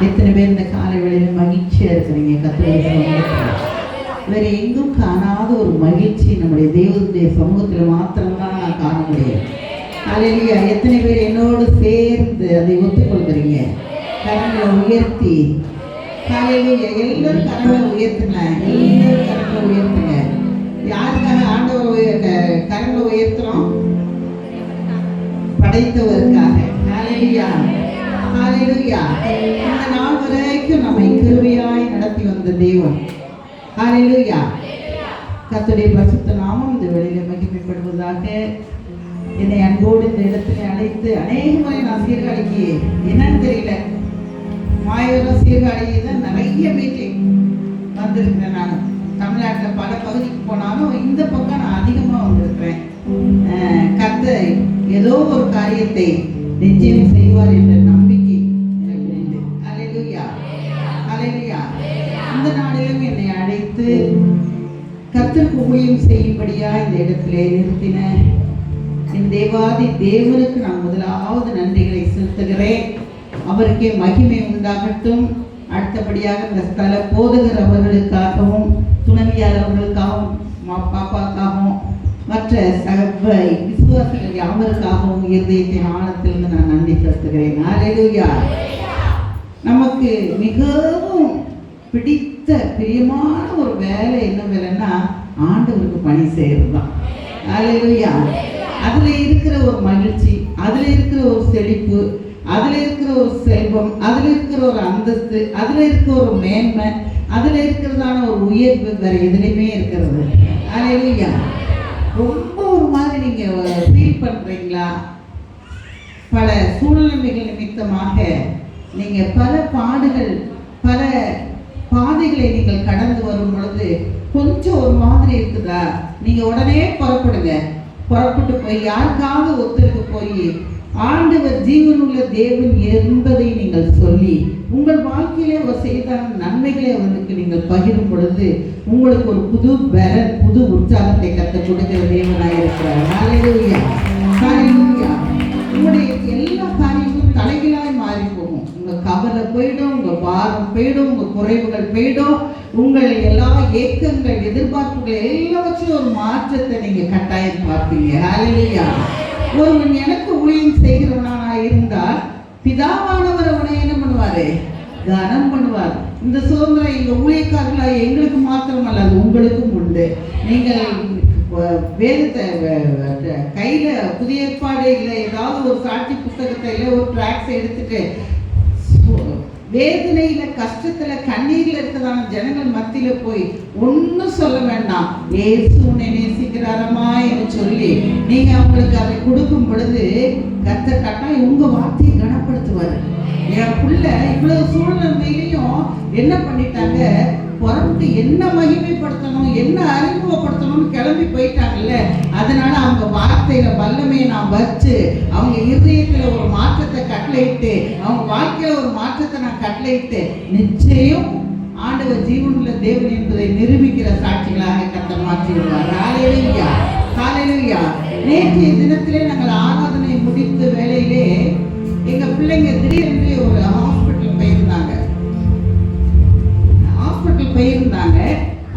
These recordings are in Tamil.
எத்தனை பேர் இந்த காலை வேளையில் மகிழ்ச்சியா இருக்கிறீங்க? கர்த்தருடைய வேற எங்கும் காணாத ஒரு மகிழ்ச்சி நம்முடைய தேவனுடைய சமூகத்தில் மாத்திரம்தான் நான் காண முடியும். அல்லேலூயா. எத்தனை பேர் என்னோடு சேர்ந்து அதை ஒத்துக்கொள்கிறீங்க? கரங்களை உயர்த்தி அல்லேலூயா. எல்லாரும் கரங்களை உயர்த்துங்க, எல்லாரும் கரங்களை உயர்த்துங்க. யாருக்காக ஆண்டவர் கரங்களை உயர்த்துறோம்? படைத்தவருக்காக. அல்லேலூயா, அல்லேலூயா. இந்த நாள் வரைக்கும் நம்மை கிருபையாய் நடத்தி வந்த தெய்வம். அல்லேலூயா. கர்த்தருடைய பரிசுத்த நாமம் இந்த வேளையிலே மகிமைப்படுவதாக. என்னை அன்போடு இந்த இடத்துல அழைத்து அநேக முறை நான் சீர்காழிக்கு என்னன்னு தெரியல, மாயூரம் சீர்காழிக்கு தான் நிறைய மீட்டிங் வந்திருக்கிறேன். நான் தமிழ்நாட்டில் பல பகுதிக்கு போனாலும் இந்த பக்கம் நான் அதிகமாக வந்திருக்கிறேன். கர்த்தர் ஏதோ ஒரு காரியத்தை நிச்சயம் செய்வார் என்ற நம்பிக்கை எனக்கு உண்டு. அல்லேலூயா, அல்லேலூயா. இந்த நாளிலும் என்னை அழைத்து கர்த்தருக்கு ஊழியம் செய்யும்படியா இந்த இடத்திலே நிறுத்தின என் தேவாதி தேவனுக்கு நான் முதலாவது நன்றிகளை செலுத்துகிறேன். அவருக்கே மகிமை உண்டாகட்டும். அடுத்தபடியாக இந்த ஸ்தல போதகர் அவர்களுக்காகவும், துணைவியார் அவர்களுக்காகவும், பாப்பாக்காகவும், மற்ற சபை விசுவாசிகள் யாவருக்காகவும் இருதயத்தின் ஆழத்திலிருந்து நான் நன்றி செலுத்துகிறேன். அல்லேலூயா. நமக்கு மிகவும் பிடித்த பிரியமான ஒரு வேலை என்ன வேலைன்னா ஆண்டவருக்கு பணி செய்யறது தான். அல்லேலூயா. அதுல இருக்கிற ஒரு மகிழ்ச்சி, அதுல இருக்கிற ஒரு செழிப்பு, அதுல இருக்கிற ஒரு செல்வம், அதுல இருக்கிற ஒரு அந்தஸ்து, அதுல இருக்கிற ஒரு மேன்மை, அதுல இருக்கிறதான ஒரு உயர்வு வேற எதுலையுமே இருக்கிறது. அல்லேலூயா. ரொம்ப ஒரு மாதிரி நீங்க ஃபீல் பண்றீங்களா? பல சூழ்நிலைகள் நிமித்தமாக நீங்க பல பாடுகள், பல பாதைகளை நீங்கள் கடந்து வரும் பொழுது கொஞ்சம் ஒரு மாதிரி இருக்குதா? நீங்க உடனே புறப்படுங்க. புறப்பட்டு போய் யாருக்காவது ஒருத்தருக்கு போய் ஆண்டவர் ஜீவனுள்ள தேவன் என்பதை நீங்கள் சொல்லி உங்கள் வாழ்க்கையிலே அவர் செய்த நன்மைகளை அவருக்கு நீங்கள் பகிரும் பொழுது உங்களுக்கு ஒரு புது பலன், புது உற்சாகத்தை கற்றுக் கொடுக்கிற தேவனாக இருக்கிறார். அல்லேலூயா, அல்லேலூயா. உங்களுடைய எல்லா காரியங்களும் தலைகளாய் மாறி போகும். உங்க கவலை போயிடும், உங்க பாரம் போயிடும், உங்க குறைவுகள் போயிடும், உங்கள் எல்லா ஏக்கங்கள், எதிர்பார்ப்புகள் எல்லாவற்றையும் ஒரு மாற்றத்தை நீங்க கட்டாயம் பார்ப்பீங்க. அல்லேலூயா. ஒருவன் எனக்கு ஊழியம் செய்கிறவனா இருந்தால் பிதாவானவர் அவனை என்ன பண்ணுவாரு? கனம் பண்ணுவார். இந்த சுதந்திரம் எங்க ஊழியக்காரர்களா எங்களுக்கு மாத்திரம் அல்ல, அது உங்களுக்கும் உண்டு. நீங்கள் வேதத்தை கையில புதிய ஏற்பாடு இல்லை, ஏதாவது ஒரு சாட்சி புத்தகத்தை இல்லை, ஒரு டிராக்ஸ் எடுத்துட்டு வேதனையில, கஷ்டத்துல, கண்ணீர்ல இருக்கிறதான ஜனங்கள் மத்தியில போய் ஒன்னும் சொல்ல வேண்டாம், இயேசு உன்னை நேசிக்கிறாரமா என்று சொல்லி நீங்க அவங்களுக்கு அதை கொடுக்கும் பொழுது கர்த்தர் கட்டாயம் உங்க வார்த்தையை கனப்படுத்துவாரு. என் புள்ள இவ்வளவு சூழ்நிலையிலையும் என்ன பண்ணிட்டாங்க? புறப்பட்டு என்ன மகிமைப்படுத்தணும், என்ன அறிமுகப்படுத்தணும்னு கிளம்பி போயிட்டாங்கல்ல. அதனால அவங்க வார்த்தையில வல்லமையை நான் வச்சு அவங்க இருதயத்துல ஒரு மாற்றத்தை கட்டளையிட்டு, அவங்க வாழ்க்கையில ஒரு மாற்றத்தை நான் கட்டளையிட்டு நிச்சயம் ஆண்டவர் ஜீவனுள்ள தேவன் என்பதை நிரூபிக்கிற சாட்சிகளாக கர்த்தர் மாற்றி விடுவார். ஹல்லேலூயா, ஹல்லேலூயா. நேற்றைய தினத்திலே நாங்கள் ஆராதனை முடித்த வேளையிலே எங்க பிள்ளைங்க திடீரென்று ஒரு ஹாஸ்பிட்டல் போயிருந்தாங்க.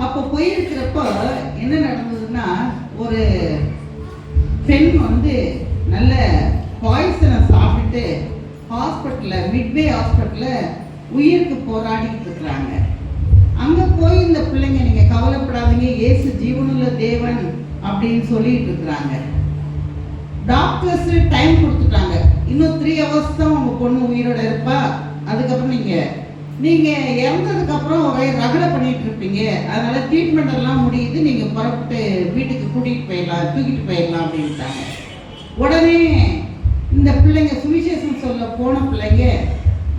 அப்போ போயிருக்கிறப்ப என்ன நடந்ததுன்னா, ஒரு பெண் நல்ல பாய்சனை சாப்பிட்டு ஹாஸ்பிட்டலில், மிட்வே ஹாஸ்பிட்டலில் உயிருக்கு போராடிட்டு இருக்கிறாங்க. அங்கே போய் இந்த பிள்ளைங்க நீங்க கவலைப்படாதீங்க, இயேசு ஜீவனுள்ள தேவன் அப்படின்னு சொல்லிட்டு இருக்கிறாங்க. டாக்டர்ஸ் டைம் கொடுத்துட்டாங்க, இன்னும் 3 hours தான் உங்க பொண்ணு உயிரோட இருப்பா, அதுக்கப்புறம் நீங்க இறந்ததுக்கு அப்புறம் ஒரே ரகலை பண்ணிட்டு இருப்பீங்க, அதனால ட்ரீட்மெண்ட் எல்லாம் முடியுது, நீங்க புறப்பட்டு வீட்டுக்கு கூட்டிட்டு போயிடலாம், தூக்கிட்டு போயிடலாம் அப்படின்ட்டாங்க. உடனே இந்த பிள்ளைங்க சுவிசேஷம் சொல்ல போன பிள்ளைங்க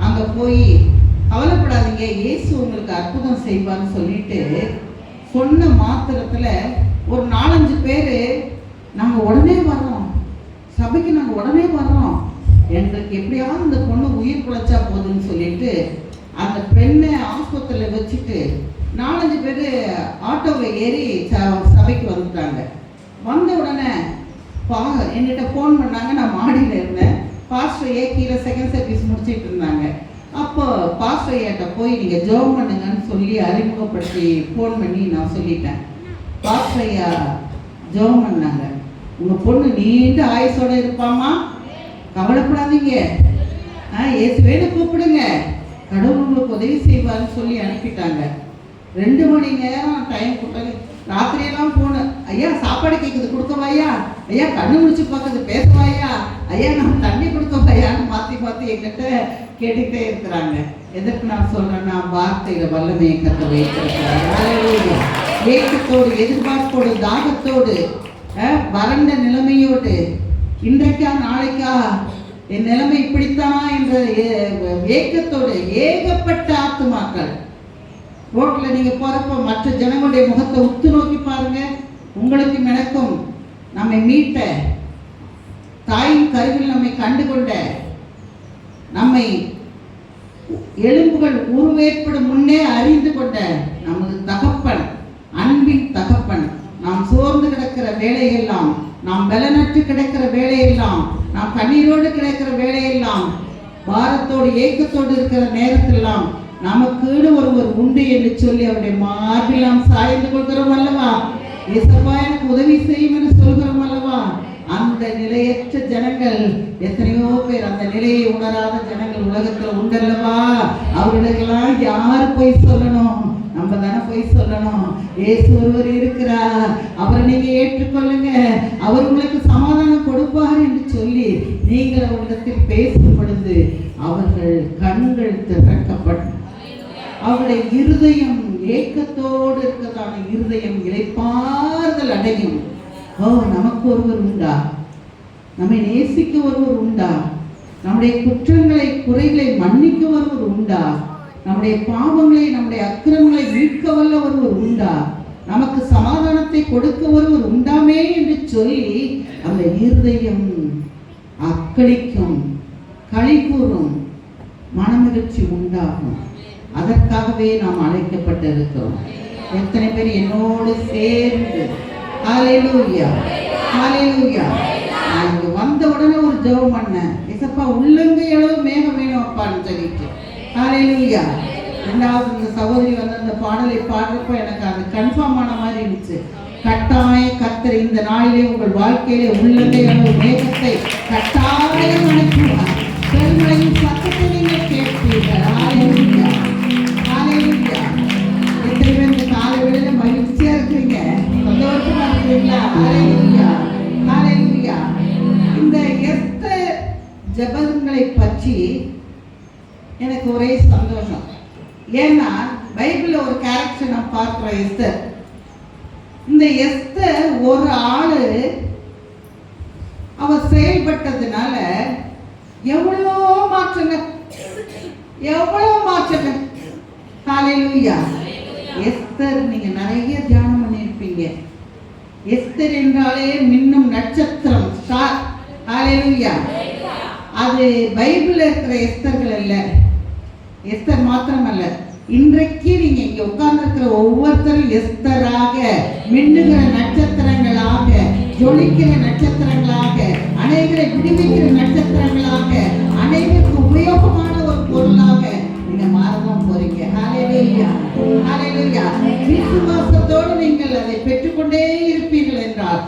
அங்க போய் கவலைப்படாதீங்க, இயேசு உங்களுக்கு அற்புதம் செய்வான்னு சொல்லிட்டு சொன்ன மாத்திரத்துல ஒரு 4-5 பேர் நாங்க உடனே வர்றோம், சபைக்கு நாங்க உடனே வர்றோம், எங்களுக்கு எப்படியாவது இந்த பொண்ணு உயிர் பிழைச்சா போதுன்னு சொல்லிட்டு அந்த பெண்ணை ஆஸ்பத்திரியில் வச்சுட்டு 4-5 பேர் ஆட்டோவில் ஏறி சபைக்கு வந்துட்டாங்க. வந்த உடனே என்கிட்ட ஃபோன் பண்ணாங்க. நான் மாடியில் இருந்தேன். பாஸ்டர் ஏ கீழே செகண்ட் சர்வீஸ் முடிச்சுட்டு இருந்தாங்க. அப்போ பாஸ்டர் ஐயாட்ட போய் நீங்கள் ஜெபம் பண்ணுங்கன்னு சொல்லி அறிமுகப்படுத்தி ஃபோன் பண்ணி நான் சொல்லிட்டேன். பாஸ்டர் ஐயா ஜெபம் பண்ணாங்க. உங்கள் பொண்ணு நீண்ட ஆயுசோடு இருப்பாமா, கவலைப்படாதீங்க, இயேசுவேன்னு கூப்பிடுங்க, கடவுள் உங்களுக்கு உதவி செய்வார்னு சொல்லி அனுப்பிட்டாங்க. 2 மணி நேரம் டைம் கொடுத்தாங்க. ராத்திரியெல்லாம் போனேன், ஐயா சாப்பாடு கேட்குது கொடுக்கவாயா, ஐயா கண்ணு முடிச்சு பார்க்குது பேசுவாயா, ஐயா நம்ம தண்ணி கொடுக்கவாயான்னு மாற்றி மாற்றி என்கிட்ட கேட்டுக்கிட்டே இருக்கிறாங்க. எதற்கு நான் சொல்கிறேன்னா, வார்த்தையில் வல்லமையை கற்று வைத்திருக்கிறாங்க. ஏக்கத்தோடு, எதிர்பார்ப்போடு, தாகத்தோடு, வறண்ட நிலைமையோடு, இன்றைக்கா நாளைக்கா என் நிலைமை இப்படித்தானா என்ற ஏக்கத்தோடு ஏகப்பட்ட ஆத்துமாக்கள். ரோட்டில் நீங்கள் போகிறப்ப மற்ற ஜனங்களுடைய முகத்தை உத்து நோக்கி பாருங்க. உங்களுக்கு எனக்கும் நம்மை மீட்ட, தாயின் கருவில் நம்மை கண்டுகொண்ட, நம்மை எலும்புகள் உருவேற்படும் முன்னே அறிந்து கொண்ட நமது தகப்பன், அன்பின் தகப்பன், நாம் சோர்ந்து கிடக்கிற வேலையெல்லாம், நாம் பலனற்று கிடக்கிற வேலையெல்லாம், நாம் கண்ணீரோடு கிடக்கிற வேலையெல்லாம், பாரத்தோடு ஏக்கத்தோடு இருக்கிற நேரத்திலாம் நமக்குன்னு ஒருவர் உண்டு என்று சொல்லி அவருடைய மார்பில் நாம் சாய்ந்து கொள்கிறோம் அல்லவா. இயேசப்பா எனக்கு உதவி செய்யும் என்று சொல்கிறோம் அல்லவா. அந்த நிலையற்ற ஜனங்கள் எத்தனையோ பேர், அந்த நிலையை உணராத ஜனங்கள் உலகத்தில் உண்டல்லவா. அவர்களுக்கெல்லாம் யார் போய் சொல்லணும்? நம்ம தானே போய் சொல்லணும். இயேசு ஒருவர் இருக்கிறார், அவரை நீங்க ஏற்றுக்கொள்ளுங்க, அவர் உங்களுக்கு சமாதானம் கொடுப்பார் என்று சொல்லி நீங்கள் அவரிடத்தில் பேசும் பொழுது அவர்கள் கண்கள் திறக்கப்படும். அவருடைய இருதயம் ஏக்கத்தோடு இருக்கதான இருதயம் இளைப்பாறுதல் அடையும். நமக்கு ஒருவர் உண்டா, நம்மை நேசிக்க ஒருவர் உண்டா, நம்முடைய குற்றங்களை குறைகளை மன்னிக்க ஒருவர் உண்டா, நம்முடைய பாவங்களை நம்முடைய அக்கிரமங்களை மீட்க வல்ல ஒருவர் உண்டா, நமக்கு சமாதானத்தை கொடுக்க ஒருவர் உண்டாமே என்று சொல்லி அந்த இருதயம் அக்களிக்கும், களி கூறும், மனமகிழ்ச்சி உண்டாகும். அதற்காகவே நாம் அழைக்கப்பட்டிருக்கிறோம். எத்தனை பேர் என்னோடு சேர்ந்து ஹல்லேலூயா ஹல்லேலூயா. நான் இங்க வந்த உடனே ஒரு ஜெபம் பண்ணேன், இசப்பா உள்ளங்கை அளவு மேகம் வேணும் அப்பான்னு சொல்லிட்டு. ஹல்லேலூயா. ரெண்டாவது இந்த சகோதரி வந்து அந்த பாடலை பாடுறப்ப எனக்கு அது கன்ஃபார்ம் ஆன மாதிரி இருந்துச்சு. கட்டாய கர்த்தர் இந்த நாளிலே உங்கள் வாழ்க்கையிலே உள்ளங்கை அளவு மேகத்தை கட்டாயம் அனுப்புவார். பெருமழையின் சத்தத்தை நீங்கள் கேட்பீர்கள். ஹல்லேலூயா ஹல்லேலூயா. எத்தனை பேர் இந்த காலை வேளையில மகிழ்ச்சியா இருக்கிறீங்க, சந்தோஷமா இருக்கிறீங்களா? ஹல்லேலூயா ஹல்லேலூயா. இந்த எஸ்தர் ஜெபங்களை பற்றி எனக்கு ஒரே சந்தோஷம். ஏன்னா பைபிள்ல ஒரு கேரக்டர் நான் பார்க்கிறேன், எஸ்தர். இந்த எஸ்தர் ஒரு ஆளு அவ செயல்பட்டதுனால எவ்வளோ மாற்றங்கள், எவ்வளோ மாற்றங்கள். ஹல்லேலூயா. எஸ்தர் நீங்க நிறைய தியானம் பண்ணியிருப்பீங்க. எஸ்தர் என்றாலே மின்னும் நட்சத்திரம், ஸ்டார். ஹல்லேலூயா. அது பைபிள்ல இருக்கிற எஸ்தர்கள் அல்ல, எஸ்தர் மாத்திரமல்ல, இன்றைக்கு நீங்க இங்க உட்கார்ந்து இருக்கிற ஒவ்வொருத்தரும் எஸ்தராக, மின்னுகிற நட்சத்திரங்களாக, ஜொலிக்கிற நட்சத்திரங்களாக, அனைவரை விடுவிக்கிற நட்சத்திரங்களாக, அனைவருக்கு உபயோகமான ஒரு பொருளாக நீங்க மாறதான் போறீங்க. ஹல்லேலூயா ஹல்லேலூயா. விசுவாசத்தோடு நீங்கள் அதை பெற்றுக்கொண்டே இருப்பீர்கள் என்றால்,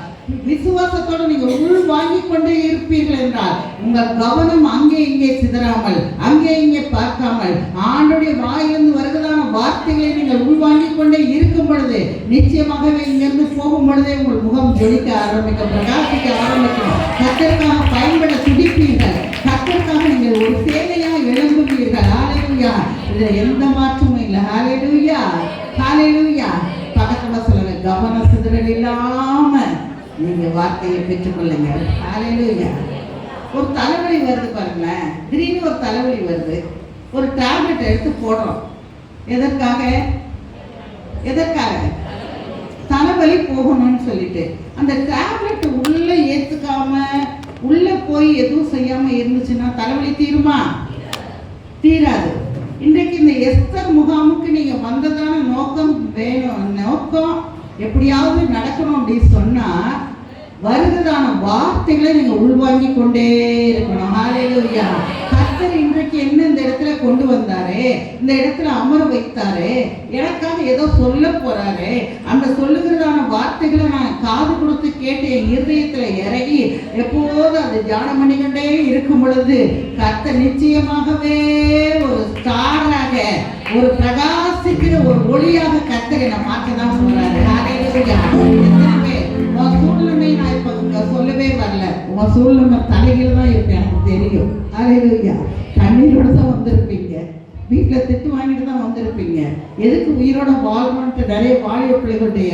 விசுவாசத்தோடு நீங்கள் உள் வாங்கிக் கொண்டே இருப்பீர்கள் என்றால், உங்கள் கவனம் அங்கே இங்கே சிதறாமல், அங்கே இங்கே பார்க்காமல், ஆண்டுடைய வாயிலிருந்து வருகிறதான வார்த்தைகளை நீங்கள் உள்வாங்கிக் கொண்டே இருக்கும் பொழுது, நிச்சயமாகவே இங்கிருந்து போகும் பொழுதே உங்கள் முகம் ஜொலிக்க ஆரம்பிக்கும், பிரகாசிக்க ஆரம்பிக்கும். கர்த்தருக்காக பயன்பட துடிப்பீர்கள், கர்த்தருக்காக நீங்கள் ஒரு சேவையாக எழும்புவீர்கள். ஹல்லேலூயா. இதுல எந்த மாற்றமும் இல்லை. ஹல்லேலூயா ஹல்லேலூயா. பக்கத்துல சொல்லுங்க, கவன சிதறல் இல்லாம நீங்க வார்த்தையை பெற்றுக்கொள்ளுங்க. ஹல்லேலூயா. ஒரு தலைவலி வருது பாருங்களேன், திடீர்னு ஒரு தலைவலி வருது, ஒரு டேப்லெட் எடுத்து போடுறோம். எதற்காக? எதற்காக? தலைவலி போகணும்னு சொல்லிட்டு. அந்த டேப்லெட் உள்ள ஏத்துக்காம, உள்ள போய் எதுவும் செய்யாம இருந்துச்சுன்னா தலைவலி தீருமா? தீராது. இன்றைக்கு இந்த எஸ்தர் முகாமுக்கு நீங்க வந்ததான நோக்கம் வேணும். நோக்கம் எப்படியாவது நடக்கணும் அப்படின்னு சொன்னா, வருகிறதான வார்த்தைகளை நீங்க உள்வாங்கி கொண்டே இருக்கணும். ஹalleluya. கர்த்தர் இன்றைக்கு என்ன இந்த இடத்துல கொண்டு வந்தாரே, இந்த இடத்துல அமர வைத்தாரே, எனக்காக ஏதோ சொல்ல போறாரே, அந்த சொல்லுகிறதான வார்த்தைகளை நான் காது கொடுத்து கேட்டு என் இருதயத்துல இறங்கி எப்போது அது தியானம் பண்ணிக்கொண்டே இருக்கும் பொழுது கர்த்தர் நிச்சயமாகவே ஒரு ஸ்டாராக, ஒரு பிரகாசிக்கிற ஒரு ஒளியாக கர்த்தரை நான் மாற்ற தான் சொல்றாரு. ஹalleluya. உன் சூழ்நிலை நான் இப்ப சொல்லவே வரல, உன் சூழ்நிலை தலையில தான் இருக்கு, எனக்கு தெரியும். ஹalleluya. கண்ணீரோட தான் வந்திருப்பீங்க, வீட்டுல திட்டு வாங்கிட்டு தான் வந்திருப்பீங்க. எதுக்கு உயிரோட வாழ்வான்ட்டு நிறைய வாலிப பிள்ளைகளுடைய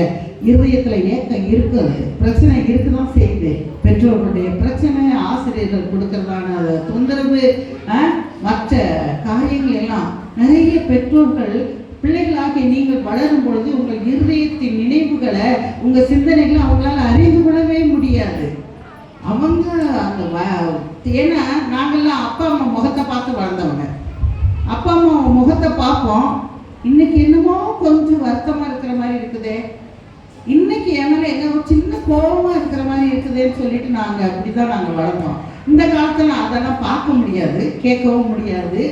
இருதயத்துல ஏக்கம் இருக்குது, பிரச்சனை இருக்குதான் செய்யுது. பெற்றோர்களுடைய பிரச்சனை, ஆசிரியர்கள் கொடுக்கறதான தொந்தரவு, மற்ற காரியங்கள் எல்லாம் நிறைய பெற்றோர்கள் பிள்ளைகளாக நீங்கள் வளரும் பொழுது உங்கள் இருதயத்தின் நினைவுகளை, உங்க சிந்தனைகளை அவங்களால அறிந்து கொள்ளவே முடியாது. அவங்க அந்த ஏன்னா நாங்கள்லாம் அப்பா அம்மா முகத்தை பார்த்து வளர்ந்தவங்க. அப்பா அம்மா முகத்தை பார்ப்போம், இன்னைக்கு என்னமோ கொஞ்சம் வருத்தமா இருக்கிற மாதிரி இருக்குதே, இன்னைக்கு என்னால என்ன சின்ன கோபமா இருக்கிற மாதிரி இருக்குதுன்னு சொல்லிட்டு நாங்க அப்படிதான் நாங்க வளர்ந்தோம். இந்த காலத்துல அதெல்லாம் பார்க்க முடியாது, கேட்கவும் முடியாது,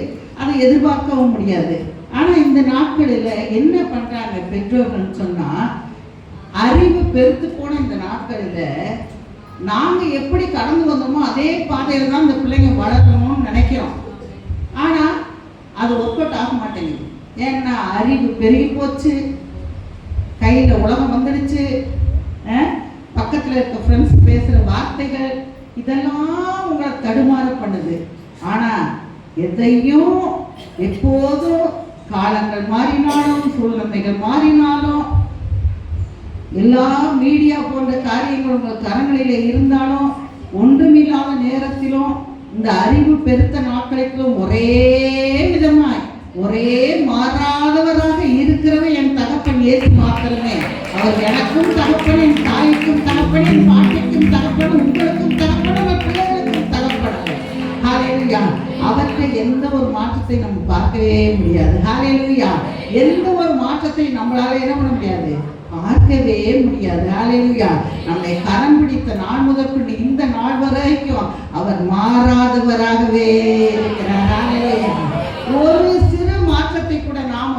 அதை எதிர்பார்க்கவும் முடியாது. ஆனா இந்த நாட்களில் என்ன பண்றாங்க பெற்றோர்கள் சொன்னா, அறிவு பெருத்து போன இந்த நாட்களில் நாங்க எப்படி கடந்து வந்தோமோ அதே பாதையில தான் இந்த பிள்ளைங்க வளரணும்னு நினைக்கிறோம். ஆனா அது ஒர்க் அவுட் ஆக மாட்டேங்குது. ஏன்னா அறிவு பெருகி போச்சு, கையில உலகம் வந்துடுச்சு, பக்கத்துல இருக்க ஃப்ரெண்ட்ஸ் பேசுற வார்த்தைகள் இதெல்லாம் உங்களை தடுமாற பண்ணுது. ஆனா எதையும் எப்போதும் காலங்கள் மாறினாலும் சூழ்நிலைகள் மாறினாலும் எல்லா மீடியா போன்ற காரியங்கள் உங்கள் கரங்களிலே இருந்தாலும் ஒன்றுமில்லாத நேரத்திலும் இந்த அறிவு பெருத்த நாட்களுக்கும் ஒரே விதமாய் ஒரே மாறாதவராக இருக்கிறவர் என் தகப்பன் இயேசு மாத்திரமே. அவர் எனக்கும் தகப்பன், என் தாய்க்கும் தகப்பன், என் பாட்டிக்கும் தகப்பன், உங்களுக்கும் தகப்பன், உங்கள் பிள்ளைகளுக்கும் தகப்பன். ஹalleluya. அவற்றை எந்த ஒரு மாற்றத்தை நம்ம பார்க்கவே முடியாது. ஹalleluya. எந்த ஒரு மாற்றத்தை நம்மளால என்ன பண்ண முடியாது, பார்க்கவே முடியாது. ஹalleluya. நம்மை கரம் பிடித்த நாள் முதற்கொண்டு இந்த நாள் வரைக்கும் அவர் மாறாதவராகவே இருக்கிறார். ஹalleluya. ஒரு சிறு மாற்றத்தை கூட நாம்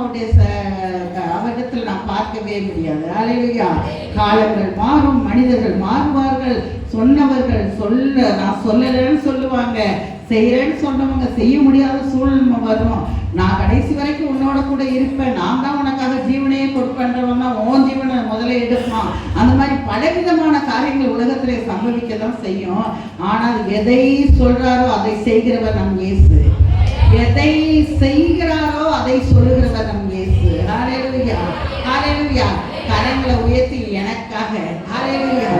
அவரிடத்தில் நாம் பார்க்கவே முடியாது. ஹalleluya. காலங்கள் மாறும், மனிதர்கள் மாறுவார்கள், சொன்னவர்கள் நான் சொல்லலைன்னு சொல்லுவாங்க, செய்யறேன்னு சொன்னவங்க செய்ய முடியாத சூழ்நிலை வரும். நான் கடைசி வரைக்கும் உன்னோட கூட இருப்பேன், நான் தான் உனக்காக ஜீவனையே கொடுப்பேன்றவன் தான் உன் ஜீவனை முதல்ல எடுப்பான். அந்த மாதிரி பலவிதமான காரியங்கள் உலகத்திலே சம்பவிக்க தான் செய்யும். ஆனால் எதை சொல்றாரோ அதை செய்கிறவர் நம் இயேசு, எதை செய்கிறாரோ அதை சொல்லுகிறவர் நம் இயேசு. ஹalleluya. ஹalleluya. கரங்களை உயர்த்தி எனக்காக. ஹalleluya.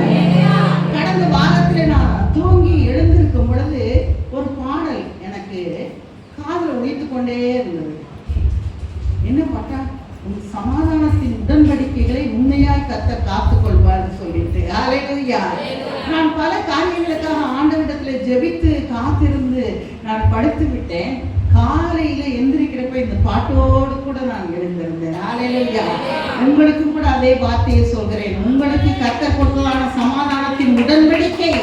கடந்த வாரத்தில் நான் தூங்கி எழுந்திருக்கும் பொழுது ஒரு பாடல் எனக்கு காதில் ஒலித்து கொண்டே இருந்தது. என்ன பாட்டா, உன் சமாதானத்தின் உடன்படிக்கைகளை உண்மையாய் கர்த்தர் காத்துக் கொள்வார்னு சொல்லிட்டு. ஹalleluya. நான் பல காரியங்களுக்காக ஆண்டவரிடத்துல ஜெபித்து காத்திருந்து நான் படுத்து விட்டேன். காலையில எந்திரிக்கிறப்ப இந்த பாட்டோடு கூட நான் எழுந்திருந்தேன். ஹalleluya. உங்களுக்கும் கூட அதே வார்த்தையை சொல்கிறேன். உங்களுக்கு கர்த்தர் கொடுத்ததான சமாதானத்தின் உடன்படிக்கை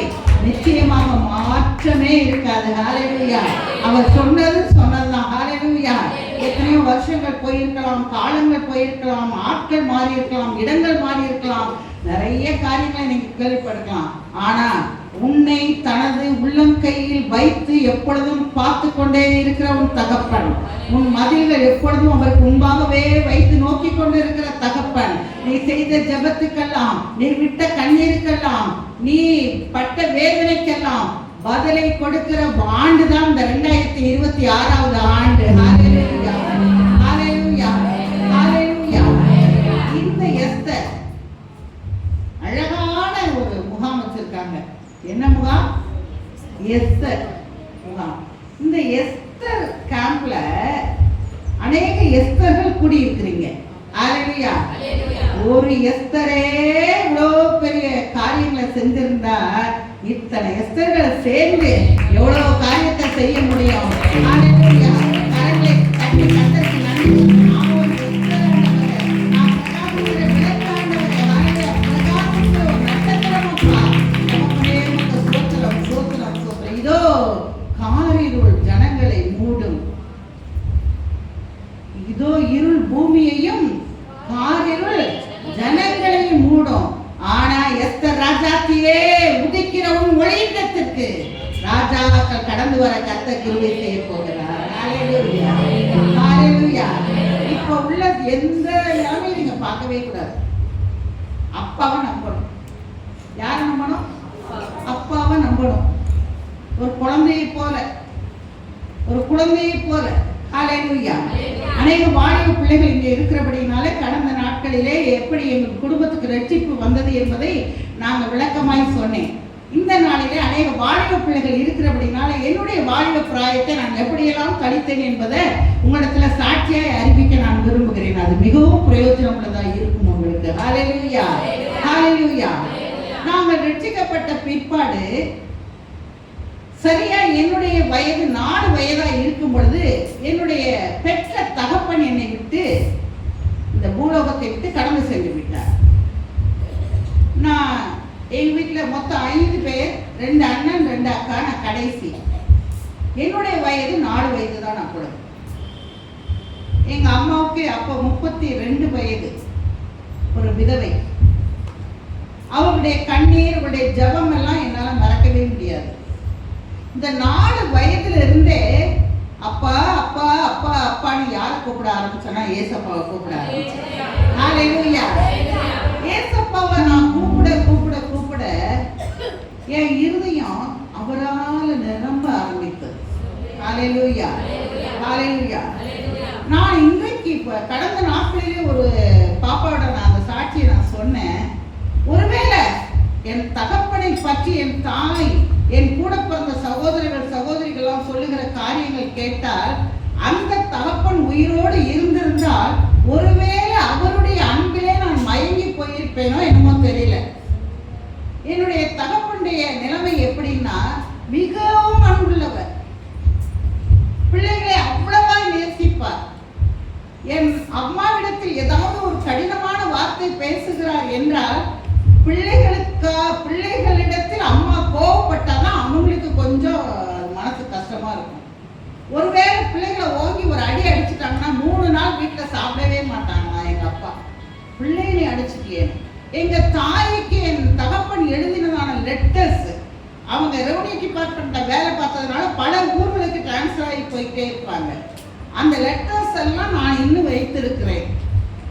நிச்சயமாக மாற்றமே இருக்காது. ஹalleluya. அவர் சொன்னதுதான். ஹalleluya. எத்தனையோ வருஷங்கள் போயிருக்கலாம், காலங்கள் போயிருக்கலாம், ஆட்கள் மாறி இருக்கலாம், இடங்கள் மாறி இருக்கலாம், நிறைய காரியங்களை நீங்க கேள்விப்பட்டிருக்கலாம். ஆனா உன்னை தனது உள்ளம் கையில் வைத்து எப்பொழுதும் பார்த்து கொண்டே இருக்கிற உன் தகப்பன், உன் மதில்கள் எப்பொழுதும் அவருக்கு முன்பாகவே வைத்து நோக்கி கொண்டு இருக்கிற தகப்பன், நீ செய்த ஜெபத்துக்கெல்லாம், நீ விட்ட கண்ணீருக்கெல்லாம், நீ பட்ட வேதனைக்கெல்லாம் பதிலை கொடுக்கிற ஆண்டுதான் இந்த 2026வது ஆண்டு. ஹalleluya. ஹalleluya. ஹalleluya. இந்த எஸ்தர் அழகான ஒரு முகாம் வச்சிருக்காங்க. என்ன முகாம்? எஸ்தர் முகாம். இந்த எஸ்தர் கேம்ப்ல அநேக எஸ்தர்கள் கூடி இருக்கிறீங்க. ஹalleluya. ஒரு எஸ்தரே இவ்வளவு பெரிய காரியங்களை செஞ்சிருந்தா இத்தனை எஸ்தர்களை சேர்ந்து எவ்வளவு காரியத்தை செய்ய முடியும். ஹalleluya. கரங்களை தட்டி கர்த்தருக்கு நன்றி. இதோ இருள் பூமியையும் காரிருள் ஜனங்களையும் மூடும். ஆனா எஸ்தர் ராஜாத்தியே, உதிக்கிற உன் ஒளியிடத்திற்கு ராஜாக்கள் கடந்து வர கர்த்தர் கிருபை செய்ய போகிறார். ஹல்லேலூயா, ஹல்லேலூயா. இப்ப உள்ள எந்த நிலைமையும் நீங்க பார்க்கவே கூடாது. அப்பாவை நம்பணும். யாரை நம்பணும்? அப்பாவை நம்பணும். ஒரு குழந்தையை போல, ஒரு குழந்தையை போல. ஹல்லேலூயா. அநேக வாலிப பிள்ளைகள் இங்கே இருக்கிறபடினாலே கடந்த நாட்களிலே எப்படி எங்கள் குடும்பத்துக்கு ரட்சிப்பு வந்தது என்பதை நாங்கள் விளக்கமாய் சொன்னேன். இந்த நாளிலே அநேக வாலிப பிள்ளைகள் இருக்கிறபடினால என்னுடைய வாலிப பிராயத்தை நான் எப்படியெல்லாம் கழித்தேன் என்பதை உங்களிடத்துல சாட்சியாய் அறிவிக்க நான் விரும்புகிறேன். அது மிகவும் பிரயோஜனம் உள்ளதாக இருக்கும் உங்களுக்கு. ஹல்லேலூயா, ஹல்லேலூயா. நாங்கள் ரட்சிக்கப்பட்ட பிற்பாடு சரியா என்னுடைய வயது 4 வயதா இருக்கும் பொழுது என்னுடைய பெற்ற தகப்பன் என்னை விட்டு இந்த பூலோகத்தை விட்டு கடந்து சென்று விட்டார். நான் எங்க வீட்டில் மொத்தம் 5 பேர், 2 அண்ணன் 2 அக்கா, நான் கடைசி. என்னுடைய வயது 4 வயது தான் அப்பொழுது. எங்க அம்மாவுக்கு அப்போ 32 வயது, ஒரு விதவை. அவருடைய கண்ணீர், அவருடைய ஜபம் எல்லாம் என்னால மறக்கவே முடியாது. இந்த 4 வயதுல இருந்தே அப்பா அப்பா அப்பா அப்பான்னு யாரை கூப்பிட ஆரம்பிச்சேன்னா ஏசப்பாவை கூப்பிட ஆரம்பிச்சேன். ஹல்லேலூயா. ஏசப்பாவை நான் கூப்பிட கூப்பிட கூப்பிட என் இருதயம் அவரால் நிரம்ப ஆரம்பித்தது. ஹல்லேலூயா, ஹல்லேலூயா. நான் இன்றைக்கு இப்ப கடந்த நாட்களிலே ஒரு பாப்பாவோட நான் அந்த சாட்சியை நான் சொன்னேன். ஒருவேளை என் தகப்பனை பற்றி என் தாய், என் கூட பிறந்த சகோதரர்கள் சகோதரிகள் சொல்லுகிற காரியங்கள் கேட்டால், அந்த தகப்பன் உயிரோடு இருந்திருந்தால் ஒருவேளை அவருடைய அன்பிலே நான் மயங்கி போயிருப்பேனோ என்னமோ தெரியல. என்னுடைய தகப்பனுடைய நிலைமை எப்படின்னா, மிகவும் அன்புள்ளவர், பிள்ளைகளை அவ்வளவா நேசிப்பார். என் அம்மாவிடத்தில் ஏதாவது ஒரு கடினமான வார்த்தை பேசுகிறார் என்றால் பிள்ளைகளிடத்தில் அம்மா கோவப்பட்டாதான் அவங்களுக்கு கொஞ்சம் மனசு கஷ்டமா இருக்கும். ஒருவேளை பிள்ளைகளை ஓங்கி ஒரு அடி அடிச்சுட்டாங்கன்னா 3 நாள் வீட்டில் சாப்பிடவே மாட்டாங்களா எங்க அப்பா. பிள்ளைகளை அடிச்சுட்டேன். எங்க தாய்க்கு என் தகப்பன் எழுதினதான லெட்டர்ஸ், அவங்க ரெவன்யூ டிபார்ட்மெண்ட்ல வேலை பார்த்ததுனால பல ஊர்களுக்கு டிரான்ஸ்ஃபர் ஆகி போயிட்டே இருப்பாங்க. அந்த லெட்டர்ஸ் எல்லாம் நான் இன்னும் வைத்திருக்கிறேன்.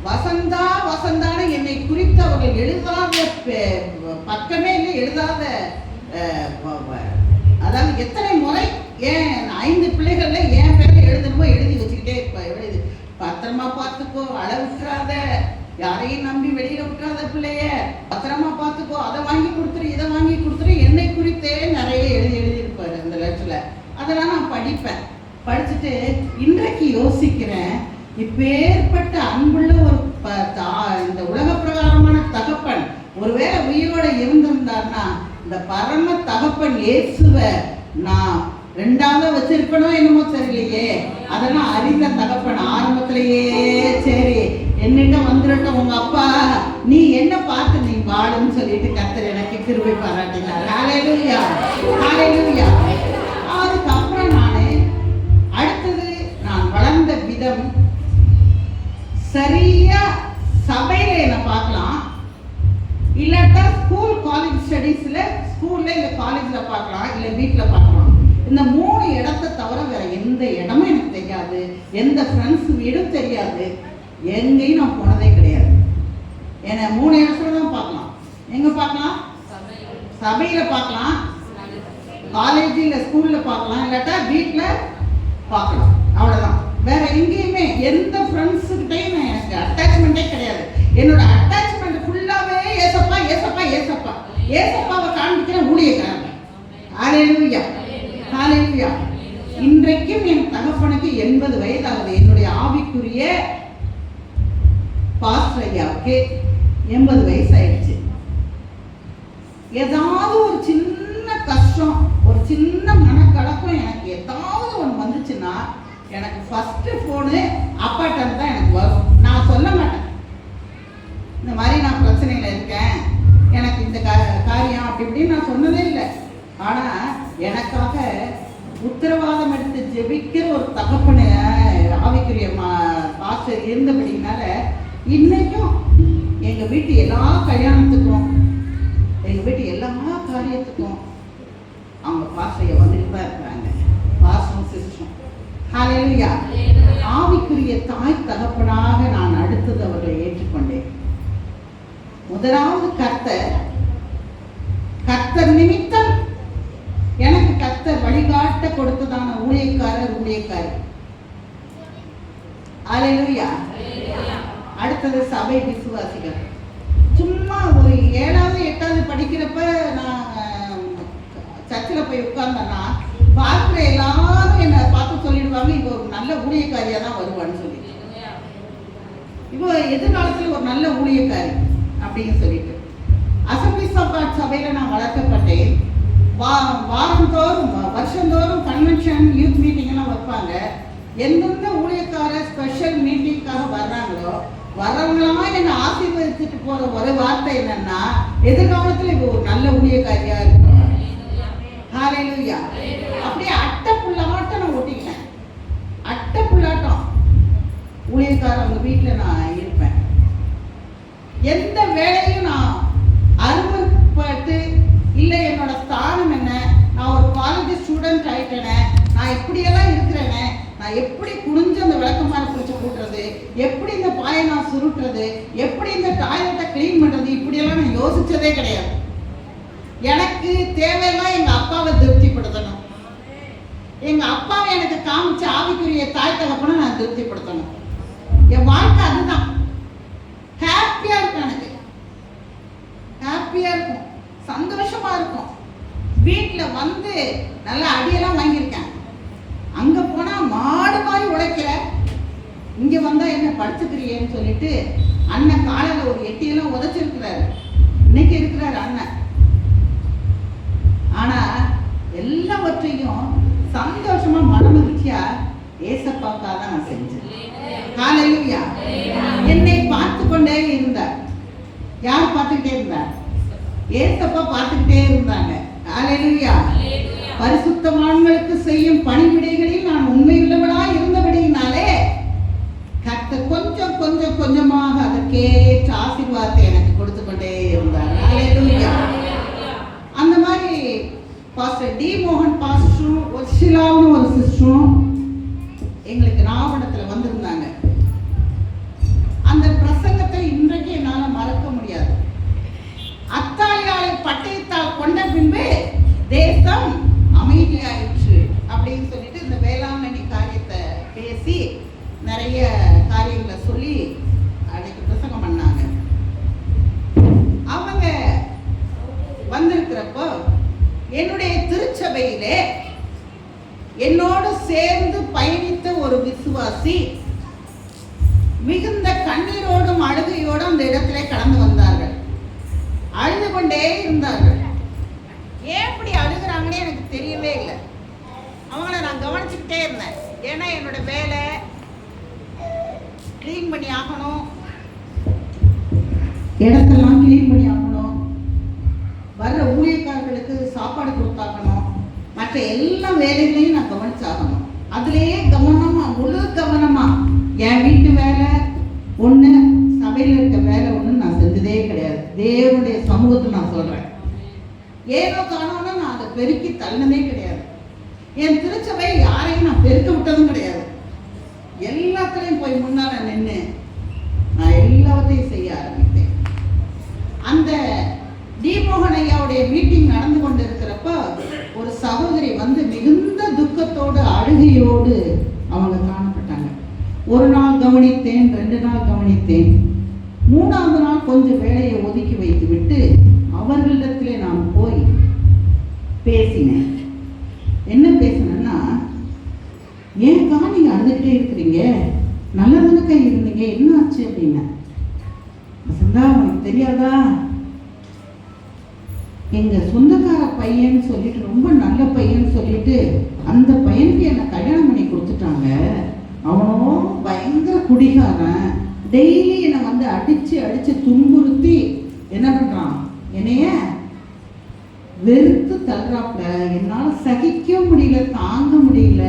வசந்தா வசந்தான என்னை குறித்து அவர்கள் எழுதாத பக்கமே இல்லை, எழுதாத, அதாவது எத்தனை முறை ஏன் 5 பிள்ளைகள்ல என் பேரை எழுதணுமோ எழுதி வச்சுக்கிட்டே இருப்பேன். எழுதி பத்திரமா பார்த்துக்கோ, அளவு விட்டுறாத, யாரையும் நம்பி வெளியில விட்டுறாத, பிள்ளைய பத்திரமா பார்த்துக்கோ, அதை வாங்கி கொடுத்துரு இதை வாங்கி கொடுத்துரு, என்னை குறித்தே நிறைய எழுதியிருப்பாரு அந்த லெட்டர்ல. அதெல்லாம் நான் படிப்பேன். படிச்சுட்டு இன்றைக்கு யோசிக்கிறேன், இப்பேற்பட்ட அன்புள்ள ஒரு இந்த உலக பிரகாரமான தகப்பன் ஒருவேளை உயிரோட இருந்திருந்தார்னா இந்த பரம தகப்பன் இயேசுவை நான் 2ஆவது வச்சிருக்கணும் என்னமோ தெரியலையே. அதெல்லாம் அறிந்த தகப்பன் ஆரம்பத்திலேயே சரி என்னிட்ட வந்துடட்டும் உங்க அப்பா, நீ என்ன பார்த்து நீ வாழுன்னு சொல்லிட்டு கர்த்தர் எனக்கு கிருபை பாராட்டினார். ஹல்லேலூயா, ஹல்லேலூயா. அதுக்கப்புறம் அடுத்தது நான் வளர்ந்த விதம் சரியா சபையில என்ன பார்க்கலாம், இல்லாட்டா ஸ்கூல் காலேஜ் ஸ்டடீஸ்ல, ஸ்கூல்ல இல்ல காலேஜ்ல பார்க்கலாம், இல்ல வீட்டுல பார்க்கலாம். இந்த 3 இடத்தை தவிர வேற எந்த இடமும் எனக்கு தெரியாது, எந்த ஃப்ரெண்ட்ஸ் வீடும் தெரியாது, எங்கேயும் நான் போனதே கிடையாது. ஏன்னா 3 இடத்துல தான் பார்க்கலாம். எங்க பார்க்கலாம்? சபையில பார்க்கலாம், காலேஜ் இல்ல ஸ்கூல்ல பார்க்கலாம், இல்லாட்டா வீட்டுல பார்க்கலாம். அவ்வளவுதான். வேற எங்கேயுமே எந்த ஃப்ரெண்ட்ஸுக்கிட்டையும் எனக்கு அட்டாச்மெண்ட்டே கிடையாது. என்னோட அட்டாச்மெண்ட் ஃபுல்லாவே ஏசப்பா ஏசப்பா ஏசப்பா, ஏசப்பாவை காண்பிக்கிற ஊழியக்காரங்க. ஹல்லேலூயா, ஹல்லேலூயா. இன்றைக்கும் என் தகப்பனுக்கு 80 வயதாகுது. என்னுடைய ஆவிக்குரிய பாஸ்டர் ஐயாவுக்கு 80 வயசாயிடுச்சு. ஏதாவது ஒரு சின்ன கஷ்டம், ஒரு சின்ன மனக்கலக்கம் எனக்கு ஏதாவது ஒன்று வந்துச்சுன்னா எனக்கு ஃபர்ஸ்ட் ஃபோனு அப்பாட்ட தான் எனக்கு வரும். நான் சொல்ல மாட்டேன் இந்த மாதிரி நான் பிரச்சனையில் இருக்கேன், எனக்கு இந்த காரியம் அப்படி இப்படின்னு நான் சொன்னதே இல்லை. ஆனால் எனக்காக உத்தரவாதம் எடுத்து ஜெபிக்கிற ஒரு தகப்பனை, ஆவி ஆவிக்குரிய பாஸ்டர் இருந்தபடினால இன்னைக்கும் எங்கள் வீட்டு எல்லா கல்யாணத்துக்கும் எங்கள் வீட்டு எல்லா காரியத்துக்கும் அவங்க பாஸ்டர் வந்துட்டு தான் இருக்கிறாங்க. பாஸ்டரும் சிஸ்டரும். ஹல்லேலூயா. ஆவிக்குரிய தாய் தகப்பனாக நான் அடுத்தது அவர்களை ஏற்றுக்கொண்டேன். முதலாவது கர்த்தர் நிமித்தம் எனக்கு கர்த்தர் வழிகாட்ட கொடுத்ததான ஊழியக்காரி. ஹல்லேலூயா. அடுத்தது சபை விசுவாசிகள். சும்மா ஒரு 7வது 8வது படிக்கிறப்ப நான் சர்ச்சில் போய் உட்கார்ந்தேன்னா பார்க்குற எல்லாரும் என்னை பார்த்து சொல்லிடுவாங்க, இப்போ ஒரு நல்ல ஊழியக்காரியாக தான் வருவான்னு சொல்லி. இப்போ எதிர்காலத்தில் ஒரு நல்ல ஊழியக்காரி அப்படின்னு சொல்லிட்டு அசம்பிளிஸ் ஆஃப் காட் சபையில் நான் வளர்க்கப்பட்டேன். வாரந்தோறும் வருஷந்தோறும் கன்வென்ஷன் யூத் மீட்டிங் எல்லாம் வைப்பாங்க. எந்தெந்த ஊழியக்காரர் ஸ்பெஷல் மீட்டிங்காக வர்றாங்களோ வரவங்களாம் என்னை ஆசீர்வதிச்சுட்டு போகிற ஒரு வார்த்தை என்னன்னா, எதிர்காலத்தில் இப்போ ஒரு நல்ல ஊழியக்காரியா இருக்கும். ஹல்லேலூயா. அப்படியே அட்டை புல்லாட்டம் நான் ஒட்டிக்கினேன். அட்டை புல்லாட்டம் ஊழியக்காரவங்க வீட்டில் நான் இருப்பேன். எந்த வேலையும் நான் அருவப்பட்டு இல்லை, என்னோட ஸ்தானம் என்ன, நான் ஒரு காலேஜ் ஸ்டூடெண்ட் ஆயிட்டேனே, நான் இப்படியெல்லாம் இருக்கிறேனே, நான் எப்படி குனிஞ்சு அந்த விளக்கமாறு பிடிச்சி கூட்டுறது, எப்படி இந்த பாயை நான் சுருட்டுறது, எப்படி இந்த டாய்லெட்டை கிளீன் பண்ணுறது, இப்படியெல்லாம் நான் யோசிச்சதே கிடையாது. எனக்கு தேவையெல்லாம் எங்கள் அப்பாவை திருப்திப்படுத்தணும். எங்கள் அப்பாவை எனக்கு காமிச்ச ஆவிக்குரிய தாய் தகப்பனை நான் திருப்திப்படுத்தணும். என் வாழ்க்கை அதுதான். ஹாப்பியாக இருக்கும், எனக்கு ஹாப்பியாக இருக்கும், சந்தோஷமாக இருக்கும். வீட்டில் வந்து நல்லா அடியெல்லாம் வாங்கியிருக்கேன். அங்கே போனால் மாடு மாதிரி உழைக்கிற, இங்கே வந்தால் என்ன படுத்துக்கிறியேன்னு சொல்லிட்டு அண்ணன் காலையில் ஒரு எட்டியெல்லாம் உதைச்சிருக்கிறாரு. இன்னைக்கு இருக்கிறாரு அண்ணன். ஆனால் எல்லாவற்றையும் சந்தோஷமா மனமகிழ்ச்சியா ஏசப்பாக்காக தான் நான் செஞ்சேன். ஹல்லேலூயா. என்னை பார்த்து கொண்டே இருந்தார். யார் பார்த்துக்கிட்டே இருந்தார்? ஏசப்பா பார்த்துக்கிட்டே இருந்தாங்க. ஹல்லேலூயா. பரிசுத்தவான்களுக்கு செய்யும் பணிவிடைகளில் நான் உண்மையுள்ளவளாய் இருந்தபடியினாலே கர்த்தர் கொஞ்சம் கொஞ்சம் கொஞ்சமாக அதற்கேற்ற ஆசீர்வாதத்தை எனக்கு கொடுத்து கொண்டே இருந்தார். ஹல்லேலூயா. அந்த மாதிரி பாஸ்டர் டி மோகன் பாஸ்டரும் ஒர்ஷிலாவும் ஒரு சிஸ்டரும் எங்களுக்கு நாகப்பட்டினத்தில் வந்திருந்தாங்க. அந்த பிரசங்கத்தை இன்றைக்கு என்னால் மறக்க முடியாது. அத்தாலியாலை பட்டயத்தால் கொண்ட பின்பு தேசம் அமைதியாயிற்று அப்படின்னு சொல்லிட்டு இந்த வேளாங்கண்ணி காரியத்தை பேசி நிறைய காரியங்களை சொல்லி அன்னைக்கு பிரசங்கம் பண்ணாங்க. அவங்க வந்திருக்கிறப்போ என்னுடைய திருச்சபையிலே என்னோடு சேர்ந்து பயணித்த ஒரு விசுவாசி மிகுந்த கண்ணீரோடும் அழுகையோடும் அந்த இடத்துல கடந்து வந்தார்கள். அழுது கொண்டே இருந்தார்கள். ஏன் இப்படி அழுகிறாங்கன்னு எனக்கு தெரியவே இல்லை. அவங்கள நான் கவனிச்சுக்கிட்டே இருந்தேன். ஏன்னா என்னோட வேலை கிளீன் பண்ணி ஆகணும், இடத்தெல்லாம் கிளீன் பண்ணி ஆகணும், வர்ற ஊழியக்காரர்களுக்கு சாப்பாடு கொடுத்தாகணும், மற்ற எல்லா வேலைகளையும் நான் கவனிச்சாகணும். அதுலேயே கவனமா, முழு கவனமா என் வீட்டு வேலை ஒன்று, சபையில் இருக்க வேலை ஒன்று நான் செஞ்சதே கிடையாது. தேவனுடைய சமூகத்தில் நான் சொல்கிறேன். ஏனோ காணோன்னு நான் அதை பெருக்கி தள்ளினதே கிடையாது. என் திருச்சபை யாரையும் நான் பெருக்க விட்டதும் கிடையாது. எல்லாத்துலேயும் போய் முன்னால் நின்று நான் எல்லாத்தையும் செய்ய ஆரம்பித்தேன். அந்த தீமோகன் ஐயாவுடைய மீட்டிங் நடந்து கொண்டு இருக்கிறப்ப ஒரு சகோதரி வந்து மிகுந்த துக்கத்தோடு அழுகையோடு அவங்க காணப்பட்டாங்க. ஒரு நாள் கவனித்தேன், 2 நாள் கவனித்தேன், 3வது நாள் கொஞ்சம் வேலையை ஒதுக்கி வைத்து விட்டு அவர்களிடத்திலே நான் போய் பேசினேன். என்ன பேசினேன்னா, ஏன்க்கா நீங்க அழுதுகிட்டே இருக்கிறீங்க, நல்லதானக்கா இருந்தீங்க, என்ன ஆச்சு அப்படின்னா, உனக்கு தெரியாதா, எங்க சொந்தக்கார பையன்னு சொல்லிட்டு, ரொம்ப நல்ல பையன் சொல்லிட்டு அந்த பையனுக்கு என்னை கல்யாணம் பண்ணி கொடுத்துட்டாங்க. அவனும் பயங்கர குடிகாரன். டெய்லி என்னை வந்து அடிச்சு அடிச்சு துன்புறுத்தி என்ன பண்றான், என்னைய வெறுத்து தள்ளுறாப்புல. என்னால சகிக்க முடியல, தாங்க முடியல.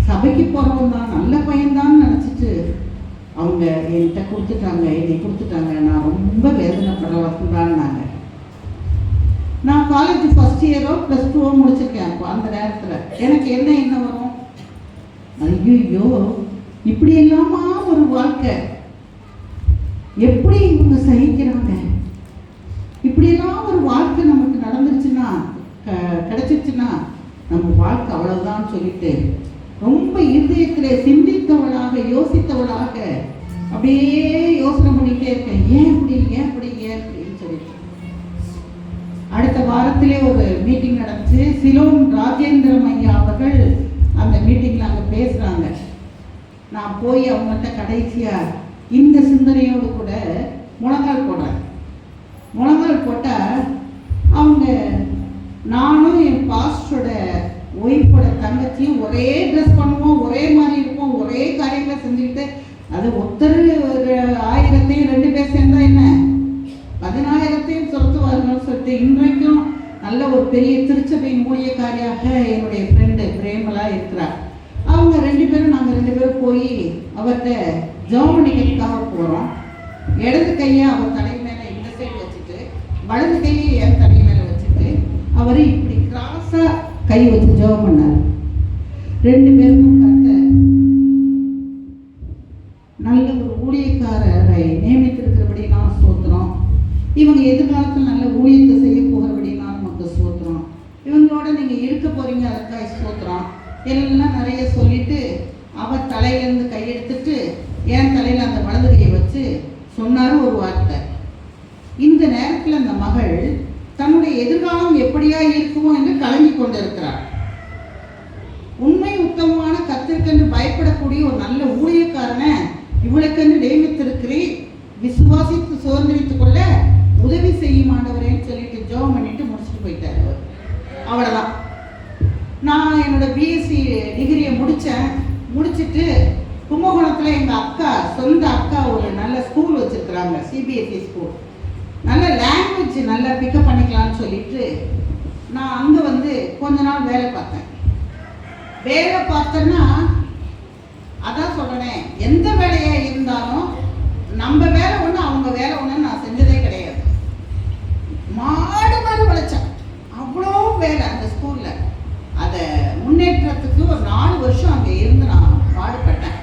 சபை சபைக்கு போகிறவன் தான், நல்ல பையன்தான் நினச்சிட்டு அவங்க என்கிட்ட கொடுத்துட்டாங்க, என்னை கொடுத்துட்டாங்க. நான் ரொம்ப வேதனைப்படுறவங்க. நான் காலேஜ் ஃபர்ஸ்ட் இயரோ ப்ளஸ் 2வோ முடிச்சிருக்கேன். அப்போ அந்த நேரத்தில் எனக்கு என்ன வரும், ஐயோ இப்படி இல்லாமா ஒரு வாழ்க்கை, எப்படி இவங்க சகிக்கிறாங்க, இப்படியெல்லாம் ஒரு வாழ்க்கை நமக்கு நடந்துருச்சுன்னா கிடைச்சிருச்சுன்னா நம்ம வாழ்க்கை அவ்வளவுதான் சொல்லிட்டு ரொம்ப இதயத்தில் சிந்தித்தவளாக யோசித்தவளாக அப்படியே யோசனை பண்ணிட்டே இருக்கேன். ஏன் அப்படின்னு சொல்லிட்டு அடுத்த வாரத்திலே ஒரு மீட்டிங் நடந்துச்சு. சிலோன் ராஜேந்திரம் ஐயா அவர்கள் அந்த மீட்டிங்கில் அங்கே பேசுகிறாங்க. நான் போய் அவங்கள்ட்ட கடைசியாக இந்த சிந்தனையோடு கூட முழங்கால் போடுறேன். முழங்கால் போட்டால் அவங்க நானும் என் பாஸ்டரோட ஒய்ஃபோட தங்கச்சியும் ஒரே ட்ரெஸ் பண்ணுவோம், ஒரே மாதிரி இருப்போம், ஒரே காரியங்களை செஞ்சுக்கிட்டு அது ஒருத்தர் ஒரு 1000 2 பேர் சேர்ந்தா என்ன 10,000 சொத்துவார்கள் சொல்லிட்டு இன்றைக்கும் நல்ல ஒரு பெரிய திருச்சபையின் ஊழியக்காரியாக என்னுடைய ஃப்ரெண்டு பிரேமலா இருக்கிறார். அவங்க 2 பேரும் நாங்கள் 2 பேரும் போய் அவர்கிட்ட ஜெர்மனிக்காக போகிறோம். இடது கையை அவர் தலை மேலே இந்த சைடு வச்சுட்டு வலது கையை என் தலை மேலே வச்சுட்டு அவர் இப்படி கிராஸாக கை வச்சு ஜெபம் பண்ணார். 2 பேருக்கும் கர்த்தர் நல்ல ஒரு ஊழியக்காரரை நியமித்திருக்கிறபடி நான் ஸ்தோத்திரம். இவங்க எதிர்காலத்தில் நல்ல ஊழியத்தை செய்ய போகிறபடி நான் நமக்கு ஸ்தோத்திரம். இவங்களோட நீங்கள் இருக்க போறீங்க, அதுக்காக ஸ்தோத்திரம் எல்லாம் நிறைய சொல்லிட்டு அவர் தலையிலேருந்து கையெடுத்துட்டு என் தலையில் அந்த வலது கையை வச்சு சொன்னார் ஒரு வார்த்தை. இந்த நேரத்தில் அந்த மகள் தன்னுடைய எதிர்காலம் எப்படியா இருக்குமோ என்று கலங்கி கொண்டிருக்கிறார். உண்மை உத்தமமான கர்த்தருக்கென்று பயப்படக்கூடிய ஒரு நல்ல ஊழியக்காரனை இவளுக்கென்று நியமித்திருக்கிறேன், விசுவாசித்து சுதந்திரித்துக் கொள்ள உதவி செய்யும் ஆண்டவரேன்னு சொல்லிட்டு ஜெபம் பண்ணிட்டு முடிச்சுட்டு போயிட்டார். அவ்வளோதான். நான் என்னோட பிஎஸ்சி டிகிரியை முடிச்சுட்டு கும்பகோணத்தில் எங்கள் அக்கா சொந்த அக்கா ஒரு நல்ல ஸ்கூல் வச்சுருக்குறாங்க, சிபிஎஸ்சி ஸ்கூல். நல்ல லாங்குவேஜ் நல்லா பிக்கப் பண்ணிக்கலாம்னு சொல்லிட்டு நான் அங்கே கொஞ்ச நாள் வேலை பார்த்தேன்னா அதான் சொல்கிறேன், எந்த வேலையாக இருந்தாலும் நம்ம வேலை ஒன்று அவங்க வேலை ஒன்று நான் செஞ்சதே கிடையாது. மாடு மாதிரி உழைச்சேன், அவ்வளோ வேலை அந்த ஸ்கூலில். அதை முன்னேற்றத்துக்கு ஒரு 4 வருஷம் அங்கே இருந்து நான் பாடுபட்டேன்.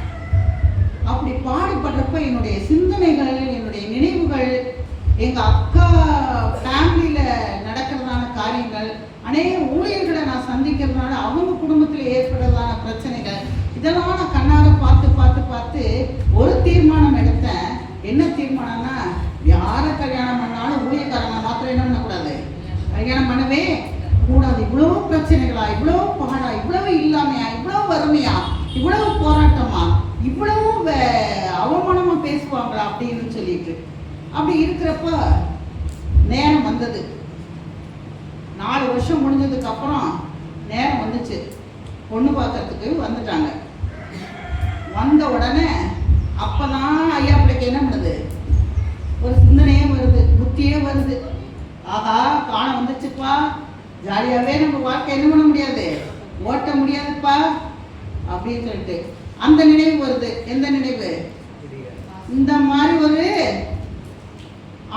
அப்படி பாடுபடுறப்ப என்னுடைய சிந்தனைகள், என்னுடைய நினைவுகள், எங்கள் அக்கா ஃபேமிலியில் நடக்கிறதான காரியங்கள், அநேக ஊழியர்களை நான் சந்திக்கிறதுனால அவங்க குடும்பத்தில் ஏற்படுறதான பிரச்சனைகள், இதெல்லாம் நான் கண்ணார பார்த்து ஒரு தீர்மானம் எடுத்தேன். என்ன தீர்மானம்னா, யாரை கல்யாணம் பண்ணாலும் ஊழியக்காரங்க மாத்திரம் என்ன பண்ணக்கூடாது, கல்யாணம் பண்ணவே கூடாது. இவ்வளோ பிரச்சனைகளா, இவ்வளோ பாடா, இவ்வளவு இல்லாமையா, இவ்வளோ வறுமையா, இவ்வளவு போராட்டமா, இவ்வளவு அவமானமா பேசுவாங்களா அப்படின்னு சொல்லிட்டு அப்படி இருக்கிறப்ப நேரம் வந்தது. 4 வருஷம் முடிஞ்சதுக்கு அப்புறம் நேரம் வந்துச்சு. பொண்ணு பார்க்கறதுக்கு வந்துட்டாங்க. வந்த உடனே அப்பதான் ஐயா பிள்ளைக்கு என்ன பண்ணுது, ஒரு சிந்தனையே வருது, புத்தியே வருது. ஆஹா, காணம் வந்துச்சுப்பா, ஜாலியாகவே நம்ம வாழ்க்கை என்ன பண்ண முடியாது, ஓட்ட முடியாதுப்பா அப்படின்னு சொல்லிட்டு அந்த நினைவு வருது. எந்த நினைவு? இந்த மாதிரி ஒரு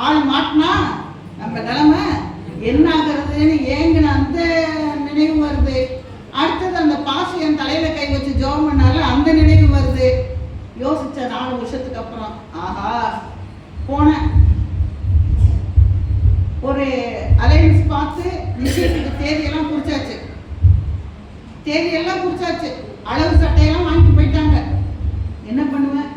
ஆள் மாட்டினா நம்ம நிலைமை என்ன ஆகிறதுன்னு ஏங்கின அந்த நினைவு வருது. அடுத்தது அந்த பாசி என் தலையில கை வச்சு ஜெபம் பண்ணால அந்த நினைவு வருது. யோசிச்ச 4 வருஷத்துக்கு அப்புறம் ஆஹா போனேன். ஒரு அலைன்ஸ் பார்த்து நிச்சயத்துக்கு தேதியெல்லாம் குறிச்சாச்சு. அளவு சட்டையெல்லாம் வாங்கிட்டு போயிட்டாங்க. என்ன பண்ணுவேன்?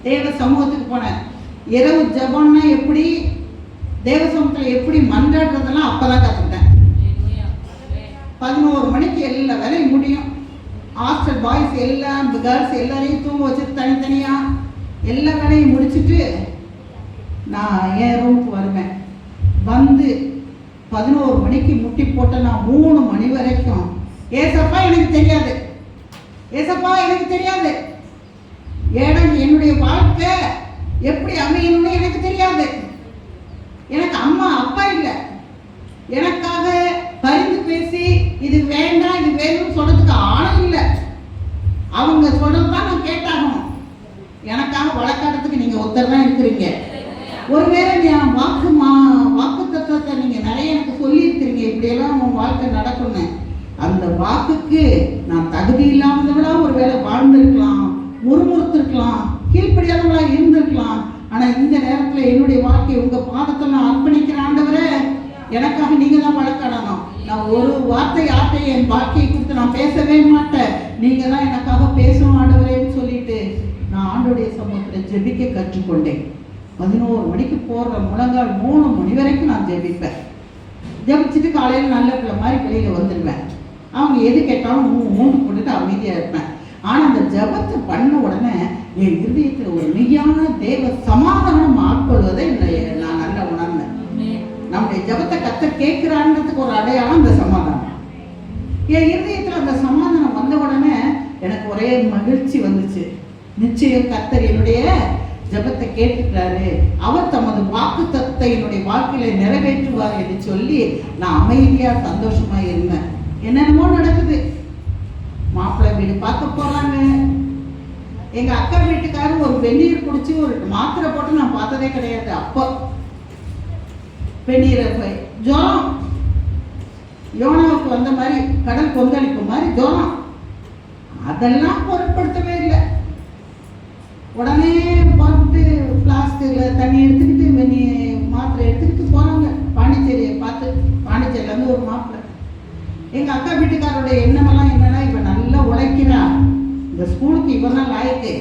தேவ சமூகத்துக்கு போனேன். இரவு ஜபம்னா எப்படி, தேவ சமூகத்தில் எப்படி மன்றாடுறதெல்லாம் அப்பதான் கற்றுக்கிட்டேன். 11 மணிக்கு எல்லா வேலையும் முடியும். ஹாஸ்டல் பாய்ஸ் எல்லாம் கேர்ள்ஸ் எல்லாரையும் தூங்க வச்சுட்டு தனித்தனியா எல்லா வேலையும் முடிச்சுட்டு நான் என் ரூமுக்கு வருவேன். 11 மணிக்கு முட்டி போட்ட நான் 3 மணி வரைக்கும் ஏசப்பா எனக்கு தெரியாது, ஏன்னா என்னுடைய வாழ்க்கை எப்படி அமையணும்னு எனக்கு தெரியாது. எனக்கு அம்மா அப்பா இல்லை, எனக்காக பரிந்து பேசி இது வேண்டாம் இது வேணும்னு சொல்றதுக்கு ஆளும் இல்லை. அவங்க சொல்றதுதான் நான் கேட்டாகணும். எனக்காக வழக்காட்டத்துக்கு நீங்க ஒருத்தர் தான் இருக்கிறீங்க. ஒருவேளை என் வாக்கு தத்துவத்தை நீங்க நிறைய எனக்கு சொல்லி இருக்கிறீங்க, இப்படியெல்லாம் உன் வாழ்க்கை நடக்கும்னு. அந்த வாக்குக்கு நான் தகுதி இல்லாதவளா ஒருவேளை வாழ்ந்திருக்கலாம், முறுமுறுத்திருக்கலாம், கீழ்ப்படியாதவளா இருந்திருக்கலாம். ஆனா இந்த நேரத்துல என்னுடைய வாழ்க்கையை உங்க பாதத்தில் நான் அர்ப்பணிக்கிற ஆண்டவரே, எனக்காக நீங்க தான் வழக்காடணும். நான் ஒரு வார்த்தை யார்கிட்டையும் என் வாழ்க்கையை குறித்து நான் பேசவே மாட்டேன், நீங்க தான் எனக்காக பேசணும் ஆண்டவரேன்னு சொல்லிட்டு நான் ஆண்டோடைய சமூகத்தில் ஜெபிக்க கற்றுக்கொண்டேன். 11 மணிக்கு போடுற முழங்கால் 3 மணி வரைக்கும் நான் ஜெபிப்பேன். ஜெபிச்சுட்டு காலையில் நல்ல பிள்ளை மாதிரி வெளியில் வந்துடுவேன். அவங்க எது கேட்டாலும் மூன்று போட்டுட்டு அமைதியாக இருப்பேன். ஆனால் அந்த ஜெபத்தை பண்ண உடனே என் இருதயத்தில் ஒரு மெய்யான தேவ சமாதானம் ஆட்கொள்வதை நான் நல்லா உணர்ந்தேன். நம்முடைய ஜெபத்தை கர்த்தர் கேட்கிறான்றதுக்கு ஒரு அடையாளம் அந்த சமாதானம். என் இருதயத்தில் அந்த சமாதானம் வந்த உடனே எனக்கு ஒரே மகிழ்ச்சி வந்துச்சு. நிச்சயம் கர்த்தர் என்னுடைய ஜெபத்தை கேட்டுக்கிறாரு, அவர் தமது வாக்கு தத்தத்தை என்னுடைய வாழ்க்கையில நிறைவேற்றுவார் என்று சொல்லி நான் அமைதியா சந்தோஷமா இருந்தேன். என்னென்னமோ நடக்குது. மாப்பிள்ளை வீடு பார்க்க போறாங்க. எங்க அக்கா வீட்டுக்காரர் ஒரு வெந்நீர் குடிச்சு ஒரு மாத்திரை போட்டு நான் பார்த்ததே கிடையாது. அப்போ வெந்நீரை ஜுரம், யோனாவுக்கு வந்த மாதிரி கடல் கொந்தளிப்பு மாதிரி ஜுரம், அதெல்லாம் பொருட்படுத்தவே இல்லை. உடனே பார்த்துட்டு பிளாஸ்டிக்கில் தண்ணி எடுத்துக்கிட்டு மாத்திரை எடுத்துக்கிட்டு போகிறாங்க பாண்டிச்சேரியை பார்த்து. பாண்டிச்சேரியிலேருந்து ஒரு மாப்பிள்ளை. எங்கள் அக்கா வீட்டுக்காரோடைய எண்ணமெல்லாம் என்னன்னா, இவன் நல்லா உழைக்கிறா, இந்த ஸ்கூலுக்கு இவன் தான் லாய்க்கு,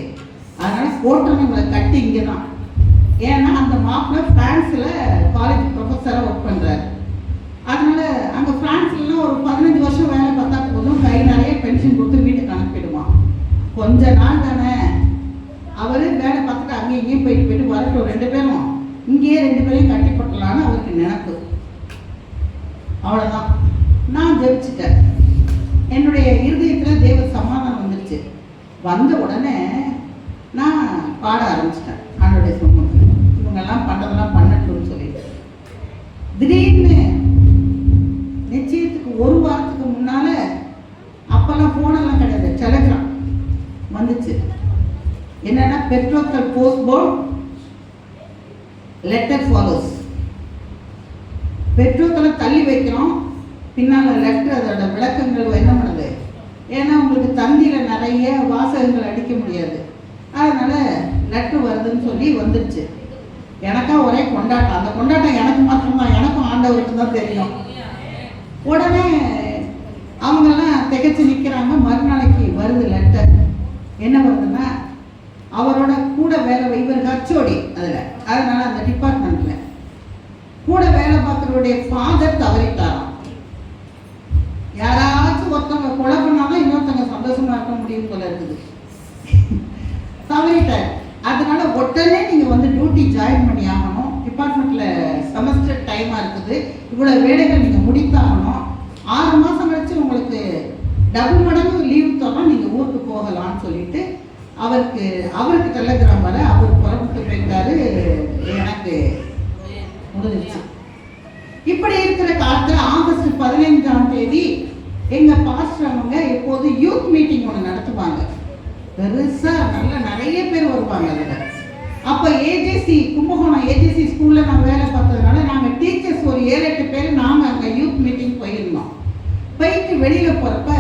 அதனால் போட்டோன்னு இவங்களை கட்டி இங்கே தான். ஏன்னா அந்த மாப்பிள்ளை ஃப்ரான்ஸில் காலேஜ் ப்ரொஃபஸராக ஒர்க் பண்ணுறாரு. அதனால் அங்கே ஃப்ரான்ஸ்லாம் ஒரு 15 வருஷம் வேலை பார்த்தா போதும், கை நிறைய பென்ஷன் கொடுத்து வீட்டுக்கு அனுப்பிடுவான். கொஞ்ச நாள் தானே அவர் வேலை பார்த்துட்டு அங்கேயும் இங்கேயும் போயிட்டு வரட்டும், 2 பேரும் இங்கேயே 2 பேரையும் கட்டி போட்டலான்னு அவருக்கு நினைப்பு. அவ்வளோதான். நான் ஜெபிச்சுட்டேன். என்னுடைய இருதயத்தில் தேவ சமாதானம் வந்துருச்சு. வந்த உடனே நான் பாட ஆரம்பிச்சிட்டேன் ஆண்டோடைய சமூகத்தில். இவங்கெல்லாம் பண்ணுறதெல்லாம் பண்ணட்டும்னு சொல்லிட்டு திடீர்னு நிச்சயத்துக்கு 1 வாரத்துக்கு முன்னால, அப்பெல்லாம் போனெல்லாம் கிடையாது, டெலிகிராம் வந்துச்சு. என்னன்னா, பெட்ரோக்கல் போஸ்ட்போர்ட் லெட்டர் ஃபாலோஸ். பெட்ரோக்களை தள்ளி வைக்கிறோம், பின்னால் லெட்டர் அதோட விளக்கங்கள் என்ன பண்ணுது. ஏன்னா உங்களுக்கு தந்தியில் நிறைய வாசகங்கள் அடிக்க முடியாது, அதனால லெட்டர் வருதுன்னு சொல்லி வந்துடுச்சு. எனக்கா ஒரே கொண்டாட்டம். அந்த கொண்டாட்டம் எனக்கு மாத்திரம்தான், எனக்கும் ஆண்டவருக்கு தான் தெரியும். உடனே அவங்கெல்லாம் திகைச்சு நிற்கிறாங்க. மறுநாளைக்கு வருது லெட்டர். என்ன வருதுன்னா, அவரோட கூட வேலை, இவர் ஹச்சோடி அதில், அதனால அந்த டிபார்ட்மெண்ட்ல கூட வேலை பார்க்கறவருடைய ஃபாதர் தவறிட்டாராம். யாராச்சும் ஒருத்தவங்க கொலை பண்ணாலும் இன்னொருத்தவங்க சந்தோஷமா இருக்க முடியும் போல இருக்குது. தவறிட்டார். அதனால உடனே நீங்க வந்து டியூட்டி ஜாயின் பண்ணி ஆகணும். டிபார்ட்மெண்ட்ல செமஸ்டர் டைமா இருக்குது, இவ்வளவு வேலைகள் நீங்க முடித்தாகணும். 6 மாசம் கழிச்சு உங்களுக்கு டபுள் மடங்கு லீவ் தரோம், நீங்க ஊருக்கு போகலாம்னு சொல்லிட்டு அவருக்கு டெலிகிராம் வர அவர் புறப்பட்டு போயிட்டாரு. எனக்கு முடிஞ்சிச்சு. இப்படி இருக்கிற காலத்துல ஆகஸ்ட் 15ஆம் தேதி எங்க பாஸ்டர் அவங்க எப்போது யூத் மீட்டிங் ஒன்று நடத்துவாங்க. பெருசா நல்ல நிறைய பேர் வருவாங்க அதுல. அப்ப ஏஜேசி கும்பகோணம் ஏஜேசி ஸ்கூல்ல நான் வேலை பார்த்ததுனால நாங்க டீச்சர்ஸ் ஒரு 7-8 பேர் நாங்க அங்க யூத் மீட்டிங் போயிருந்தோம். போயிட்டு வெளியில போறப்ப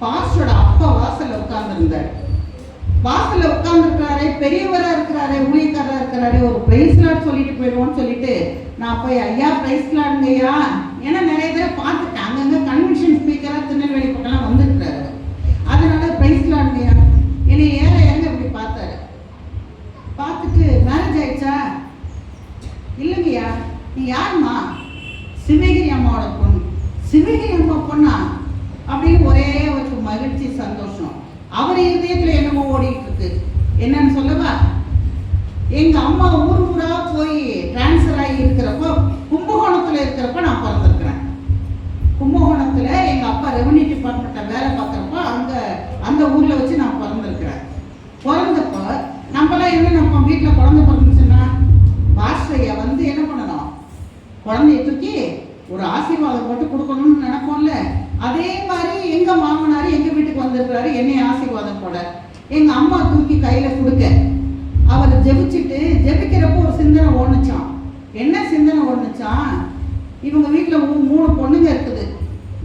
பாஸ்டரோட அப்பா வாசல்ல உட்கார்ந்துருந்தார். வாசல்ல உட்கார்ந்துருக்கிறாரு, பெரியவரா இருக்கிறாரு, ஊழியக்காரா இருக்கிறாரு. ஒரு பிரைஸ் லார்ட் சொல்லிட்டு போயிடுவோம்னு சொல்லிட்டு நான் போய், ஐயா பிரைஸ் லார்ட்ங்கய்யா, ஏன்னா நிறைய பேரை பார்த்துட்டேன், அங்கங்க கன்வென்ஷன் ஸ்பீக்கரா திருநெல்வேலி பக்கம்லாம் வந்துருக்கிறாரு. அதனால பிரைஸ் லார்ட்ங்கய்யா என்னை ஏங்க இப்படி பார்த்தாரு. பார்த்துட்டு, மேரேஜ் ஆயிடுச்சா? இல்லைங்கய்யா. நீ யாருமா? சிவகிரி அம்மாவோட பொண்ணு. சிவகிரி அம்மா பொண்ணா அப்படின்னு ஒரே ஒரு மகிழ்ச்சி, சந்தோஷம். அவர் இதயத்துல என்னமோ ஓடிட்டு இருக்கு. என்னன்னு சொல்லவா? எங்க அம்மா ஊரா போய் டிரான்ஸ்ஃபர் ஆகி இருக்கிறப்போ, கும்பகோணத்துல இருக்கிறப்ப நான் பிறந்திருக்கிறேன். கும்பகோணத்துல எங்க அப்பா ரெவன்யூ டிபார்ட்மெண்ட்ல வேலை பார்க்கறப்போ அந்த ஊர்ல வச்சு நான் பிறந்திருக்கிறேன். பிறந்தப்போ நம்மளாம் என்ன, நம்ம வீட்டுல குழந்தை பிறந்துச்சுன்னா பாஸ்டரையா வந்து என்ன பண்ணணும், குழந்தைய தூக்கி ஒரு ஆசீர்வாதம் போட்டு கொடுக்கணும்னு நினைப்போம்ல. அதே வீட்டுக்கு வந்திருக்கிறாரு, என்னை ஆசீர்வாதம் போட. எங்க அம்மா தூக்கி கையில கொடுக்க, அவர் ஜெபிச்சுட்டு ஜெபிக்கிறப்போ ஒரு சிந்தனை ஓடுச்சான். என்ன சிந்தனை ஓடுச்சான்? இவங்க வீட்டில் 3 பொண்ணுங்க இருக்குது,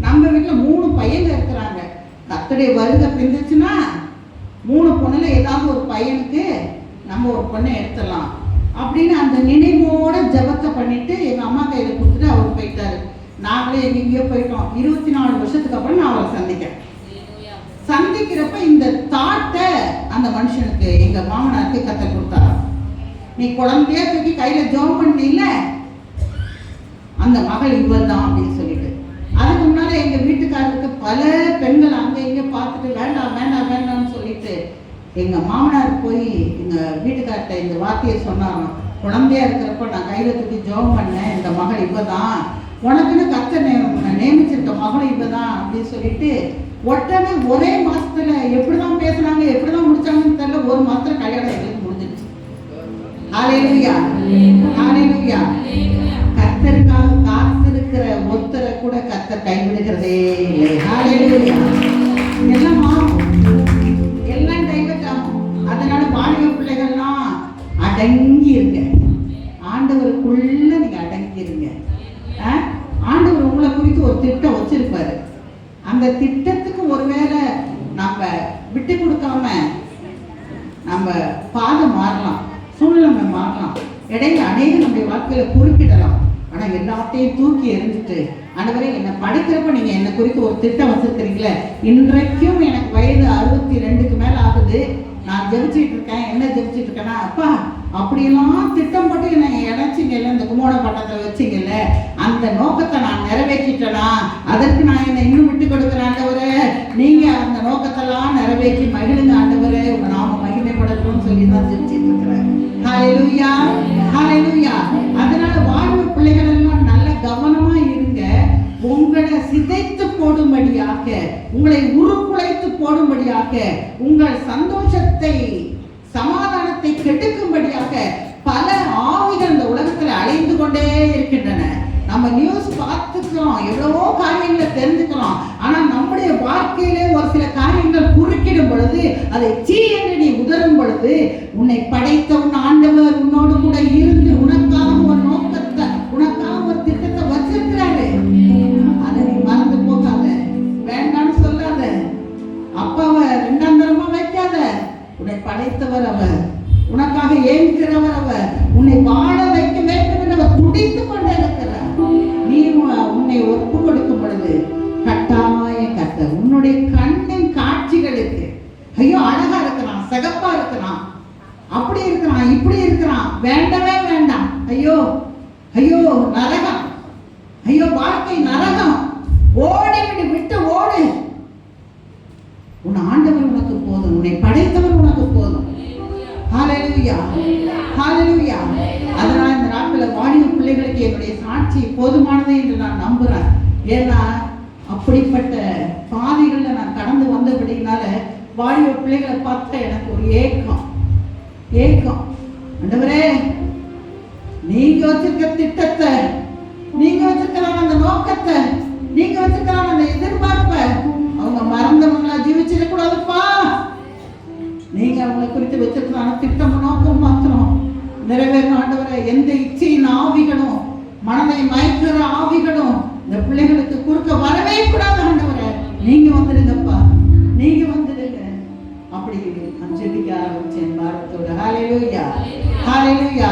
நம்ம வீட்டில் 3 பையங்க இருக்கிறாங்க. கர்த்தருடைய வருகை பிரிந்துச்சுன்னா 3 பொண்ணுல ஏதாவது ஒரு பையனுக்கு நம்ம ஒரு பொண்ணை எடுத்துடலாம் அப்படின்னு அந்த நினைவோட ஜபத்தை பண்ணிட்டு எங்க அம்மா கையில கொடுத்துட்டு அவர் போயிட்டாரு. நாங்களே எங்கேயோ போயிட்டோம். 24 வருஷத்துக்கு அப்புறம் நான் அவரை சந்திக்கிறப்ப இந்த தாட்டை அந்த மனுஷனுக்கு, எங்க மாமனாருக்கு கற்றுக் கொடுத்தாரா. நீ குழந்தைய தூக்கி கையில ஜோம் பண்ணீல, அந்த மகள் இவள் தான் அப்படின்னு சொல்லிட்டு. அதுக்கு முன்னால எங்க வீட்டுக்காரருக்கு பல பெண்கள் அங்க இங்க பார்த்துட்டு வேண்டாம் வேண்டாம் வேண்டாம்னு சொல்லிட்டு எங்க மாமனார் போய் எங்க வீட்டுக்கார்ட்ட இந்த வார்த்தையை சொன்னாங்க. குழந்தையா இருக்கிறப்ப நான் கையில தூக்கி ஜோம் பண்ணேன், இந்த மகள் இவதான், உனக்குன்னு கர்த்தர் நியமிச்சிருக்க மகளும் இவதான் அப்படின்னு சொல்லிட்டு உடனே ஒரே மாசத்துல எப்படிதான் பேசுனாங்க, எப்படிதான் முடிச்சாங்கன்னு தெரியல, ஒரு மாசத்துல கல்யாணம் எங்களுக்கு முடிஞ்சிருச்சு. ஹல்லேலூயா, ஹல்லேலூயா. கர்த்தருக்காக காத்திருக்கிற ஒருத்தரை கூட கர்த்தர் கைவிடுகிறதே இல்லை. ஹல்லேலூயா. எல்லாம் மாறும், எல்லாம் டைவர்ட் ஆகும். அதனால வாலிப பிள்ளைகள்லாம் அடங்கி இருங்க, ஆண்டவருக்குள்ள நீங்க அடங்கி இருங்க. ஆண்டவர் உங்களை குறித்து ஒரு திட்டம் வச்சிருப்பாரு. அந்த திட்டத்துக்கு ஒருவேளை நம்ம விட்டு கொடுக்காம நம்ம பாதம் மாறலாம், சூழ்நிலை மாறலாம், இடையில அநேக நம்முடைய வாழ்க்கையில குறுக்கிடலாம். ஆனா எல்லாத்தையும் தூக்கி எறிஞ்சிட்டு, ஆண்டவரே என்னை படைக்கிறப்ப நீங்க என்னை குறித்து ஒரு திட்டம் வச்சிருக்கிறீங்களே, இன்றைக்கும் எனக்கு வயது 62க்கு மேல ஆகுது, நான் ஜெபிச்சுட்டு இருக்கேன். என்ன ஜெபிச்சுட்டு இருக்கேன்னா, அப்பா அப்படியெல்லாம் திட்டம் போட்டு என்னை இணைச்சிங்கல்ல, இந்த குமோண பட்டத்தில் வச்சிங்கல்ல, அந்த நோக்கத்தை நான் நிறைவேற்றிட்டேனா, அதற்கு நான் என்னை இன்னும் விட்டு கொடுக்குறேன் ஆண்டவரே, நீங்க அந்த நோக்கத்தெல்லாம் நிறைவேற்றி மகிழுங்க ஆண்டவரே, உங்க நாம மகிமைப்படணும்னு சொல்லி தான் ஜெபிச்சுட்டு இருக்கிறேன். ஹல்லேலூயா, ஹல்லேலூயா. அதனால வாலிப பிள்ளைகள் எல்லாம் நல்ல கவனமா இருங்க. உங்களை சிதைத்து போடும்படியாக, உங்களை உருக்குலைத்து போடும்படியாக, உங்கள் சந்தோஷத்தை சமாதானத்தை கெடுக்கும்படியாக பல ஆவிகள் இந்த உலகத்துல அலைந்து கொண்டே இருக்கின்றன. நம்ம நியூஸ் பார்த்துக்கிறோம், எவ்வளவோ காரியங்களை தெரிஞ்சுக்கிறோம். ஆனா நம்முடைய வாழ்க்கையிலே ஒரு சில காரியங்கள் குறுக்கிடும் பொழுது, அதை சீ என்று நீ உதரும் பொழுது, உன்னை படைத்தவன் ஆண்டவர் உன்னோடு கூட இருந்து உனக்காக ஒரு நோக்கத்தை, உனக்காக ஒரு திட்டத்தை வச்சிருக்கிறாரு. அதை நீ மறந்து போகாத, வேண்டாம்னு சொல்லாத, அப்பாவை 2ஆம் தரமா வைக்காத. உன்னை படைத்தவர் அவர், உனக்காக ஏங்குகிறவர் அவர், உன்னை வாழ வைக்க வேண்டும் என்று அவர் துடித்துக் கொண்டே இருக்கிறார். நீ உன்னை ஒப்பு கொடுக்கும் பொழுது கட்டாய கர்த்தர் உன்னுடைய கண்ணின் காட்சிகளுக்கு, ஐயோ அழகா இருக்கிறான், சிகப்பா இருக்கிறான், அப்படி இருக்கிறான், இப்படி இருக்கிறான், வேண்டவே வேண்டாம், ஐயோ ஐயோ நரகம், ஐயோ வாழ்க்கை நரகம், ஓடி விட்டு ஓடு. உன் ஆண்டவர் உனக்கு போதும், உன்னை படைத்தவர் உனக்கு போதும். ஹல்லேலூயா, ஹல்லேலூயா. அதனால இந்த நாட்களில் வாலிப பிள்ளைகளுக்கு என்னுடைய சாட்சி போதுமானது என்று நான் நம்புறேன். ஏன்னா அப்படிப்பட்ட பாதைகளில் நான் கடந்து வந்தபடினால வாலிப பிள்ளைகளை பார்த்தா எனக்கு ஒரு ஏக்கம். ஆண்டவரே, நீங்க வச்சிருக்க திட்டத்தை, நீங்க வச்சிருக்கலாம் அந்த நோக்கத்தை, நீங்க வச்சிருக்கலாம் அந்த எதிர்பார்ப்பை அவங்க மறந்தவங்களா ஜீவிச்சிட கூடாதுப்பா. நீங்க அவங்களை குறித்து வச்சிருக்கலாம் திட்டம் நோக்கம் மாத்திரம் நிறைவேறும் ஆண்டவரை. எந்த இச்சையின் ஆவிகளும், மனதை மயக்கிற ஆவிகளும் இந்த பிள்ளைகளுக்கு குறுக்க வரவே கூடாது ஆண்டவரை. நீங்க வந்துடுங்கப்பா, நீங்க வந்துடுங்க. அப்படி ஜெபிக்க ஆரம்பிச்சேன் பாரத்தோட. ஹல்லேலூயா, ஹல்லேலூயா.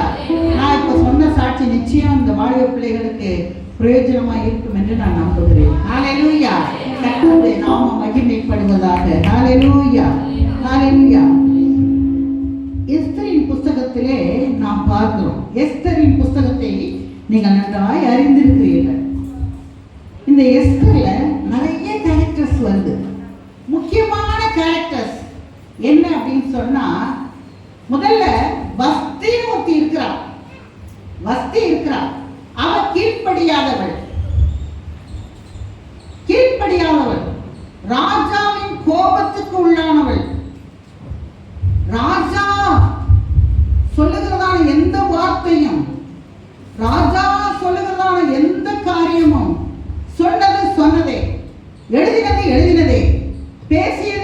நான் இப்ப சொன்ன சாட்சி நிச்சயம் இந்த வாலிப பிள்ளைகளுக்கு பிரயோஜனமா இருக்கும் என்று நான் நம்புகிறேன். ஹல்லேலூயா. கர்த்தருடைய நாமம் மகிமைப்படுவதாக. ஹல்லேலூயா, ஹல்லேலூயா. எஸ்தரின் புஸ்தகத்திலே நாம் பார்க்கிறோம். எஸ்தரின் புஸ்தகத்தை நீங்கள் நன்றாய் அறிந்திருக்கிறீர்கள். இந்த எஸ்தர்ல நிறைய கேரக்டர்ஸ் வருது. முக்கியமான கேரக்டர்ஸ் என்ன அப்படின்னு சொன்னா, முதல்ல வஸ்தி ஒருத்தி இருக்கிறாள். அவ கீழ்ப்படியாதவள், ராஜாவின் கோபத்துக்கு உள்ளானவள். ராஜா சொல்லுகிறதான எந்த வார்த்தையும், ராஜா சொல்லுகிறதான எந்த காரியமும் சொன்னதே, எழுதினதே, பேசியது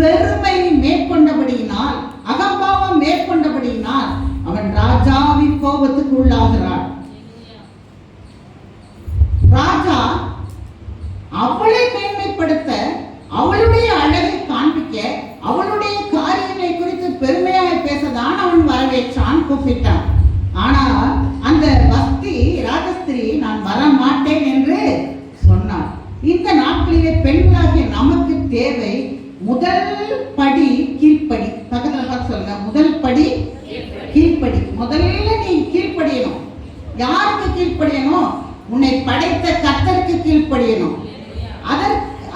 பெருமை மேற்கொண்டபடியினால், அகம்பாவம் மேற்கொண்டபடியினால் அவன் ராஜாவின் கோபத்துக்கு உள்ளாகிறான். ராஜா அவளை மேன்மைப்படுத்த, அவளுடைய அழகை காண்பிக்க, அவளுடைய காரியங்களை குறித்து பெருமையாக பேசதான் அவன் வரவேற்றான், கூப்பிட்டான். ஆனால் அந்த வஸ்தி ராஜஸ்திரி நான் வர மாட்டேன் என்று சொன்னான். இந்த நாட்களிலே பெண்களாகிய நமக்கு தேவை முதல் படி கீழ்ப்படி. பக்கத்துல பார்த்து சொல்லுங்க, முதல் படி கீழ்ப்படி. முதல்ல நீ கீழ்ப்படியணும். யாருக்கு கீழ்ப்படியணும்? உன்னை படைத்த கர்த்தருக்கு கீழ்ப்படியணும்.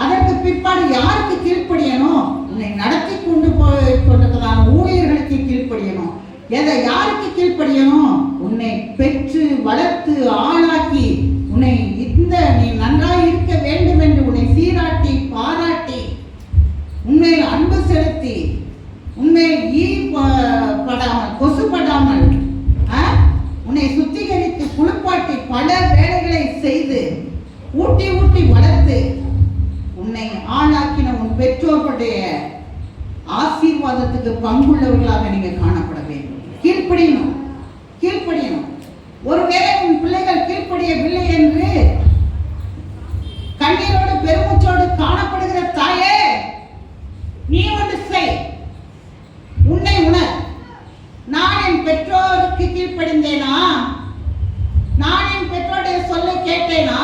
அதற்கு பிற்பாடு யாருக்கு கீழ்ப்படியணும்? உன்னை நடத்தி கொண்டு கொண்டிருக்கிறதான ஊழியர்களுக்கு கீழ்ப்படியணும். யாருக்கு கீழ்ப்படியணும்? உன்னை பெற்று வளர்த்து ஆளாக்கி உன்னை நீ நன்றாய் இருக்க வேண்டும் என்று உன்னை சீராட்டி பாராட்டி உண்மையில் அன்பு செலுத்தி உண்மையில் படாமல் கொசுப்படாமல் உன்னை சுத்திகரித்து குளிப்பாட்டி பல வேலைகளை செய்து ஊட்டி ஊட்டி வளர்த்து உன்னை ஆளாக்கின உன் பெற்றோர்களுடைய ஆசீர்வாதத்துக்கு பங்குள்ளவர்களாக நீங்க காணப்பட வேண்டும். கீழ்ப்படியணும், கீழ்ப்படியணும். ஒருவேளை உன் பிள்ளைகள் கீழ்ப்படியவில்லை என்று கண்ணீரோடு பெருமூச்சோடு காணப்படுகிற தாயே, நீ ஒன்று செய். உன்னை உணர். நான் என் பெற்றோருக்கு கீழ்ப்படிந்தேனா? நான் என் பெற்றோருடைய சொல்ல கேட்டேனா?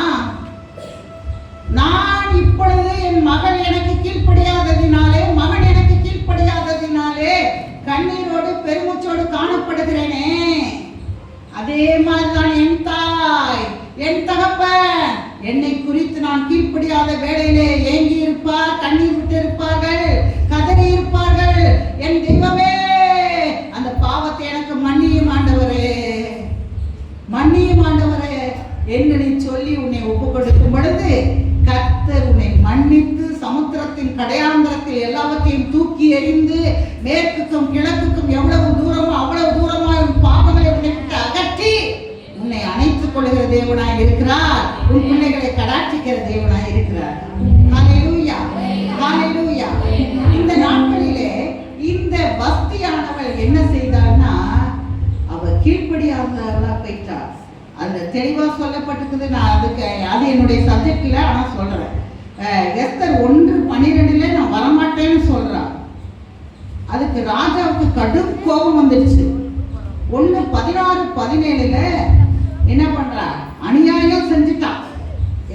நான் இப்பொழுது என் மகள் எனக்கு கீழ்ப்படியாததினாலே, மகன் எனக்கு கீழ்ப்படியாததினாலே கண்ணீரோடு பெருமூச்சோடு காணப்படுகிறேனே, அதே மாதிரிதான் என் தாய், என் தகப்பன் என்னை குறித்து நான் கீழ்ப்படியாத வேளையிலே ஏங்கி இருப்பார், கண்ணீர் விட்டு இருப்பார்கள், கதறி இருப்பார்கள். என் தெய்வமே, அந்த பாவத்தை எனக்கு மன்னியும் ஆண்டவரே, மன்னியும் ஆண்டவரே என்று நீ சொல்லி உன்னை ஒப்பு கொடுக்கும் பொழுது கர்த்தர் உன்னை மன்னித்து சமுத்திரத்தின் கடையாந்தரத்தில் எல்லாவற்றையும் தூக்கி எறிந்து மேற்குக்கும் கிழக்குக்கும் எவ்வளவு தூரமோ அவ்வளவு தூரமாக பாவங்களை உன்னை விட்டு அகற்றி உன்னை அணைத்துக் கொள்கிற தேவனாய் இருக்கிறார். உன் பிள்ளைகளை கடாட்சிக்கிற தேவனாய் இருக்கிறார். ஹல்லேலூயா, ஹல்லேலூயா. இந்த நாட்களிலே இந்த வஸ்தியானவள் என்ன செய்தாள்னா, அவள் கீழ்ப்படியாதவளா போயிட்டாள். அந்த தெளிவா சொல்லப்பட்டிருக்குது. நான் அது என்னுடைய சப்ஜெக்ட்ல ஆனா சொல்றேன். எஸ்தர் 1:12 நான் வரமாட்டேன்னு சொல்றான். அதுக்கு ராஜாவுக்கு கடும் கோபம் வந்துடுச்சு. 1:16-17 என்ன பண்றா? அநியாயம் செஞ்சுட்டான்.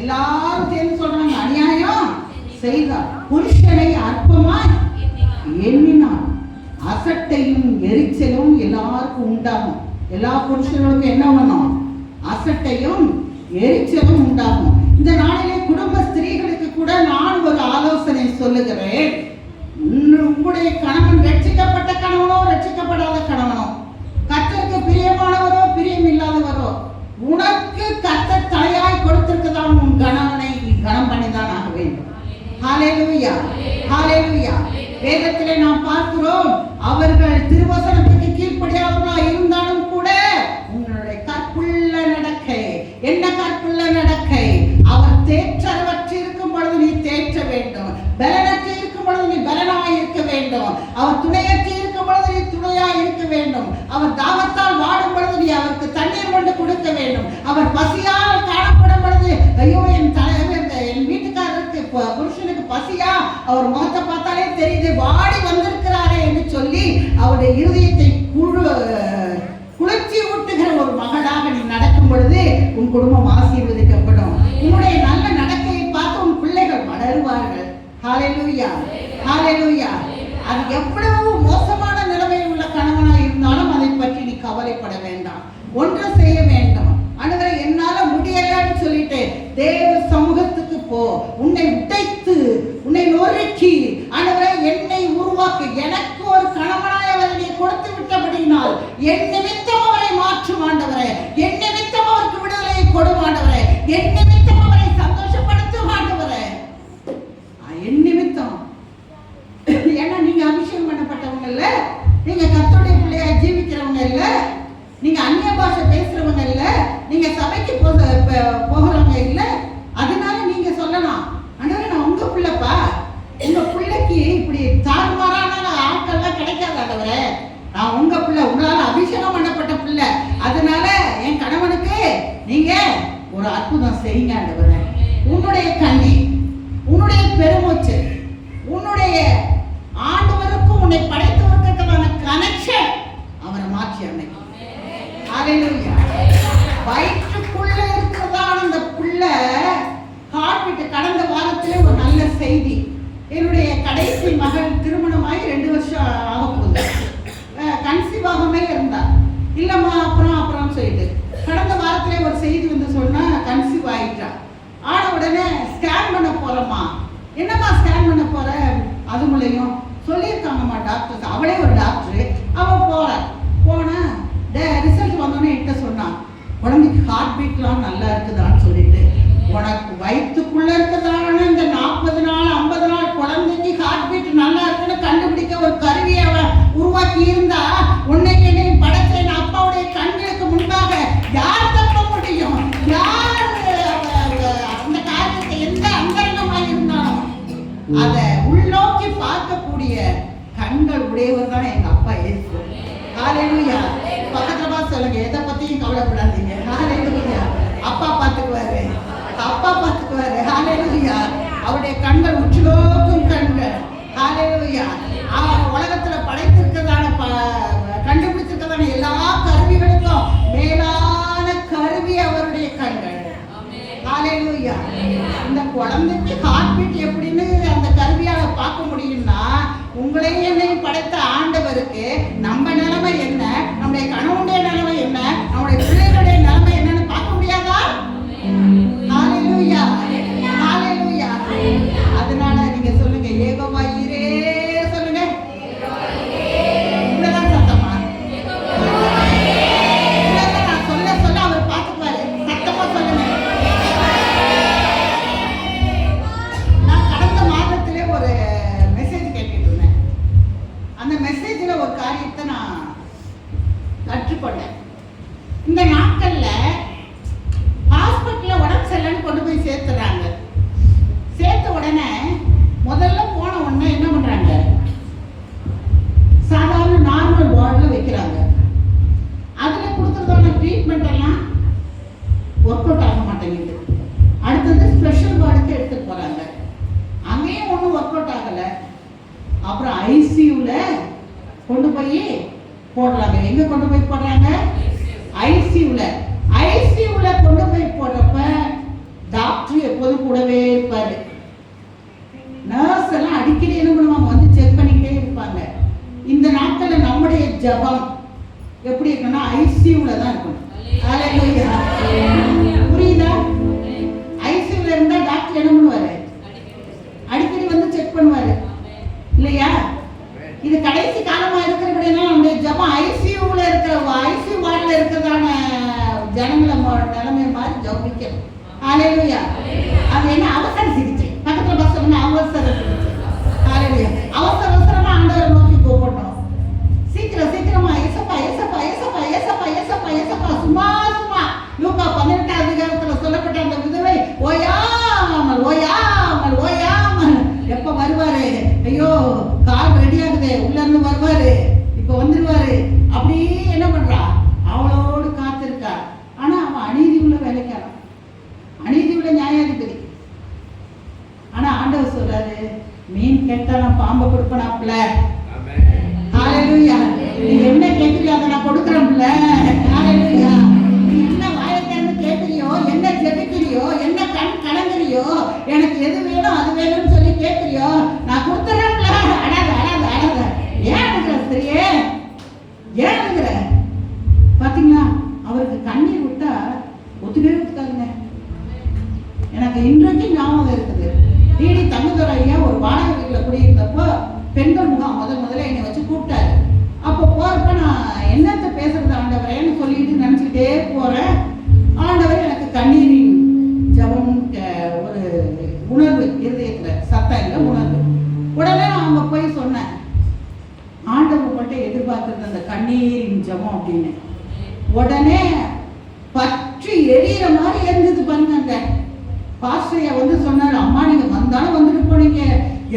எல்லாரும் சேர்ந்து சொல்றாங்க, அநியாயம் செய்தார். புருஷனை அற்பமாய் எண்ணினான். அசட்டையும் எரிச்சலும் எல்லாருக்கும் உண்டாகும். எல்லா புருஷர்களுக்கும் என்ன பண்ணணும்? அசட்டையும் எரிச்சலும் உண்டாகும். இந்த நாளிலே குடும்ப ஸ்திரீகளுக்கு கூட நான் ஒரு ஆலோசனை சொல்லுகிறேன். உங்களுடைய கணவன் ரட்சிக்கப்பட்ட கணவனோ ரட்சிக்கப்படாத கணவனோ, கர்த்தருக்கு பிரியமானவரோ பிரியம் இல்லாதவரோ, உனக்கு கர்த்தர் தலையாய் கொடுத்திருக்கதான் உன் கணவனை நீ கனம் பண்ணிதான் ஆக வேண்டும். ஹல்லேலூயா, ஹல்லேலூயா. வேதத்திலே நாம் பார்க்கிறோம், அவர்கள் திருவசனத்துக்கு கீழ்ப்படியாதவர்களாக இருந்தாலும் கூட உங்களுடைய கற்புள்ள நடக்கை, என்ன கற்புள்ள நடக்கை? அவர் தேற்றவற்று இருக்கும் பொழுது நீ தேற்ற வேண்டும், பலனற்று இருக்கும் பொழுது நீ பலனாய் இருக்க வேண்டும், அவர் துணையற்று இருக்கும் பொழுது நீ துணையாய் இருக்க வேண்டும், அவர் தாகத்தால் வாடும் பொழுது நீ அவருக்கு தண்ணீர் கொண்டு கொடுக்க வேண்டும், அவர் பசியால் காணப்படும் பொழுது ஐயோ என் வீட்டுக்காரருக்கு புருஷனுக்கு பசியா, அவர் முகத்தை பார்த்தாலே தெரியுது வாடி வந்திருக்கிறாரே என்று சொல்லி அவருடைய இருதயத்தை குளிர்ச்சி ஊட்டுகிற ஒரு மகளாக நீ நடக்கும் பொழுது உன் குடும்பம் ஆசீர்வதிக்கப்படும். உன்னுடைய நல்ல நடக்கையை பார்த்து உன் பிள்ளைகள் வளருவார்கள். ஹல்லேலூயா, ஹல்லேலூயா. அது எவ்வளவு மோசமான நிலைமையில் உள்ள கணவனாக இருந்தாலும் அதை பற்றி நீ கவலைப்பட வேண்டாம். ஒன்று செய்ய வேண்டும். ஆண்டவரே என்னால முடியலன்னு சொல்லிட்டு தேவ சமூகத்துக்கு போ. உன்னை உடைத்து உன்னை நொறுக்கி ஆண்டவரே என்னை உருவாக்கு. எனக்கு ஒரு கணவனாய் அவரை நீ கொடுத்து விட்டபடினால் என் நிமித்தம் அவரை மாற்றும் ஆண்டவரே, என் நிமித்தம் அவருக்கு விடுதலையை கொடும் ஆண்டவரே, என் நிமித்தம் அவரை சந்தோஷப்படுத்தும் ஆண்டவரே, என் நிமித்தம். ஏன்னா நீங்க அபிஷேகம் பண்ணப்பட்டவங்க இல்ல, நீங்க கர்த்தருடைய பிள்ளையா ஜீவிக்கிறவங்க இல்ல, நீங்க அந்நிய பாஷை பேசுறவங்க இல்ல, நீங்க சபைக்கு போகிறவங்க இல்ல, அதனால நீ கடந்த வாரத்திலே ஒரு நல்ல செய்தி. என்னுடைய கடைசி மகள் திருமணமாகி 2 வருஷம் ஆக போகுது. கன்சீவாகவே இருந்தா. இல்லைம்மா அப்புறம் சொல்லிட்டு கடந்த வாரத்திலே ஒரு செய்தி வந்து சொன்னா கன்சீவ் ஆயிட்டா. ஆன உடனே ஸ்கேன் பண்ண போறோம்மா. என்னம்மா ஸ்கேன் பண்ண போற? அது மூலையும் சொல்லியிருக்காங்கம்மா டாக்டர்ஸ். அவளே ஒரு டாக்டரு. அவள் போனா ரிசல்ட் வந்தோடனே என்கிட்ட சொன்னான், குழந்தைக்கு ஹார்ட் பீட்லாம் நல்லா இருக்குதான்னு சொல்லிட்டு, உனக்கு வயிற்றுக்குள்ள இருக்குதான இந்த 40 நாள் 50 நாள் குழந்தைக்கு ஹார்ட் பீட் நல்லா இருக்குன்னு கண்டுபிடிக்க ஒரு கருவியை உருவாக்கி இருந்தா உன்னை என்னையும் படைச்சேன் அப்பாவுடைய கண்களுக்கு முன்பாக யார் தப்ப முடியும்? யார் அந்த காரியத்தை எந்த அந்தரங்கமாக இருந்தாலும் அதை உள்நோக்கி பார்க்கக்கூடிய கண்கள் உடையவர் தான் எங்க அப்பா இயேசு. ஹல்லேலூயா. பக்கத்துல பார்த்து சொல்லுங்க, எதை பத்தியும் கவலைப்படாதீங்க. ஹல்லேலூயா. அப்பா பார்த்துக்குவாரு, அப்பா பார்த்துக்குவாரு. ஹல்லேலூயா. அவருடைய கண்கள் உற்றுநோக்கும் கண்கள். ஹல்லேலூயா. உலகத்துல படைத்திருக்கிறதான கண்டுபிடிச்சிருக்கிறதான எல்லா கருவிகளுக்கும் மேலான கருவி அவருடைய கண்கள். ஹல்லேலூயா. இந்த குழந்தைக்கு ஹார்ட் பீட் எப்படின்னு அந்த கருவியால பார்க்க முடியும்னா உங்களையும் என்னையும் படைத்த ஆண்டவருக்கு நம்ம நிலைமை என்ன, நம்முடைய கணவனுடைய நிலைமை என்ன, நம்முடைய பிள்ளைகளுடைய நிலைமை என்னன்னு பார்க்க முடியாதா? ஹல்லேலூயா. ஹல்லேலூயா. அதனால நீங்க சொல்லுங்க, யெகோவா ஈரே சொல்லுங்க. இவ்வளவுதான் சத்தமா? நான் சொல்ல அவர் பார்த்துக்குவாரு. சத்தமா சொல்லுங்க. நான் கடந்த மாதத்திலே ஒரு மெசேஜ் கேட்டுட்டு இருந்தேன். அந்த மெசேஜ்ல ஒரு காரியத்தை நான் கற்றுக்கொண்டேன். இந்த நாட்கள்ல ஹாஸ்பிட்டல்ல உடம்பு சரியில்லைன்னு கொண்டு போய் சேர்த்துறாங்க. சேர்த்த உடனே முதல்ல போன உடனே என்ன பண்றாங்க? சாதாரண நார்மல் வார்டுல வைக்கிறாங்க. அதுல கொடுக்கறதான ட்ரீட்மெண்ட் எல்லாம் ஒர்க் அவுட் ஆக மாட்டேங்குது. அடுத்தது ஸ்பெஷல் வார்டுக்கு எடுத்துட்டு போறாங்க. அங்கேயும் ஒன்றும் ஒர்க் அவுட் ஆகல. அப்புறம் ஐசியூல கொண்டு போய் போடுறாங்க. எங்க கொண்டு போய் போடுறாங்க? ஐசியூல. ஐசியூல கொண்டு போய் போடுறப்ப டாக்டர் எப்போதும் கூடவே இருப்பாரு. நர்ஸ் எல்லாம் அடிக்கடி என்ன பண்ணுவாங்க? வந்து செக் பண்ணிக்கிட்டே இருப்பாங்க. இந்த நாட்கள்ல நம்முடைய ஜபம் எப்படி இருக்குன்னா ஐசியூல தான் இருக்கணும். ஹல்லேலூயா. புரியுதா? ஐசியூல இருந்தா டாக்டர் என்ன பண்ணுவாரு? அடிக்கடி வந்து செக் பண்ணுவாரு இல்லையா? இது கடைசி காலமா இருக்கிறபடினா நம்முடைய ஜபம் ஐசியூல இருக்கிற ஐசியூ வார்டுல இருக்கிறதான ஜனங்கள நிலைமை மாதிரி ஜபிக்கணும். ஹல்லேலூயா. அது என்ன? அவசர சிகிச்சை. பக்கத்துல பஸ் சொன்னா அவசர சிகிச்சை. ஹல்லேலூயா. அவசரமா ஆண்டவரை நோக்கி கூப்பிடணும். சீக்கிரமா ஏசப்பா ஏசப்பா ஏசப்பா ஏசப்பா ஏசப்பா ஏசப்பா. சும்மா லூக்கா 18ஆம் அதிகாரத்துல சொல்லப்பட்ட அந்த விதவை ஓயாமல் ஓயாமல் ஓயாமல் எப்ப வருவாரு? ஐயோ கால் ரெடி ஆகுது, உள்ள இருந்து வருவாரு, இப்ப வந்துருவாரு, அப்படி என்ன பண்றா? அவளோடு காத்திருக்கா. ஆனா அவன் அநீதி உள்ள வேலைக்காரன், அநீதி உள்ள நியாயாதிபதி. ஆனா ஆண்டவர் சொல்றாரு, மீன் கேட்டா நான் பாம்பை கொடுப்பனாப்ல. ஹல்லேலூயா. நீ என்ன கேட்கிறியோ அதை நான் கொடுக்குறேன்ல. ஹல்லேலூயா. நீ என்ன வாயத்திலிருந்து கேட்கிறியோ, என்ன ஜெபிக்கிறியோ, என்ன கலங்குறியோ, எனக்கு எது வேணும் அது வேணும்னு சொல்லி கேட்கிறியோ, நான் கொடுத்துறேன்ல. அடாத அடாத அடாத. ஏன் இருக்கிற ஸ்திரியே? ஏன் இருக்கிற? பாத்தீங்களா? அவருக்கு கண்ணீர் விட்டா ஒத்துக்கவே ஒத்துக்காதுங்க. எனக்கு இன்றைக்கு ஞாபகம் இருக்குது. டிடி தங்கதுரை ஐயா ஒரு வாடகை வீட்டில் குடியிருந்தப்போ பெண்கள் முகாம் முதல்ல என்னை வச்சு கூப்பிட்டாரு. அப்போ போறப்ப நான் என்னத்தை பேசுறது ஆண்டவரேன்னு சொல்லிட்டு நினைச்சுக்கிட்டே போறேன். ஆண்டவர் எனக்கு கண்ணீரின் ஜபம் ஒரு உணர்வு இருதயத்துல, சத்தம் இல்லை உணர்வு. உடனே நான் அவங்க போய் சொன்னேன், ஆண்டவர் மட்டும் எதிர்பார்க்கறது அந்த கண்ணீரின் ஜபம் அப்படின்னு. உடனே பற்றி எரியிற மாதிரி இருந்தது பாருங்க. அந்த பாஸ்டரையா வந்து சொன்னாரு, அம்மா நீங்க வந்தாலும் வந்துட்டு போனீங்க,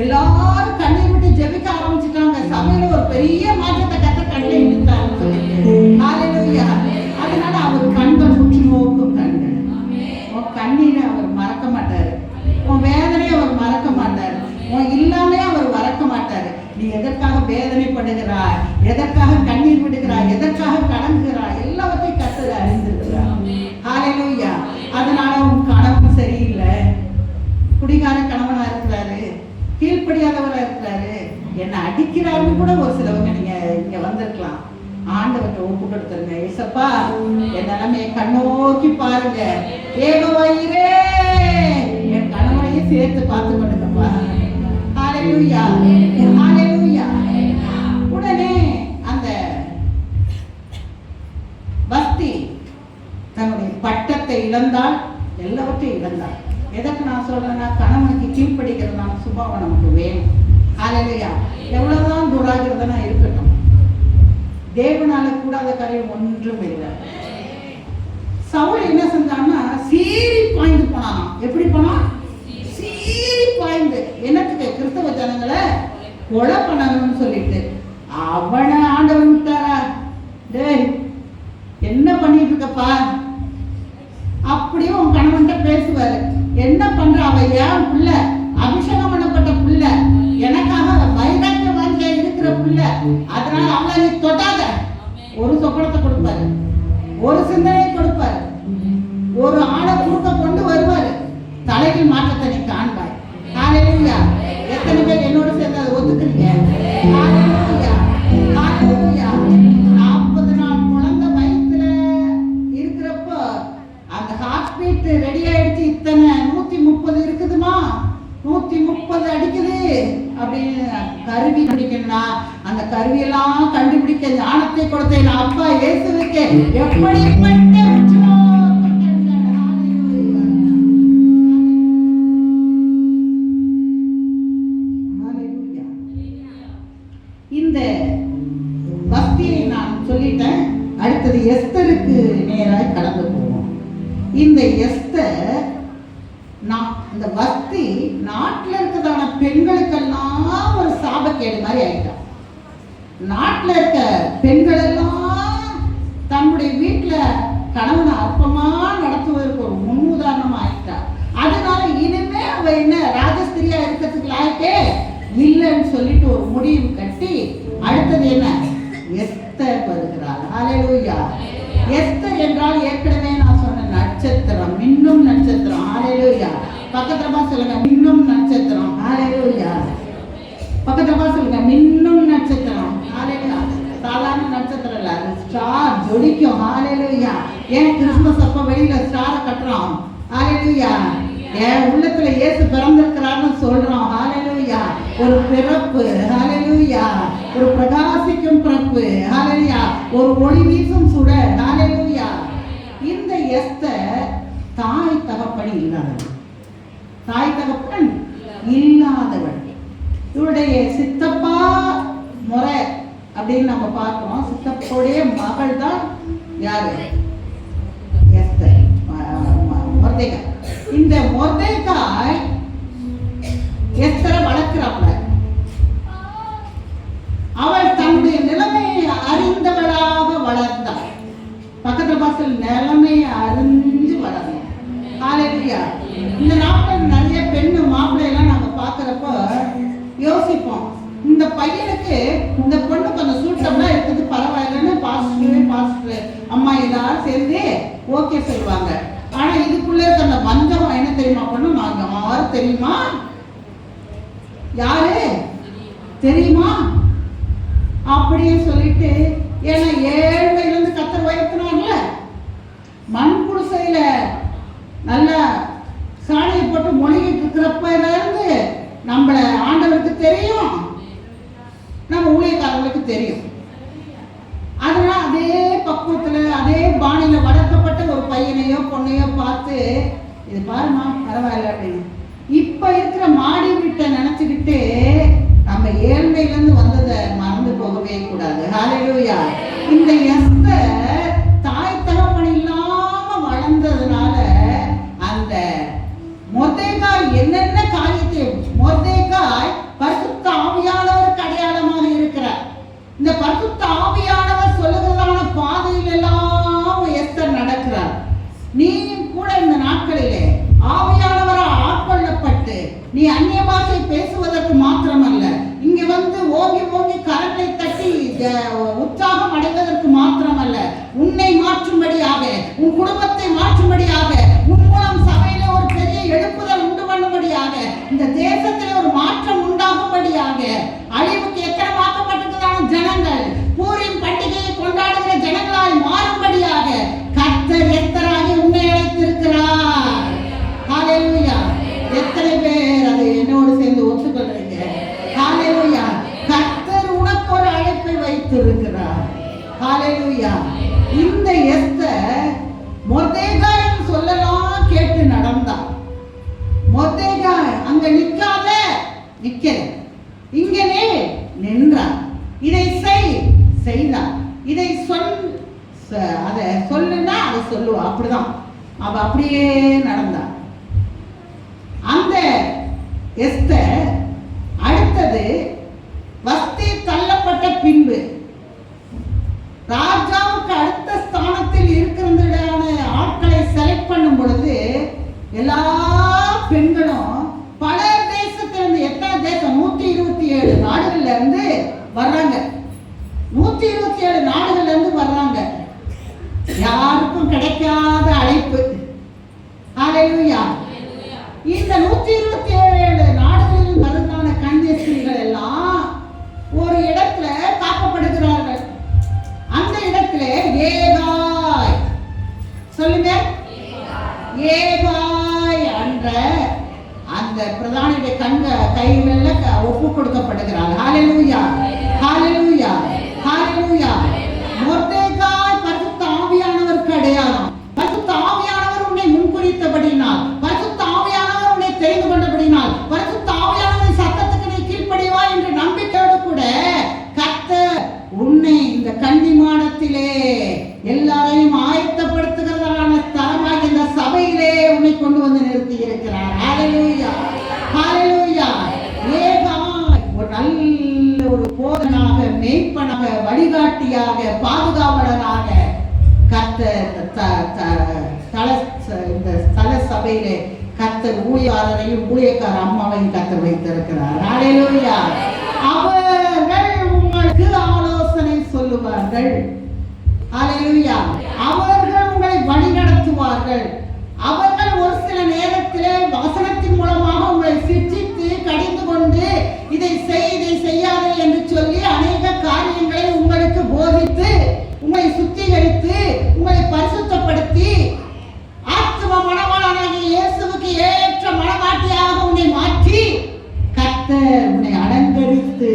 எல்லாரும் கண்ணீர் விட்டு ஜெபிக்க ஆரம்பிச்சுட்டாங்க, சபையில ஒரு பெரிய மாற்றத்தை கத்த கண்ணில் இழுத்தாரு. ஹல்லேலூயா. அதனால அவர் கண்கள் முற்று நோக்கும் கண்கள். உன் கண்ணீரை அவர் மறக்க மாட்டாரு, உன் வேதனையை அவர் மறக்க மாட்டாரு, உன் இல்லாமே அவர் மறக்க மாட்டாரு. நீ எதற்காக வேதனைப்படுகிறாய், எதற்காக கண்ணீர் விடுகிறாய், எதற்காக கடங்குகிறாய், எல்லாவற்றையும் கர்த்தர் அறிந்திருக்கிறார். ஹல்லேலூயா. அதனால உன் கணவன் சரியில்லை, குடிகார கணவனா இருக்கிறாரு, கீழ்ப்படியாதவரா இருக்கிறாரு, என்ன அடிக்கிறாருன்னு கூட ஒரு சிலவங்க நீங்க இங்க வந்திருக்கலாம். ஆண்டவர்கிட்ட ஒப்பு கொடுத்துருங்க. ஏசப்பா, என் நிலைமையை கண்ணோக்கி பாருங்க. ஏகோவாயிரே, என் கணவனையும் சேர்த்து பார்த்து கொண்டுங்கப்பா. ஹல்லேலூயா, ஹல்லேலூயா. உடனே அந்த வஸ்தி தன்னுடைய பட்டத்தை இழந்தால், எல்லாவற்றையும் இழந்தாள். எதற்கு நான் சொல்றேன்னா, கணவனுக்கு கீழ்ப்படிக்கிறதான சுபாவம் நமக்கு வேணும். ஹல்லேலூயா. எவ்வளவுதான் துராகிரதனா இருக்கட்டும், தேவனால கூடாத காரியம் ஒன்றும் இல்லை. சவுல் என்ன செஞ்சான்னா, சீறி பாய்ந்து போனான். எப்படி போனான்? சீறி பாய்ந்து. என்னத்துக்கு? கிறிஸ்தவ ஜனங்களை கொலை பண்ணணும்னு சொல்லிட்டு. அவனை ஆண்டவன் விட்டாரா? டேய், என்ன பண்ணிட்டு இருக்கப்பா? அப்படியே உன் கணவன்கிட்ட பேசுவாரு. என்ன பண்ற? அவ ஏன் புள்ள, அபிஷேகம் பண்ணப்பட்ட புள்ள, எனக்காக வைராக்கிய வாஞ்ச இருக்கிற புள்ள, அதனால அவளை நீ தொட்டாத. ஒரு சொப்பனத்தை கொடுப்பாரு, ஒரு சிந்தனையை கொடுப்பாரு, ஒரு ஆளை குறுக்க கொண்டு வருவாரு. தலையில் மாற்றத்தை நீ காண்பாய். ஹல்லேலூயா. எத்தனை பேர் என்னோட சேர்ந்து அதை ஒத்துக்கிறீங்க? ஹல்லேலூயா, ஹல்லேலூயா. 40 நாள் குழந்தை வயிற்றுல இருக்கிறப்போ அந்த ஹார்ட் பீட் ரெடி ஆயிடுச்சு. இத்தனை 130 இருக்குதுமா, 130 அடிக்குது அப்படின்னு கருவி பிடிக்கணும்னா, அந்த கருவியெல்லாம் கண்டுபிடிக்க ஞானத்தை கொடுத்த அப்பா இயேசுவுக்கு எப்படிப்பட்ட இந்த பக்தியை நான் சொல்லிட்டேன். அடுத்தது எஸ்தருக்கு நேராக கடந்து போவோம். இந்த எஸ்தர், இந்த பக்தி நாட்டில் இருக்கிறதான பெண்களுக்கெல்லாம் ஒரு சாபக்கேடு மாதிரி ஆயிட்டா. நாட்டில் இருக்க பெண்கள் எல்லாம் தன்னுடைய வீட்டில் கணவனை அற்பமா நடத்துவதற்கு ஒரு முன்னுதாரணமா ஆயிட்டா. அதனால இனிமே அவ என்ன ராஜஸ்திரியா இருக்கிறதுக்கு லாய்க்கே இல்லைன்னு சொல்லிட்டு ஒரு முடிவு கட்டி, அடுத்தது என்ன? எஸ்தர் வருகிறாள். ஹல்லேலூயா. எஸ்தர் என்றால் ஏற்கனவே நான் சொன்ன நட்சத்திரம், மின்னும் நட்சத்திரம். ஹல்லேலூயா. பக்கத்துல சொல்லுங்க, மின்னும் நட்சத்திரம். ஹல்லேலூயா. பக்கத்துல சொல்லுங்க, மின்னும் நட்சத்திரம். ஹல்லேலூயா. சாதாரண நட்சத்திரம் இல்ல, அது ஸ்டார், ஜொலிக்கும். ஹல்லேலூயா. ஏன் கிறிஸ்துமஸ் அப்ப வெளியில ஸ்டாரை கட்டுறோம்? ஹல்லேலூயா. என் உள்ளத்துல இயேசு பிறந்திருக்கிறான்னு சொல்றோம். ஹல்லேலூயா. ஒரு பிறப்பு. ஹல்லேலூயா. ஒரு பிரகாசிக்கும் பிறப்பு. ஹல்லேலூயா. ஒரு ஒளி வீசும் சுடர். ஹல்லேலூயா. இந்த எஸ்தர் தாய் தகப்பன் இல்லாதவள். தாய் தகப்பன் இல்லாதவள். இவருடைய சித்தப்பா முறை அப்படின்னு நம்ம பார்க்கிறோம். சித்தப்போடைய மகள் தான் யாரு? எஸ்தர், மொர்தெகாய். இந்த மொர்தெகாய் எஸ்தரை வளர்க்கிறாப்ல. அவள் தன்னுடைய நிலைமையை அறிந்தவளாக வளர்ந்தாள். பக்கத்துல பாசல் நிலைமையை அறிஞ்சு வளரணும். ஹல்லேலூயா. இந்த நாட்டில் நிறைய பெண்ணு மாப்பிள்ளையெல்லாம் நாங்க பாக்குறப்ப யோசிப்போம், இந்த பையனுக்கு இந்த பொண்ணு கொஞ்சம் சூட்டம்னா இருக்குது, பரவாயில்லன்னு பாஸ்டர் அம்மா எல்லாரும் சேர்ந்து ஓகே சொல்லுவாங்க. ஆனா இதுக்குள்ள இருக்க அந்த வஞ்சகம் என்ன தெரியுமா பண்ணும்? நாங்க யாரு தெரியுமா? யாரு தெரியுமா அப்படியே சொல்லிட்டு, ஏன்னா ஏழ்மையிலிருந்து கத்தர் உயர்த்தினார்ல, மண் குடிசையில நல்ல சாணியை போட்டு மொழிகிட்டு இருக்கிறப்ப இருந்து நம்மள ஆண்டவருக்கு தெரியும், நம்ம ஊழியக்காரர்களுக்கு தெரியும். அதனால அதே பக்குவத்துல அதே பாணியில வளர்க்கப்பட்ட ஒரு பையனையோ பொண்ணையோ பார்த்து, இது பாருமா பரவாயில்ல அப்படின்னு இப்ப இருக்கிற மாடி வீட்டை நினைச்சுக்கிட்டு நம்ம ஏழ்மையிலிருந்து வந்ததை மறந்து போகவே கூடாது. ஹல்லேலூயா. இந்த எஸ்தர் தாய் தகப்பன் இல்லாம வளர்ந்ததுனால அந்த மொர்தெகாய் என்னென்ன காரியத்தை, மொர்தெகாய் பரிசுத்த ஆவியானவருக்கு அடையாளமாக இருக்கிறார். இந்த பரிசுத்த ஆவியானவர் சொல்லுகிறதான பாதையில் எல்லாம் எஸ்தர் நடக்கிறார். நீயும் கூட இந்த நாட்களிலே ஆவியானவரால் ஆட்கொள்ளப்பட்டு நீ அந்நிய பாஷை பேசுவதற்கு மாத்திரமல்ல, இங்க வந்து ஓங்கி ஓங்கி கரத்தை தட்டி உற்சாகம் அடைவதற்கு மாத்திரமல்ல, உன்னை மாற்றும்படியாக, உன் குடும்பத்தை மாற்றும்படியாக, உன் மூலம் சபையில ஒரு பெரிய எழுப்புதல் உண்டு பண்ணும்படியாக, இந்த தேசத்திலே ஒரு மாற்றம் உண்டாகும்படியாக, அழிவுக்கு எத்தனமாக்கப்பட்டிருக்கிறதான ஜனங்கள் பூரிம் பண்டிகையை கொண்டாடுகிற ஜனங்களாய் மாறும்படியாக கர்த்தர் எஸ்தராகி உன்னை அழைத்திருக்கிறார். ஹல்லேலூயா. எத்தனை பேர் அதை என்னோடு சேர்ந்து ஒத்துக்கொள்றீங்க? ஹல்லேலூயா. கர்த்தர் உனக்கு ஒரு அழைப்பை வைத்திருக்கிறார். ஹல்லேலூயா. இந்த எஸ்தர் மொர்தெகாய் சொல்லலாம் கேட்டு நடந்தான். மொர்தெகாய் அங்க நிற்காத நிக்கல, இங்கனே நின்றார். இதை செய்தார். இதை அதை சொல்லுன்னா அதை சொல்லுவா. அப்படிதான் அவ அப்படியே நடந்தா. அந்த எஸ்தர் அடுத்தது வஸ்தி தள்ளப்பட்ட பின்பு ராஜாவுக்கு அடுத்த ஸ்தானத்தில் இருக்கிறதான ஆட்களை செலக்ட் பண்ணும் பொழுது எல்லா பெண்களும் பல தேசத்திலிருந்து, எத்தனை தேசம், 127 நாடுகள்ல இருந்து வர்றாங்க. 127 நாடுகள்ல இருந்து வர்றாங்க. யாருக்கும் கிடைக்காத அழைப்பு. ஹல்லேலூயா. இந்த 127 நாடுகளில் வருதான கன்னியஸ்திரிகள் எல்லாம் ஒரு இடத்துல காக்கப்படுகிறார்கள். அந்த இடத்துல ஏகாய், சொல்லுங்க, ஏகாய் என்ற அந்த பிரதானியுடைய கைகளில் ஒப்பு கொடுக்கப்படுகிறார். ஹல்லேலூயா, ஹல்லேலூயா, ஹல்லேலூயா. மொர்தெகாய் பரிசுத்த ஆவியானவருக்கு அடையாளம். பரிசுத்த ஆவியானவர் உன்னை முன்குறித்தபடினால், பரிசுத்த ஆவியானவர் உன்னை தெரிந்து கொண்டபடினால், பரிசுத்த ஆவியானவரின் சத்தத்துக்கு நீ கீழ்ப்படிவா என்ற நம்பிக்கையோடு கூட கர்த்தர் உன்னை இந்த கன்னிமாடத்திலே எல்லாரையும் ஆயத்தப்படுத்துகிறதான ஸ்தலமாக இந்த சபையிலே உன்னை கொண்டு வந்து நிறுத்தி இருக்கிறார். ஹல்லேலூயா, ஹல்லேலூயா. ஏகாய் ஒரு நல்ல ஒரு போதனாக, மேய்ப்பனாக, வழிகாட்டியாக, பாதுகாவலராக கர்த்தர் இந்த ஸ்தல சபையிலே கர்த்தர் ஊழியக்காரரையும் ஊழியக்கார அம்மாவையும் கர்த்தர் வைத்திருக்கிறார். ஹல்லேலூயா. அவர்கள் உங்களுக்கு ஆலோசனை சொல்லுவார்கள். ஹல்லேலூயா. அவர்கள் உங்களை வழிநடத்துவார்கள். அவர்கள் ஒரு சில நேரத்திலே வசனத்தின் மூலமாக உங்களை சிற்றித்து கடிந்து கொண்டு இதை செய்யாதே என்று சொல்லி அநேக காரியங்களை உங்களுக்கு போதித்து உங்களை சுத்திகரித்து உங்களை பரிசுத்தப்படுத்தி ஆத்தும மணவாளனாகிய இயேசுவுக்கு ஏற்ற மணவாட்டியாக உன்னை மாற்றி கர்த்தர் உன்னை அலங்கரித்து,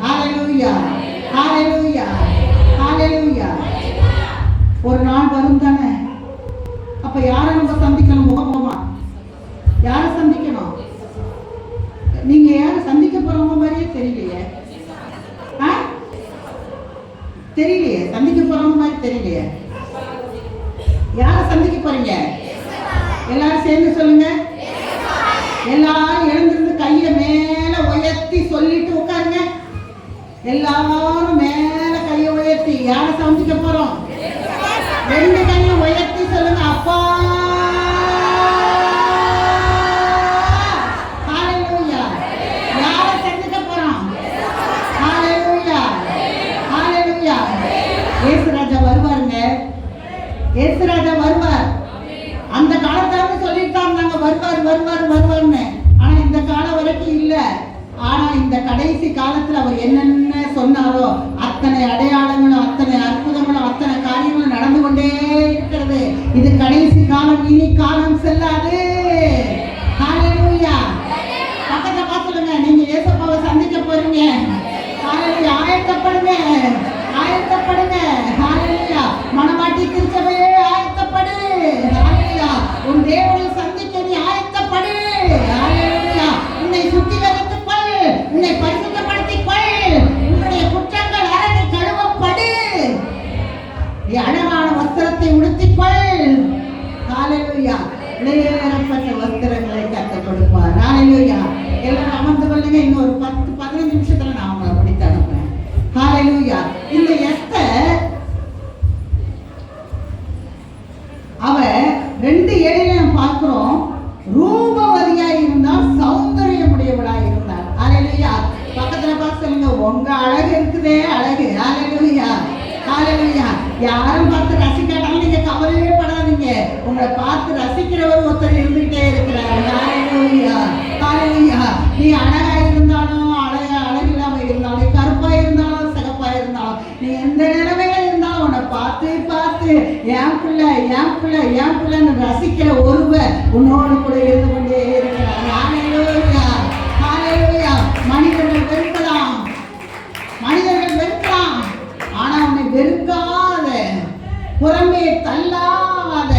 ஹல்லேலூயா, ஹல்லேலூயா, ஹல்லேலூயா. ஒரு நாள் வரும் தானே, அப்ப யாரை நம்ம சந்திக்கணும்? முகமுகமா யாரை சந்திக்கணும்? நீங்க யாரை சந்திக்க போறவங்க மாதிரியே தெரியலையே, தெரியலையே, சந்திக்க போறவங்க மாதிரி தெரியலையே. யாரை சந்திக்க போறீங்க? எல்லாரும் சேர்ந்து சொல்லுங்க. எல்லாரும் எழுந்திருந்து கையை மேல உயர்த்தி சொல்லிட்டு உட்காருங்க. எல்லாரும் மேல கையை உயர்த்தி யாரை சந்திக்க போறோம்? 2 கையை உயர்த்தி சொல்லுங்க. அப்பா, ஹல்லேலூயா. யாரை சந்திக்க போறோம்? ஹல்லேலூயா, ஹல்லேலூயா. இயேசு ராஜா வருவாருங்க. இயேசு ராஜா வருவார். அந்த காலத்துல சொல்லிட்டாங்க நாங்க வருவார்னு. ஆனா இந்த காலம் வரைக்கும் இல்ல. ஆனா இந்த கடைசி காலத்துல அவர் என்னென்ன சொன்னாரோ அத்தனை அடையாளங்களும், அத்தனை அற்புதங்களும், அத்தனை காரியங்களும் நடந்து கொண்டே இருக்கிறது. இது கடைசி காலம், இனி காலம் செல்லாது. ஹல்லேலூயா. பக்கத்துல பார்த்துடுங்க, நீங்க இயேசுவை சந்திக்க போறீங்க. ஹல்லேலூயா. ஆயத்தப்படுங்க, ஆயத்தப்படுங்க. ஹல்லேலூயா. மணவாட்டி திருச்சபையே ஆயத்தப்படு. ஹல்லேலூயா. உன் தேவனை சந்திக்க நீ ஆயத்தப்படு. ஹல்லேலூயா. உன்னை சுத்திகரித்துக் கொள், உன்னை பரிசுத்தப்படுத்திக் கொள். உன்னுடைய குற்றங்கள் அறவை கழுவப்படு. நீ அழகான வஸ்திரத்தை உடுத்திக்கொள். ஹல்லேலூயா. இளையேறப்பட்ட வஸ்திரங்களை கற்றுக் கொடுப்பார். ஹல்லேலூயா. எல்லாரும் அமர்ந்து கொள்ளுங்க. இன்னும் ஒரு 10-15 நிமிஷத்துல நான் உங்களை படித்து அனுப்புறேன். ஹல்லேலூயா. இந்த எஸ்தர் அவ 2:7 பார்க்கிறோம். ரூபவதியா இருந்தால், சௌந்தரியமுடையவளா இருந்தார். ஹல்லேலூயா. பக்கத்துல பார்த்து சொல்லுங்க, உங்க அழகு இருக்குதே அழகு. ஹல்லேலூயா, ஹல்லேலூயா. யாரும் பார்த்து ரசிக்காட்டாலும் நீங்க கவலையே படாதீங்க. உங்களை பார்த்து ரசிக்கிறவர் ஒருத்தர் இருந்துகிட்டே இருக்கிறார். ஹல்லேலூயா, ஹல்லேலூயா. நீ அழகா இருந்தாலும் அழகில்லாம இருந்தாலும் கருப்பா இருந்தாலும் சிகப்பா இருந்தாலும் நீ எந்த நிலைமையில இருந்தாலும் உன்னை பார்த்து பார்த்து என் பிள்ளை என் பிள்ளை என் பிள்ளைன்னு ரசிக்கிற ஒருவர் உன்னோடு கூட இருந்து கொண்டே இருக்கிறார். ஹல்லேலூயா, ஹல்லேலூயா. மனிதர்கள் வெறுக்கலாம், மனிதர்கள் வெறுக்கலாம், ஆனா உன்னை வெறுக்காத, புறமே தள்ளாத,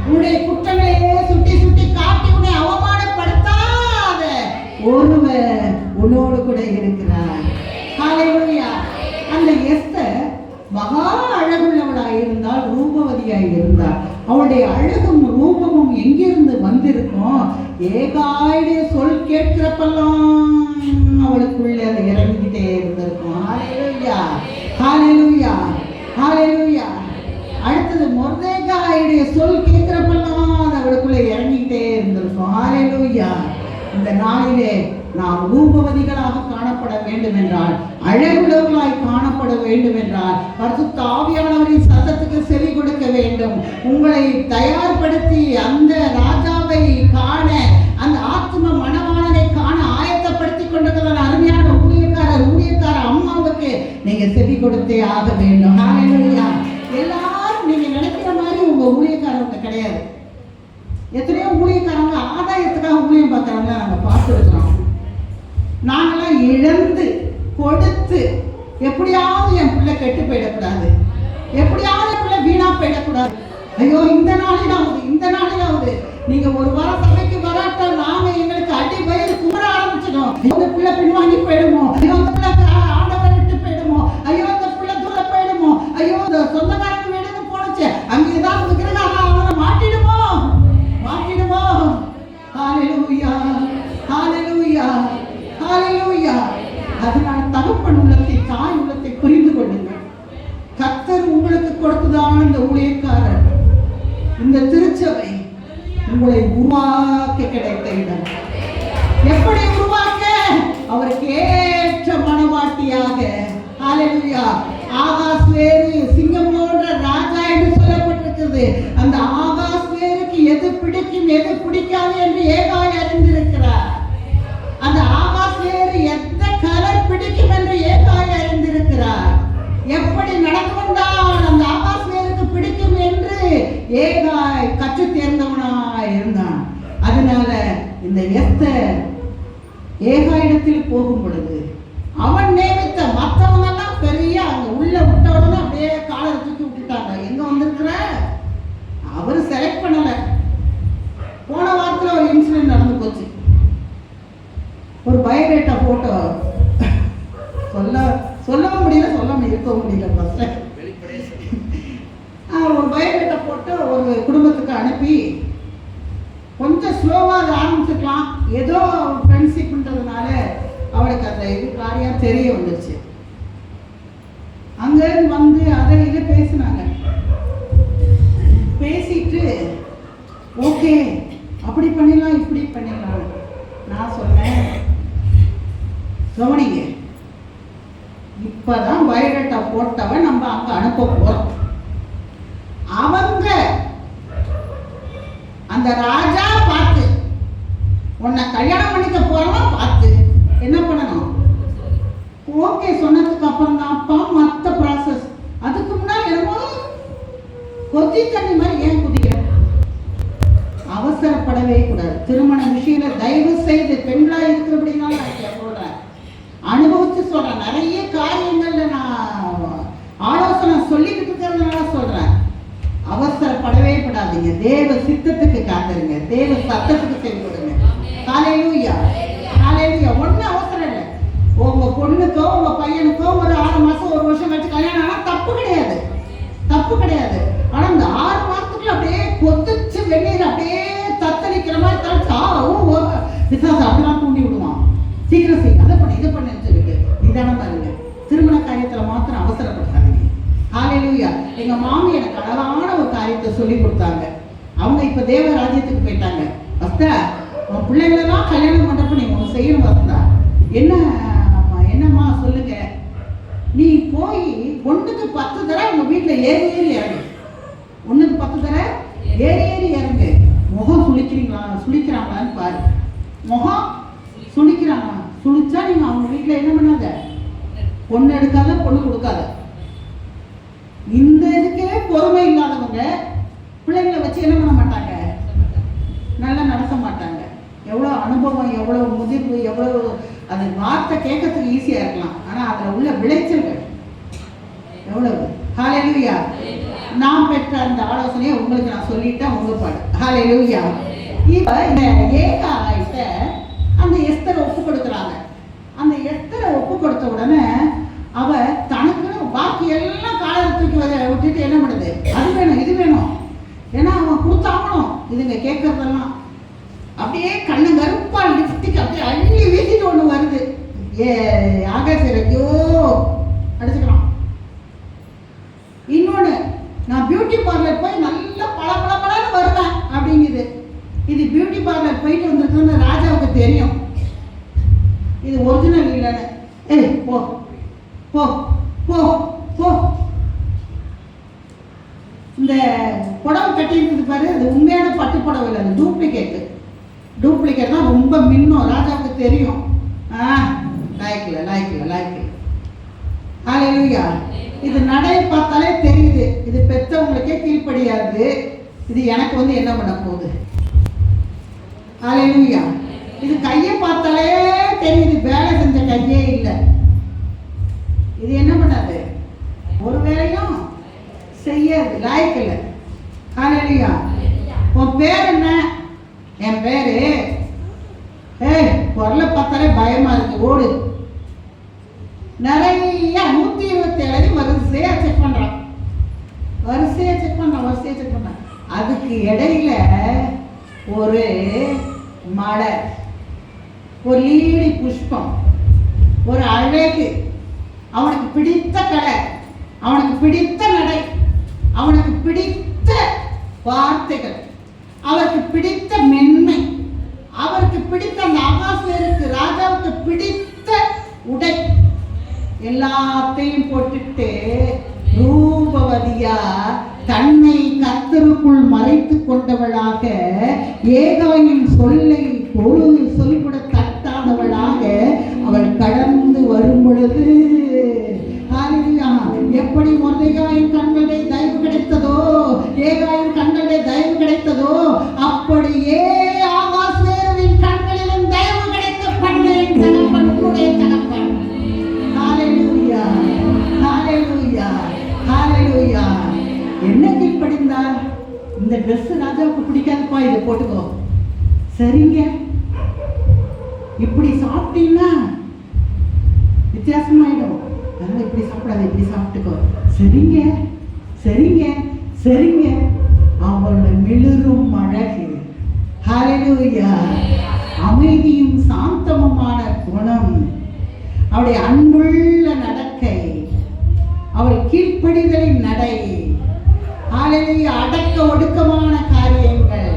உன்னுடைய குற்றங்களையே சுட்டி சுட்டி காட்டி உன்னை அவமானப்படுத்தாத ஒருவர் உன்னோடு கூட இருக்கிறார். ஹல்லேலூயா. அந்த எஸ்தர் மகா அழகுள்ளவளாய் இருந்தால், ரூபவதியாய் இருந்தால், அவளுடைய அழகும் ரூபமும் எங்கிருந்து வந்திருக்கும்? ஏகாயுடைய சொல் கேட்கிறப்பெல்லாம் அவளுக்குள்ளே அது இறங்கிக்கிட்டே இருந்திருக்கும். ஹல்லேலூயா, ஹல்லேலூயா, ஹல்லேலூயா. அடுத்தது மொர்தெகாயுடைய சொல் கேட்கிறப்பெல்லாம் அது அவளுக்குள்ள இறங்கிக்கிட்டே இருந்திருக்கும். ஹல்லேலூயா. இந்த நாளிலே நாம் ரூபவதிகளாக காணப்பட வேண்டும் என்றால், அழகுள்ளவர்களாய் காணப்பட வேண்டும் என்றால், பரிசுத்த ஆவியானவரின் சத்தத்துக்கு செவி கொடுக்க வேண்டும். உங்களை தயார்படுத்தி அந்த ராஜாவை காண, அந்த ஆத்ம மணவாளனை காண ஆயத்தப்படுத்தி கொண்டிருக்கிற அருமையான ஊழியக்கார அம்மாவுக்கு நீங்க செவி கொடுத்தே ஆக வேண்டும். ஹல்லேலூயா. எல்லாரும் நீங்க நினைக்கிற மாதிரி உங்க ஊழியக்காரவங்க கிடையாது. எத்தனையோ ஊழியக்காரங்க ஆதாயத்துக்காக ஊழியம் பார்க்கறாங்க, நாங்க பார்த்துருக்கிறோம். நாங்களாம் இழந்து கொடுத்து எப்படியாவது என் பிள்ளை கெட்டு போயிடக்கூடாது, எப்படியாவது என் பிள்ளை வீணா போயிடக்கூடாது. ஐயோ இந்த நாளிலாவது நீங்க ஒரு வாரம் சபைக்கு வராட்ட நாம எங்களுக்கு அடி வயிறு குமர ஆரம்பிச்சிடும். இந்த பிள்ளை பின்வாங்கி போயிடுமோ, ஐயோ இந்த பிள்ளை ஆண்டவரை விட்டு போயிடுமோ, ஐயோ இந்த பிள்ளை தூர போயிடுமோ, ஐயோ இந்த சொந்தக்காரங்க வீடுன்னு போனச்சு அங்க ஏதாவது விக்கிரகம் அவனை மாட்டிடுமோ. ஹல்லேலூயா, ஹல்லேலூயா, ஹல்லேலூயா. அதனால் தகப்பன் உள்ளத்தை, தாய் உள்ளத்தை புரிந்து கொள்ளுங்கள். கர்த்தர் உங்களுக்கு கொடுத்ததான இந்த ஊழியக்காரர், இந்த திருச்சபை உங்களை உருவாக்க கிடைத்த இடம். எப்படி உருவாக்க? அவருக்கு ஏற்ற மனவாட்டியாக. ஹல்லேலூயா. ஆகாஸ் வேறு சிங்கம் போன்ற ராஜா என்று சொல்லப்பட்டிருக்கிறது. அந்த ஆகாஸ் வேருக்கு எது பிடிக்கும் எது பிடிக்காது என்று ஏகாய் அறிந்திருக்கிறார். அந்த ஆகாஸ் வேறு எந்த கலர் பிடிக்கும் என்று ஏகாய் அறிந்திருக்கிறார். எப்படி நடந்து கொண்டால் அந்த ஆகாஸ் வேருக்கு பிடிக்கும் என்று ஏகாய் கற்று தேர்ந்தவனாய் இருந்தான். அதனால இந்த எஸ்தர் ஏகாயிடத்தில் போகும் பொழுது அவன் நியமித்த மற்றவங்க எல்லாம் பெரிய அங்க உள்ள விட்டவுடனே அப்படியே காலை தூக்கி விட்டுட்டாங்க. எங்க வந்திருக்கிற அவரு செலக்ட் பண்ணல. போன வாரத்துல ஒரு இன்சிடென்ட் நடந்து போச்சு. ஒரு பயோடேட்டா போட்டோ சொல்லவும் முடியல, சொல்லாம இருக்கவும் முடியல. ஒரு பயோடேட்டா போட்டு ஒரு குடும்பத்துக்கு அனுப்பி கொஞ்சம் ஸ்லோவா அதை ஆரம்பிச்சுக்கலாம், ஏதோ ஃப்ரெண்ட்ஷிப்ன்றதுனால அவளுக்கு அந்த இது காரியம் தெரிய வந்துருச்சு. அங்க வந்து அதை இதை பேசினாங்க. பேசிட்டு ஓகே அப்படி பண்ணிடலாம் இப்படி பண்ணிடலாம். நான் சொன்னேன், கவனிங்க, இப்பதான் பயோடேட்டா போட்டவன் நம்ம அங்க அனுப்ப போறோம். அவங்க அந்த ராஜா பார்த்து உன்னை கல்யாணம் பண்ணிக்க போறவன் பார்த்து என்ன பண்ணணும்? ஓகே சொன்னதுக்கு அப்புறம் தான் அப்பா மற்ற ப்ராசஸ். அதுக்கு முன்னாடி என்னமோ கொதி தண்ணி மாதிரி ஏன் குதிக்க? அவசரப்படவே கூடாது. திருமண விஷயத்துல தயவு செய்து பெண்களா இருக்கிறபடினால நான் சொல்றேன், அனுபவிச்சு சொல்றேன். நிறைய காரியங்கள்ல நான் ஆலோசனை சொல்லிக்கிட்டு இருக்கிறதுனால சொல்றேன். அவசரப்படவே கூடாதீங்க. தேவ சித்தத்துக்கு காத்துருங்க, தேவ சத்தத்துக்கு செவி கொடுங்க. ஹல்லேலூயா, ஹல்லேலூயா. ஒன்றும் அவசரம் இல்லை. உங்க பொண்ணுக்கோ உங்க பையனுக்கோ ஒரு 6 மாசம் 1 வருஷம் கழிச்சு கல்யாணம் ஆனால் தப்பு கிடையாது, தப்பு கிடையாது. ஆனா இந்த 6 மாசத்துக்குள்ள அப்படியே கொதிச்சு வெந்நீர் அப்படியே தத்தளிக்கிற மாதிரி தளிச்சா விசாசம் அப்படிலாம் தூண்டி விடுவான். சீக்கிரம் செய்ய, அதை பண்ணு இதை பண்ணுன்னு சொல்லிட்டு நிதானமா இருங்க. திருமண காரியத்துல மாத்திரம் அவசரப்படுத்தாதீங்க. ஹல்லேலூயா. எங்க மாமி எனக்கு அழகான ஒரு காரியத்தை சொல்லி கொடுத்தாங்க. அவங்க இப்ப தேவ ராஜ்யத்துக்கு போயிட்டாங்க. வஸ்தா உன் பிள்ளைங்களெல்லாம் கல்யாணம் பண்றப்ப நீ ஒன்று செய்யணும் வஸ்தா. என்னம்மா சொல்லுங்க. நீ போய் 1க்கு 10 தடவை உங்க வீட்டுல ஏறி இறங்கு. 1க்கு 10 தடவை ஏறி இறங்கு. முகம் சுளிக்கிறாங்களான்னு பாரு. முகம் சுழிக்கிறாங்க. சுழிச்சா நீங்க அவங்க வீட்டில் என்ன பண்ணாத, பொண்ணு எடுக்காத, பொண்ணு கொடுக்காத. இந்த இதுக்கே பொறுமை இல்லாதவங்க பிள்ளைங்களை வச்சு என்ன பண்ண மாட்டாங்க, நல்லா நடத்த மாட்டாங்க. எவ்வளோ அனுபவம், எவ்வளோ முதிர்வு, எவ்வளோ அது வார்த்தை கேட்கறதுக்கு ஈஸியாக இருக்கலாம், ஆனால் அதில் உள்ள விளைச்சல்கள் எவ்வளவு. ஹல்லேலூயா. நான் பெற்ற அந்த ஆலோசனையை உங்களுக்கு நான் சொல்லிட்டேன், உங்க பாடு. ஹல்லேலூயா. இப்போ இந்த ஏகாயிட்ட அந்த எஸ்தரை ஒப்பு கொடுக்குறாங்க. அந்த எஸ்தரை ஒப்பு கொடுத்த உடனே அவ தனக்குன்னு பாக்கி எல்லாம் காலையில் தூக்கி விட்டுட்டு என்ன பண்ணுது, அது வேணும் இது வேணும், ஏன்னா அவன் கொடுத்தாகணும். இதுங்க கேட்கறதெல்லாம் அப்படியே கண்ணு கருப்பா லிப்ஸ்டிக் அப்படியே அள்ளி வீசிட்டு ஒன்று வருது. ஆகாசியோ அடிச்சுக்கலாம். இன்னொன்று, நான் பியூட்டி பார்லர் போய் நல்லா பளபளன்னு வருவேன் அப்படிங்குது. இது பியூட்டி பார்லர் போயிட்டு வந்திருக்குன்னு ராஜாவுக்கு தெரியும், இது ஒரிஜினல் இல்லைன்னு. ஏய் போ போ போ போ. இந்த புடவை கட்டிட்டு பாரு, அது உண்மையான பட்டு புடவை இல்லை, அது டூப்ளிகேட்டு. டூப்ளிகேட் தான் ரொம்ப மின்னும், ராஜாவுக்கு தெரியும். லாய்க்கல. ஹல்லேலூயா. இது நடையை பார்த்தாலே தெரியுது, இது பெற்றவங்களுக்கே கீழ்ப்படியாது, இது எனக்கு வந்து என்ன பண்ண போகுது. ஹல்லேலூயா. இது கையை பார்த்தாலே தெரியுது, வேலை செஞ்ச கையே இல்லை. இது என்ன பண்ணாது, ஒரு வேலையும் செய்யாது, லாய்க்கல. ஹல்லேலூயா. உன் பேர் என்ன? என் பேரு. குரலை பார்த்தாலே பயமா இருக்கு, ஓடு. நிறைய 127 வரிசையா செக் பண்றான். அதுக்கு இடையில ஒரு மலர், ஒரு லீலி புஷ்பம், ஒரு அழகு, அவனுக்கு பிடித்த கலர், அவனுக்கு பிடித்த நடை, அவனுக்கு பிடித்த வார்த்தைகள், அவருக்கு பிடித்த மென்மை, அவருக்கு பிடித்த அந்த அகாசுவேருக்கு ராஜாவுக்கு பிடித்த உடை, எல்லாத்தையும் போட்டுட்டு ரூபவதியா தன்னை கர்த்தருக்குள் மறைத்து கொண்டவளாக, ஏகாயின் சொல்லை சொல்லிவிட தட்டாதவளாக அவள் கடந்து வரும் பொழுது, எப்படி மொர்தெகாயின் கண்களே தயவு கிடைத்ததோ, ஏகாயின் கண்களே தயவு கிடைத்ததோ, அப்படியே ஆகாசுவேருவின் கண்களிலும் தயவு கிடைக்க பண்ணேன். தகப்பன், உன்னுடைய தகப்பன். ஹல்லேலூயா, ஹல்லேலூயா, ஹல்லேலூயா. என்ன கீழ்ப்படிந்தார்? இந்த ட்ரெஸ் ராஜாவுக்கு பிடிக்காதுப்பா, இதை போட்டுக்கோ. சரிங்க, இப்படி சாப்பிட்டீங்கன்னா வித்தியாசமாயிடும், அதனால இப்படி சாப்பிடாது, இப்படி சாப்பிட்டுக்கோ. சரிங்க சரிங்க சரிங்க. அவளோட மிளிரும் அழகு, ஹல்லேலூயா, அமைதியும் சாந்தமுமான குணம், அவளுடைய அன்புள்ள நடக்கை, அவள் கீழ்ப்படிதலின் நடை, ஹல்லேலூயா, அடக்க ஒடுக்கமான காரியங்கள்,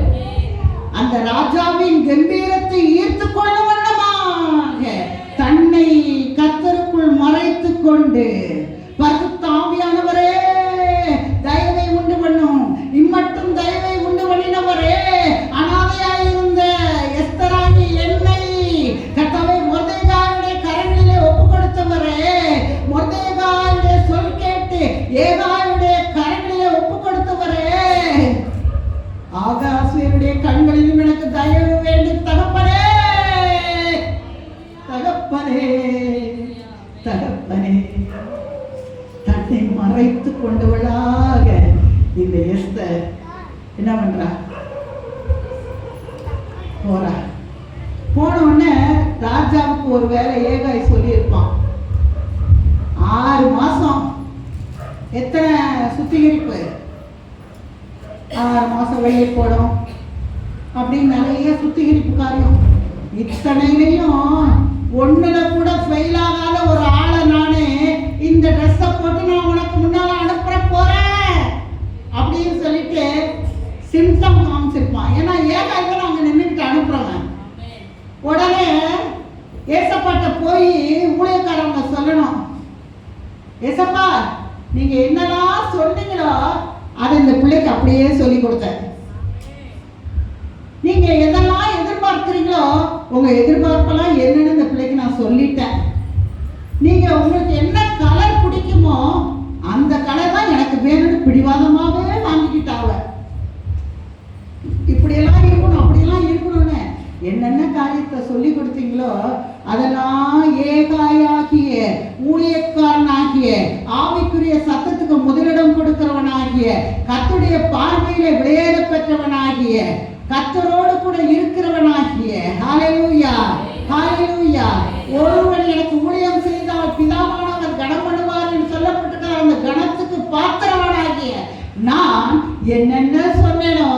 அந்த ராஜாவின் கம்பீரத்தை ஈர்த்து கொள்ள வண்ணமாக தன்னை கர்த்தருக்குள் மறைத்து கொண்டு, பரிசுத்த ஆவியானவரே தயவை உண்டு பண்ணும், இம்மட்டும் தயவை உண்டு பண்ணினவரே, அனாதையாயிருந்த எஸ்தராகி என்னை கர்த்தாவே மொர்தெகாயுடைய கரங்களிலே ஒப்பு கொடுத்தவரே, மொர்தெகாயுடைய சொல் கேட்டு ஏகாயுடைய கரங்களிலே ஒப்பு கொடுத்தவரே, ஆகாசுவேருடைய கண்களிலும் எனக்கு தயவு வேண்டும் தகப்பனே, தகப்பனே, தகப்பனே. தன்னை மறைத்து கொண்டவளாக இந்த எஸ்தர் என்ன பண்றா, போறா. போன உடனே ராஜாவுக்கு ஒரு வேலை ஏகாய் சொல்லியிருப்பான், 6 மாசம் எத்தனை சுத்திகரிப்பு, 6 மாசம் வெளியே போடும் அப்படின்னு நிறைய சுத்திகரிப்பு காரியம். இத்தனையிலையும் ஒண்ணுல கூட ஃபெயில் ஆகாத ஒரு ஆளை நானே இந்த ட்ரெஸ்ஸை போட்டு நான் உனக்கு முன்னால அனுப்புற போறேன் அப்படின்னு சொல்லிட்டு சிம்டம் காமிச்சிருப்பான். ஏன்னா ஏகாய்க்கு நாங்க நின்றுக்கிட்டு அனுப்புறோங்க. உடனே ஏசப்பாட்ட போய் ஊழியக்காரவங்க சொல்லணும், ஏசப்பா நீங்க என்னெல்லாம் சொன்னீங்களோ அதை இந்த பிள்ளைக்கு அப்படியே சொல்லி கொடுத்தேன், நீங்க எதெல்லாம் எதிர்பார்க்கிறீங்களோ உங்க எதிர்பார்ப்பெல்லாம் என்னன்னு இந்த பிள்ளைக்கு நான் சொல்லிட்டேன். நீங்க உங்களுக்கு என்ன கலர் பிடிக்குமோ அந்த கலர் தான் எனக்கு வேணும்னு பிடிவாதமாவே வாங்கிக்கிட்டாவ. இப்படியெல்லாம் இருக்கணும், அப்படியெல்லாம் இருக்கணும்னு என்னென்ன காரியத்தை சொல்லி கொடுத்தீங்களோ அதெல்லாம் ஏகாயாகிய ஊழியக்காரனாகிய ஆவிக்குரிய சத்தத்துக்கு முதலிடம் கொடுக்கிறவனாகிய கர்த்தருடைய பார்வையில விளையாட பெற்றவனாகிய கர்த்தரோடு கூட இருக்கிறவனாகிய ஹல்லேலூயா ஹல்லேலூயா. ஒருவன் எனக்கு ஊழியம் செய்தால் பிதாவானவர் கனம் பண்ணுவார் என்று சொல்லப்பட்டிருக்கிற அந்த கனத்துக்கு பாத்திரவனாகிய நான் என்னென்ன சொன்னேனோ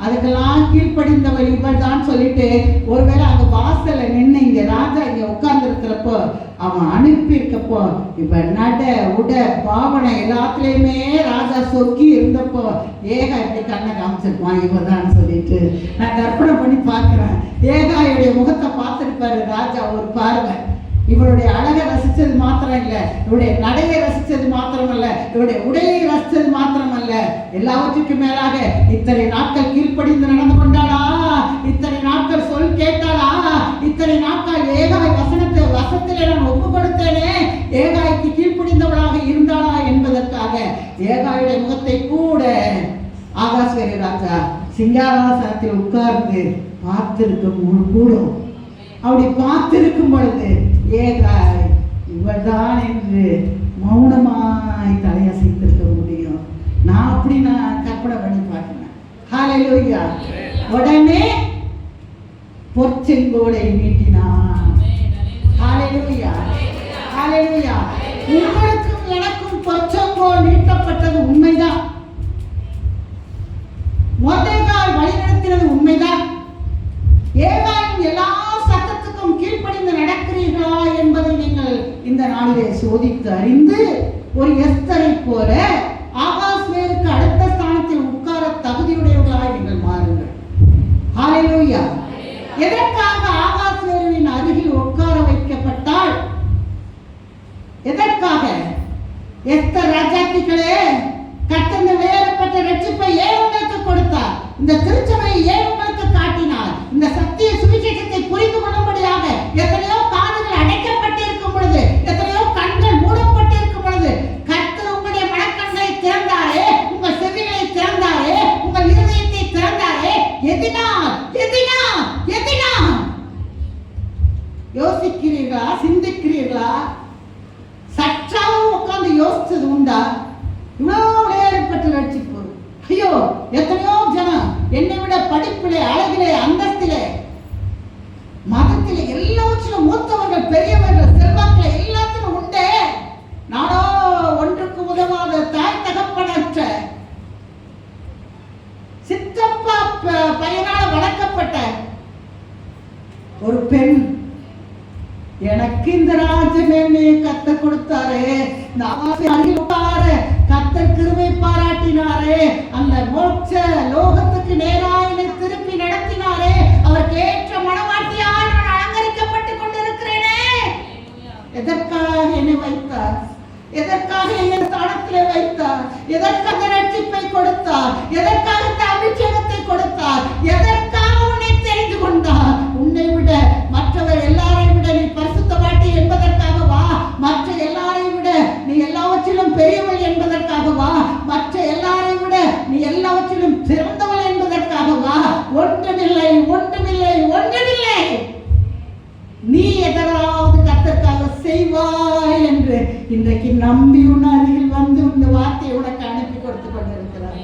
அதுக்கெல்லாம் கீழ்ப்படிந்தவள் இவள் தான் சொல்லிட்டு ஒருவேளை அங்க வாசல்ல நின்று இங்க ராஜா இங்க உட்கார்ந்து இருக்கிறப்போ அவன் அனுப்பி இருக்கப்போ இப்ப நட உட பாவனை எல்லாத்துலயுமே ராஜா சொக்கி இருந்தப்போ ஏகா இப்படி கண்ணை காமிச்சிருப்பான் இவதான் சொல்லிட்டு நான் கற்பனை பண்ணி பார்க்கிறேன். ஏகாயுடைய முகத்தை பார்த்திருப்பாரு ராஜா ஒரு பார்வை. இவருடைய அழகை ரசிச்சது மாத்திரம் இல்ல, இவருடைய நடையை ரசிச்சது மாத்திரம் அல்ல, இவருடைய உடையை ரசிச்சது மாத்திரம் அல்ல, எல்லாவற்றுக்கும் மேலாக இத்தனை நாட்கள் கீழ்ப்படிந்து நடந்து கொண்டாளா, இத்தனை நாட்கள் சொல் கேட்டாளா, இத்தனை நாட்கள் ஏகாய் வசத்திலே நான் ஒப்பு கொடுத்தேனே, ஏகாய்க்கு கீழ்ப்படிந்தவளாக இருந்தாளா என்பதற்காக ஏகாயுடைய முகத்தை கூட ஆகாஸ்வரி ராஜா சிங்காசனத்தில் உட்கார்ந்து பார்த்திருக்க கூடும். அப்படி பார்த்திருக்கும் பொழுது ஏகாய் இவள்தான் என்று மௌனமாய் தலையசைத்திருக்க முடியும். நான் அப்படி கற்பனை பண்ணி பார்க்கிறேன். ஹல்லேலூயா. உடனே பொற்செங்கோலை நீட்டினான். ஹல்லேலூயா ஹல்லேலூயா. உங்களுக்கும் எனக்கும் பொற்செங்கோல் நீட்டப்பட்டது உண்மைதான். மொர்தெகாய் வழிநடத்தினது உண்மைதான். ஏகாயின் எல்லா சட்டத்துக்கும் கீழ்ப்படிந்து நடக்கிறீர்களா என்பதை நீங்கள் இந்த நாளிலே சோதித்து அறிந்து ஒரு எஸ்தரை போல ஆகாஸ்வேருக்கு அடுத்த ஸ்தானத்தில் உட்கார தகுதியுடையவர்களாய் நீங்கள் மாறுங்கள். ஹல்லேலூயா. எதற்காக ஆகாஸ்வேருவின் அருகில் உட்கார வைக்கப்பட்டால்? எதற்காக? எஸ்தர் ராஜாத்திகளே, கர்த்தர் வேறப்பட்ட ரட்சிப்பை ஏன் உங்களுக்கு கொடுத்தார்? இந்த திருச்சபையை ஏன் உங்களுக்கு காட்டினார்? இந்த சத்திய சுவிசேஷத்தை புரிந்து கொள்ளும்படியாக எத்தனையோ காதுகள் அடைக்கப்பட்டிருக்கும் பொழுது, எத்தனையோ கண்கள் மூடப்பட்டிருக்கும் பொழுது கர்த்தர் உங்களுடைய மனக்கண்களை திறந்தாரே, உங்கள் செவிகளை திறந்தாரே, உங்கள் இருதயத்தை திறந்தாரே. எதினால் எதினால் எதினால் யோசிக்கிறீர்களா? சிந்திக்கிறீர்களா? சற்றாவும் உட்கார்ந்து யோசிச்சது உண்டா? இவ்வளவு விளையாடப்பட்ட ரட்சிப்பு. ஐயோ, எத்தனையோ ஜனம் என்னை விட படிப்பிலே, அழகிலே, அந்தஸ்திலே, மதத்திலே எல்லாவற்றிலும் மூத்தவர்கள், பெரியவர்கள், செல்வாக்கில எல்லாத்திலும் உண்டே. நானோ ஒன்றுக்கு உதவாத தாய் தகப்பனற்ற சித்தப்பா பையனால் வளர்க்கப்பட்ட ஒரு பெண். எனக்கு இந்த ராஜ்யமே கத்த கொடுத்தாரே, கர்த்தர் கிருபை பாராட்டினாரே, அந்த மோட்ச லோகத்துக்கு நேராக திருப்பி நடத்தினாரே, அவருக்கு ஏற்ற மனவாட்டியால் நான் அலங்கரிக்கப்பட்டு கொண்டிருக்கிறேனே. எதற்காக என்னை வைத்தார்? எதற்காக என்னை ஸ்தானத்திலே வைத்தார்? எதற்காக ரட்சிப்பை கொடுத்தார்? எதற்காக அபிஷேகத்தை கொடுத்தார்? எதற்காக உன்னை தெரிந்து கொண்டார்? உன்னை விட மற்றவர் எல்லாரையும் விட நீ பரிசுத்தவாட்டி என்பதற்காகவா? மற்ற எல்லாரையும் விட நீ எல்லாவற்றிலும் பெரியவள் என்பதற்காகவா? மற்ற எல்லாரையும் விட நீ எல்லாவற்றிலும் சிறந்தவள் என்பதற்காகவா? ஒன்றுமில்லை, ஒன்றுமில்லை, ஒன்றுமில்லை. நீ எதாவது கர்த்தருக்காக செய்வாய் என்று இன்றைக்கு நம்பி உன் அருகில் வந்து இந்த வார்த்தையை உனக்கு அனுப்பி கொடுத்து கொண்டிருக்கிறார்.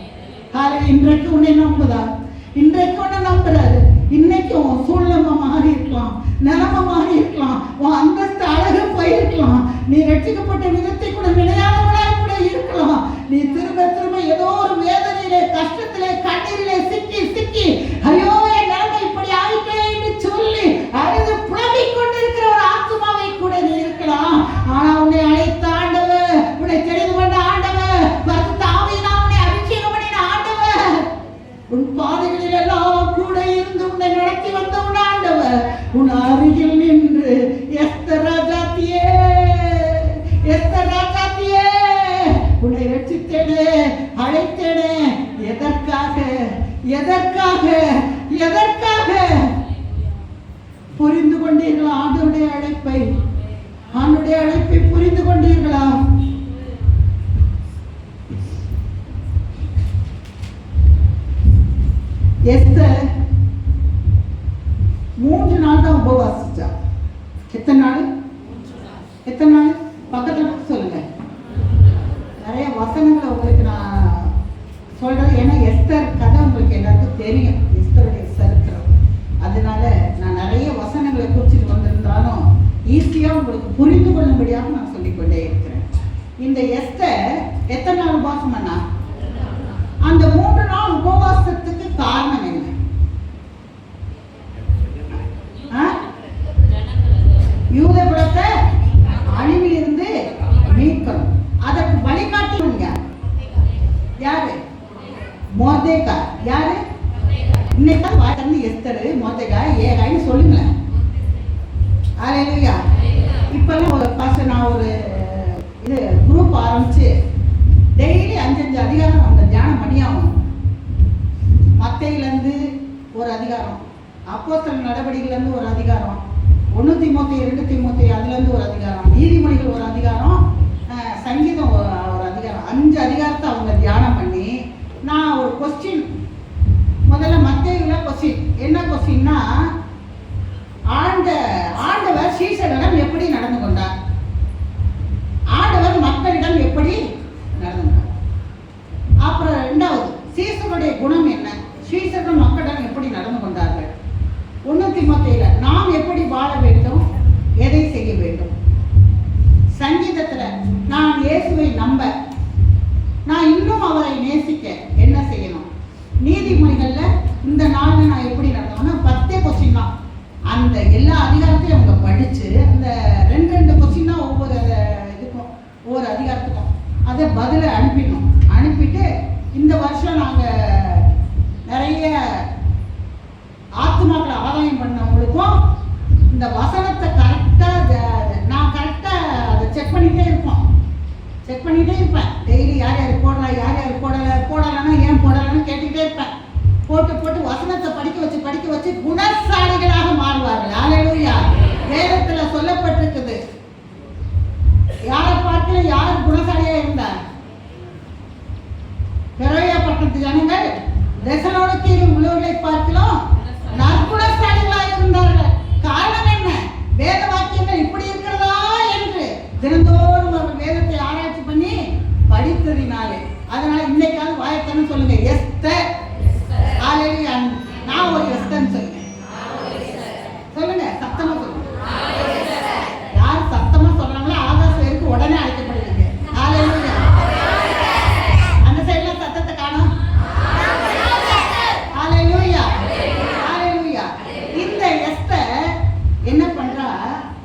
இன்றைக்கு உன்னை நம்புதார், இன்றைக்கு உன்னை நம்புறாரு. இன்னைக்கு உன் சூழ்நிலை மாறி இருக்கலாம், நிலைமை மாறி இருக்கலாம், உன் அந்தஸ்து அழகு போயிருக்கலாம், நீ ரட்சிக்கப்பட்ட விதத்தை கூட நினையாதவளாய் கூட இருக்கலாம். நீ திரும்ப திரும்ப ஏதோ ஒரு வேதனையிலே, கஷ்டத்திலே, கண்ணீரிலே சிக்கி சிக்கி ஐயோ என் நிலைமை இப்படி ஆயிட்டே என்று சொல்லி அழுது புலம்பிக் கொண்டிருக்கிற ஒரு ஆத்மாவை கூட நீ இருக்கலாம். ஆனா உன்னை அழைத்த ஆண்டவர், உன்னை தெரிந்து கொண்ட ஆண்டவர், பரிசுத்த ஆவியினால் உன்னை அபிஷேகம் பண்ணின ஆண்டவர், உன் பாதைகளில் எல்லாம் கூட இருந்து உன்னை நடத்தி வந்த உன் ஆண்டவர் உன் அருகில் நின்று அழைப்பை புரிந்து கொண்டீர்களா? எஸ்தர் 3 நாள் தான் உபவாசிச்சா. எத்தனை நாள்? பக்கத்துல சொல்லுங்க. நிறைய வசனங்களை உங்களுக்கு நான் சொல்றேன். ஏன்னா எஸ்தர் கதை உங்களுக்கு எல்லாருக்கும் தெரியும், எஸ்தருடைய சரித்திரம். அதனால நான் நிறைய வசனங்களை குறிச்சிட்டு வந்திருந்தாலும் ஈஸியா உங்களுக்கு புரிந்து கொள்ளும்படியாக நான் சொல்லிக்கொண்டே இருக்கிறேன். இந்த எஸ்தர் எத்தனை நாள் உபவாசம் பண்ணா? அந்த 3 நாள் உபவாசத்துக்கு காரணம் என்ன? யூத குலத்தை அழிவிலிருந்து மீட்கணும். அதற்கு வழிகாட்டினவங்க யாரு? மொர்தெகாய். யாரு? இன்னைக்கு வாய்ந்து எஸ்தர், மொர்தெகாய், ஏகாய்னு சொல்லுங்களேன். ஹல்லேலூயா. இப்பெல்லாம் ஒரு பாஸ்டர் நான் ஒரு இது குரூப் ஆரம்பிச்சு டெய்லி 5 அதிகாரம் நம்ம தியானம் பண்ணியாகணும். மத்தேயிலேருந்து ஒரு அதிகாரம், அப்போஸ்தலர் நடவடிக்கையிலேருந்து ஒரு அதிகாரம், 1 தீமோத்தேயு 2 தீமோத்தேயு அதுலேருந்து ஒரு அதிகாரம், நீதிமொழிகள் ஒரு அதிகாரம், சங்கீதம் ஒரு அதிகாரம், 5 அதிகாரத்தை அவங்க தியானம் பண்ணி நான் ஒரு கொஸ்டின், முதல்ல மத்தேயுல கொஸ்டின். என்ன கொஸ்டின்னா, ஆண்டவர் சீஷரிடம் எப்படி நடந்து கொண்டார்? ஆண்டவர் மக்களிடம் எப்படி நடந்து கொண்டார்? அப்புறம் 2வது, சீஷருடைய குணம் என்ன? சீஷர்கள் மக்களிடம் எப்படி நடந்து கொண்டார்கள்? 1 தீமோத்தேயுல நாம் எப்படி வாழ வேண்டும், எதை செய்ய வேண்டும்? சங்கீதத்துல நான் இயேசுவை நம்ப, நான் இன்னும் அவரை நேசிக்க என்ன செய்யணும்? நீதிமொழிகள்ல இந்த நாள்ல நான் எப்படி நடந்தோம்னா 10 கொஸ்டின் தான். அந்த எல்லா அதிகாரத்தையும் அவங்க படிச்சு அந்த 2 கொஸ்டின் தான் ஒவ்வொரு இதுக்கும், ஒவ்வொரு அதிகாரத்துக்கும் அதை பதில அனுப்பிடணும். அனுப்பிட்டு இந்த வருஷம் நாங்க நிறைய ஆத்மாக்களை ஆதாயம் பண்ணவங்களுக்கும் இந்த வசனத்தை நான் கரெக்டா அதை செக் பண்ணிட்டே இருப்பேன். டெய்லி யார் யார் போடலாம், யார் யார் போடலைன்னா ஏன் போடலான்னு கேட்டுக்கிட்டே இருப்பேன். போட்டு வசனத்தை படிக்க வச்சு குணசாலிகளாக மாறுவார்கள். ஹல்லேலூயா. வேதத்துல சொல்லப்பட்டிருக்குது. யாரை பார்க்கல யார் குணசாலியா இருந்தார்? பெரோயா பட்டணத்து ஜனங்கள் தெசலோனிக்கேயில் உள்ளவர்களை பார்க்கலாம் நற்குணசாலிகளாக இருந்தார்கள். காரணம் என்ன? வேத வாக்கியங்கள் இப்படி இருக்கிறதா என்று தினந்தோறும் அவர் வேதத்தை ஆராய்ச்சி பண்ணி படித்ததினாலே. அதனால இன்னைக்காவது வாயத்தன்னு சொல்லுங்க, எஸ்தர். ஹல்லேலூயா. நான் ஒரு எஸ்தர்ன்னு சொல்லுங்க, சத்தமா சொல்லுங்க. யார் சத்தமா சொல்றாங்களோ ஆகாசம் இருக்கு உடனே அழைக்கப்படுவீங்க. ஹல்லேலூயா. அந்த சைடுல சத்தத்தை காணோம். ஹல்லேலூயா. இந்த எஸ்தர் என்ன பண்றா?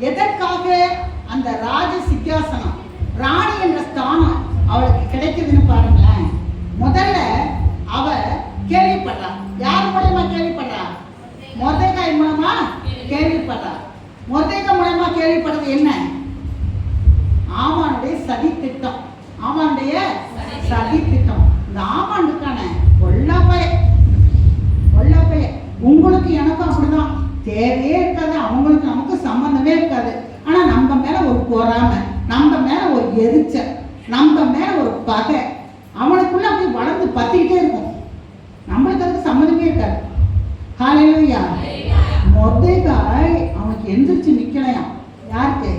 எதற்காக அந்த ராஜ சிங்காசனம், ராணி என்ற ஸ்தானம் அவளுக்கு கிடைக்குதுன்னு பாருங்களேன். முதல்ல அவ கேள்விப்படுறா. யார் மூலமா கேள்விப்படுறா? மொர்தெகாய் மூலமா கேள்விப்படுறா. மொர்தெகாய் மூலமா கேள்விப்படுறது என்ன? ஆமானுடைய சதி திட்டம். இந்த ஆமாண்டுக்கான கொல்லாப்பைய. உங்களுக்கு எனக்கும் அப்படிதான். தேவையே இருக்காது, அவங்களுக்கு நமக்கு சம்பந்தமே இருக்காது. ஆனா நம்ம மேல ஒரு பொறாமை, நம்ம மேல ஒரு எரிச்சல், நம்ம மேல ஒரு பகை அவனுக்குள்ள அப்படி வளர்ந்து பத்திக்கிட்டே இருக்கும். நம்மளுக்கு அதுக்கு சம்மந்தமே இருக்காது. ஹல்லேலூயா. மொர்தெகாய் அவனுக்கு எந்திரிச்சு நிக்கலையாம். யாருக்கு?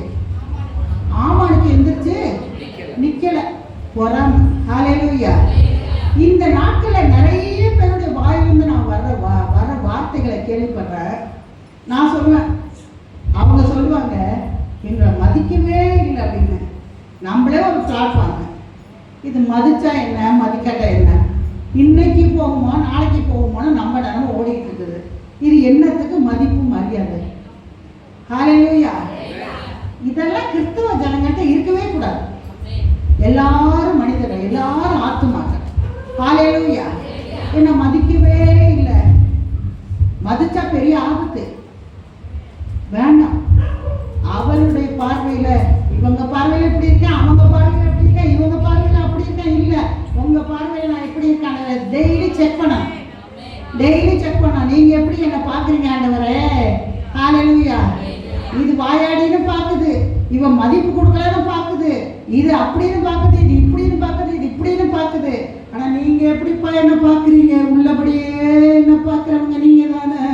ஆமானுக்கு எந்திரிச்சு நிக்கல, பொறாமை. ஹல்லேலூயா. இந்த நாட்கள்ல நிறைய பேருடைய வாயிலிருந்து நான் வர வார்த்தைகளை கேள்விப்படுறேன். நான் சொல்லுவேன், அவங்க சொல்லுவாங்க எங்களை மதிக்கவே இல்லை அப்படின்னு. நம்மளே ஒரு பிளாட்ஃபார்ம், இது மதிச்சா என்ன, மதிக்காட்டா என்ன, இன்னைக்கு போகுமா நாளைக்கு போகுமான்னு நம்ம நிலம ஓடிக்கிட்டு இருக்குது. இது என்னத்துக்கு மதிப்பு மரியாதை? ஹல்லேலூயா. இதெல்லாம் கிறிஸ்தவ ஜனங்கள்ட்ட இருக்கவே கூடாது. எல்லாரும் மனிதர்கள், எல்லாரும் ஆத்துமாக்கள். ஹல்லேலூயா. என்ன மதிக்கவே இல்லை, மதிச்சா பெரிய ஆபத்து, வேண்டாம். அவருடைய பார்வையில இவங்க பார்வையில இப்படி இருக்கேன், அவங்க பார்வையில இப்படி இருக்கேன், இவங்க பார்வையில அப்படி இருக்கேன், இல்ல உங்க பார்வையில நான் எப்படி இருக்கான டெய்லி செக் பண்ணணும். நீங்க எப்படி என்ன பாக்குறீங்க ஆண்டவரே? ஹல்லேலூயா. இது வாயா வாயாடின்னு பார்க்குது, இவன் மதிப்பு கொடுக்கலன்னு பார்க்குது, இது அப்படின்னு பார்க்குது, இது இப்படின்னு பார்க்குது, இது இப்படின்னு பார்க்குது. ஆனா நீங்க எப்படிப்பா என்ன பார்க்குறீங்க? உள்ளபடியே என்ன பார்க்குறவங்க நீங்க தானே.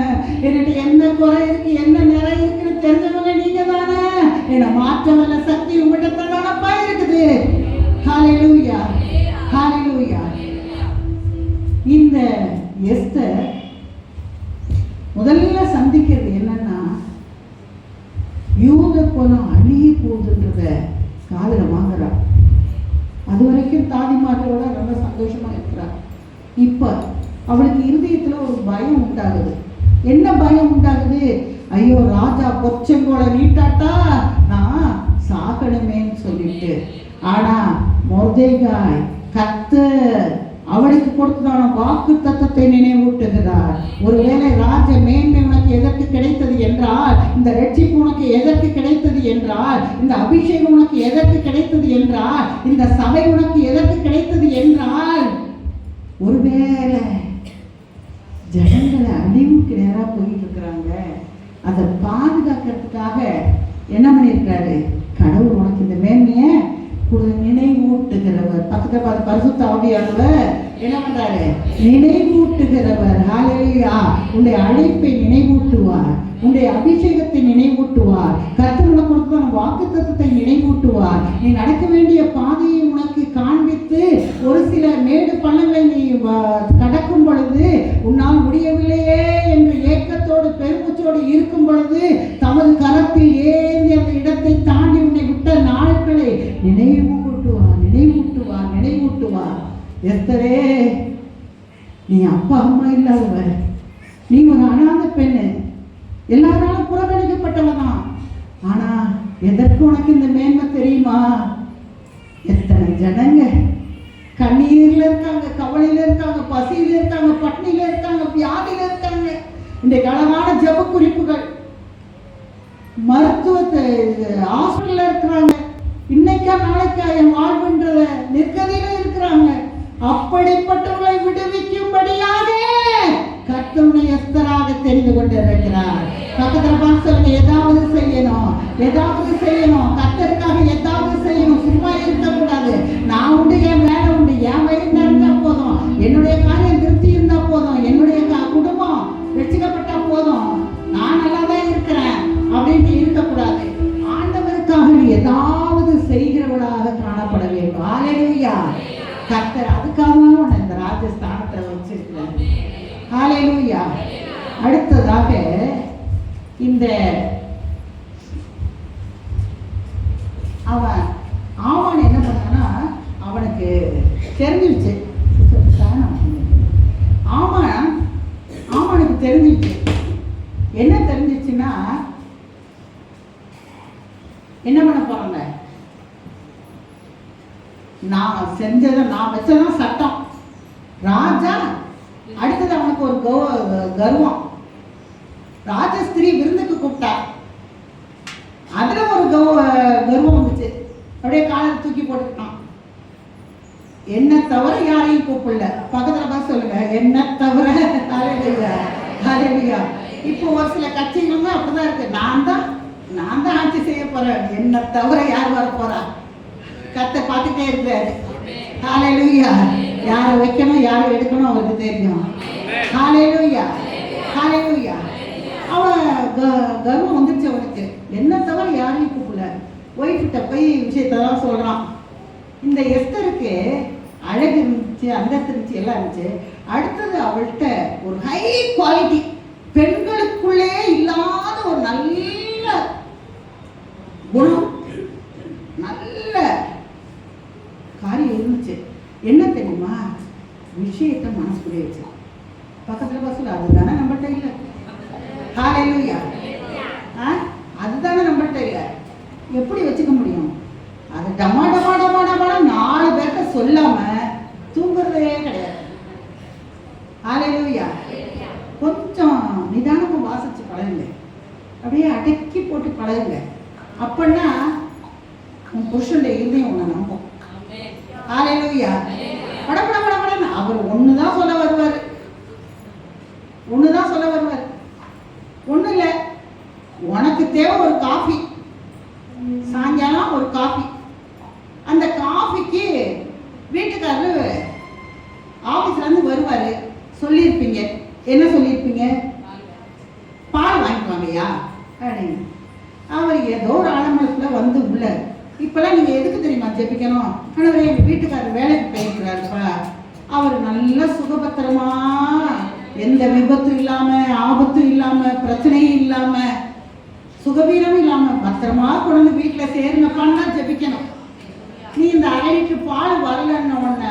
என்னுடைய என்ன குறை இருக்கு, என்ன நிறை இருக்குன்னு தெரிஞ்சவங்க நீங்க தானே. என்ன மாற்ற வல்ல சக்தி உங்கள்கிட்ட தானப்பா இருக்குது. ஹல்லேலூயா, ஹல்லேலூயா. இந்த எஸ்தர் முதல்ல சந்திக்கிறது என்னன்னா, யூத குலம் அழிய போகுதுன்றத காதுல வாங்குறா. அது வரைக்கும் தாதிமார்களோட ரொம்ப சந்தோஷமா இருக்கிறா. இப்ப அவளுக்கு இருதயத்துல ஒரு பயம் உண்டாகுது. என்ன பயம் உண்டாகுது? ஐயோ, ராஜா பொச்சங்கோட நீட்டாட்டா நான் சாகணுமேன்னு சொல்லிட்டு. ஆனா மொர்தெகாய் கர்த்தர் அவளுக்கு கொடுத்ததான வாக்கு தத்தத்தை நினைவூட்டுகிறார். ஒருவேளை ராஜ மேன்மை உனக்கு எதற்கு கிடைத்தது என்றால், இந்த ரட்சிப்பு உனக்கு எதற்கு கிடைத்தது என்றால், இந்த அபிஷேகம் உனக்கு எதற்கு கிடைத்தது என்றால், இந்த சபை உனக்கு எதற்கு கிடைத்தது என்றால், ஒருவேளை ஜனங்களை அழிவுக்கு நேரா போயிட்டு இருக்கிறாங்க, அதை பாதுகாக்கிறதுக்காக என்ன பண்ணியிருக்காரு கடவுள் உனக்கு இந்த மேன்மையை நினைவூட்டுகிறவர். பக்கத்துல பார்த்து பரிசுத்த ஆவியானவர் என்ன பண்றாரு? நினைவூட்டுகிறவர். ஹல்லேலூயா. உன்னுடைய அழைப்பை நினைவூட்டுவார், உன்னுடைய அபிஷேகத்தை நினைவூட்டுவார், கர்த்தர் உனக்கு கொடுத்த வாக்குத்தத்தத்தை நினைவூட்டுவார். நீ நடக்க வேண்டிய பாதையை உனக்கு காண்பித்து, ஒரு சில மேடு பள்ளங்களை நீ கடக்கும் பொழுது, உன்னால் முடியவில்லையே என்று ஏக்கத்தோடு பெருமூச்சோடு இருக்கும் பொழுது, தமது கரத்தில் ஏந்தி அந்த இடத்தை தாண்டி உன்னை விட்ட நாட்களை நினைவூட்டுவார், நினைவூட்டுவார், நினைவூட்டுவார். எஸ்தரே, நீ அப்பா அம்மா இல்லாதவர், நீ ஒரு அனாதை பெண்ணு, எல்லாராலும் புறக்கணிக்கப்பட்டவதான். ஆனா எதற்கு உனக்கு இந்த மேன்மை தெரியுமா? எத்தனை ஜனங்க கண்ணீர்ல இருக்காங்க, கவலையில இருக்காங்க, பசியில இருக்காங்க, பட்னியில இருக்காங்க, வியாதியில இருக்காங்க. இந்த அழகான ஜெப குறிப்புகள், மருத்துவத்தை ஹாஸ்பிட்டல்ல இருக்கிறாங்க, இன்னைக்கா நாளைக்கா என் வாழ்வுன்ற நிற்கதியில இருக்கிறாங்க. அப்படிப்பட்டவர்களை விடுவிக்கும்படியாக கர்த்தருடைய எஸ்தராக தெரிந்து கொண்டிருக்கிறார். பக்கத்துல பார்த்து சொல்லுங்க, ஏதாவது செய்யணும், ஏதாவது செய்யணும், கர்த்தருக்காக ஏதாவது செய்யணும். சும்மா இருக்கக்கூடாது. நான் உண்டு, என் வேலை உண்டு, என் வயிறு இருந்தா போதும், என்னுடைய காரியம் திருப்தி இருந்தா போதும், என்னுடைய குடும்பம் ரட்சிக்கப்பட்டா போதும், நான் நல்லா தான் இருக்கிறேன் அப்படின்ட்டு இருக்கக்கூடாது. ஆண்டவருக்காக ஏதாவது செய்கிறவளாக காணப்பட வேண்டும். ஹல்லேலூயா. கர்த்தர் அதுக்காக தான் இந்த ராஜஸ்தானத்தை வச்சிருக்கிறார். ஹல்லேலூயா. அடுத்ததாக இந்த அவன் ஆவான் என்ன பண்ணான்னா, அவனுக்கு தெரிஞ்சிருச்சு. ஆமானுக்கு தெரிஞ்சிருச்சு. என்ன தெரிஞ்சிச்சுன்னா, என்ன பண்ண போறாங்க? நான் செஞ்சதை, நான் வச்சதான் சட்டம். ராஜா அடுத்தது அவனுக்கு ஒரு கர்வம். ராஜஸ்திரி விருந்துக்கு கூப்பிட்டா, அதுல ஒரு கர்வம் வந்துச்சு. அப்படியே காலை தூக்கி போட்டுக்கிட்டான். என்ன தவிர யாரையும் கூப்பிடல. பக்கத்துல பார்த்து சொல்லுங்க, என்ன தவிர. ஹல்லேலூயா. இப்போ ஒரு சில கட்சிகளுங்க அப்படிதான் இருக்கு. நான் தான் ஆட்சி செய்ய போறேன், என்ன தவிர யார் வர போறா? கர்த்தர் பார்த்துட்டே இருக்கிறாரு. ஹல்லேலூயா. யாரை வைக்கணும், யாரை எடுக்கணும் அவருக்கு தெரியும். ஹல்லேலூயா, ஹல்லேலூயா. அவன் கர்வம் வந்துருச்சு அவனுக்கு. என்ன தவிர யாரையும் கூப்பிடல. ஒய்ஃப்கிட்ட போய் விஷயத்தான் சொல்றான். இந்த எஸ்தருக்கு அழகு இருந்துச்சு, அந்தஸ்து இருந்துச்சு, எல்லாம் இருந்துச்சு. அடுத்தது அவள்கிட்ட ஒரு ஹை குவாலிட்டி, பெண்களுக்குள்ளே இல்லாத ஒரு நல்ல குணம், நல்ல காரியம் இருந்துச்சு. என்ன தெரியுமா? விஷயத்தை மனசுக்குள்ளே வச்சு பக்கத்துல பஸ்ல, அதுதானே நம்மகிட்ட இல்லை. ஹல்லேலூயா. அதுதானே நம்மகிட்ட இல்லை. எப்படி வச்சுக்க முடியும்? அது டமா டமா டமா டமா 4 பேர்த்த சொல்லாம தூங்குறதே கிடையாது. ஹல்லேலூயா. கொஞ்சம் நிதானமா வாசிச்சு பழகுங்க, அப்படியே அடக்கி போட்டு பழகுங்க. அப்படின்னா உன் புருஷனுடைய இதயம் உன்னை நம்பும். ஹல்லேலூயா. படப்பட படப்படன்னு அவர் ஒண்ணுதான் சொல்ல வருவார், ஒண்ணுதான் சொல்ல வருவார். ஒண்ணு இல்லை, உனக்கு தேவை ஒரு காஃபி, வந்து உள்ள இப்பெல்லாம் நீங்க எதுக்கு தெரியுமா ஜெபிக்கணும்? ஆண்டவரே எங்க வீட்டுக்காரர் வேலைக்கு போயிருக்கிறாருப்பா, அவர் நல்ல சுகபத்திரமா எந்த விபத்தும் இல்லாம ஆபத்தும் இல்லாம பிரச்சனையும் இல்லாம சுகவீனம் இல்லாம பத்திரமா கொண்டு வீட்டுல சேருங்கப்பான்னு தான் ஜெபிக்கணும். நீ இந்த 1/2 லிட்டர் பால் வரலன்னு உடனே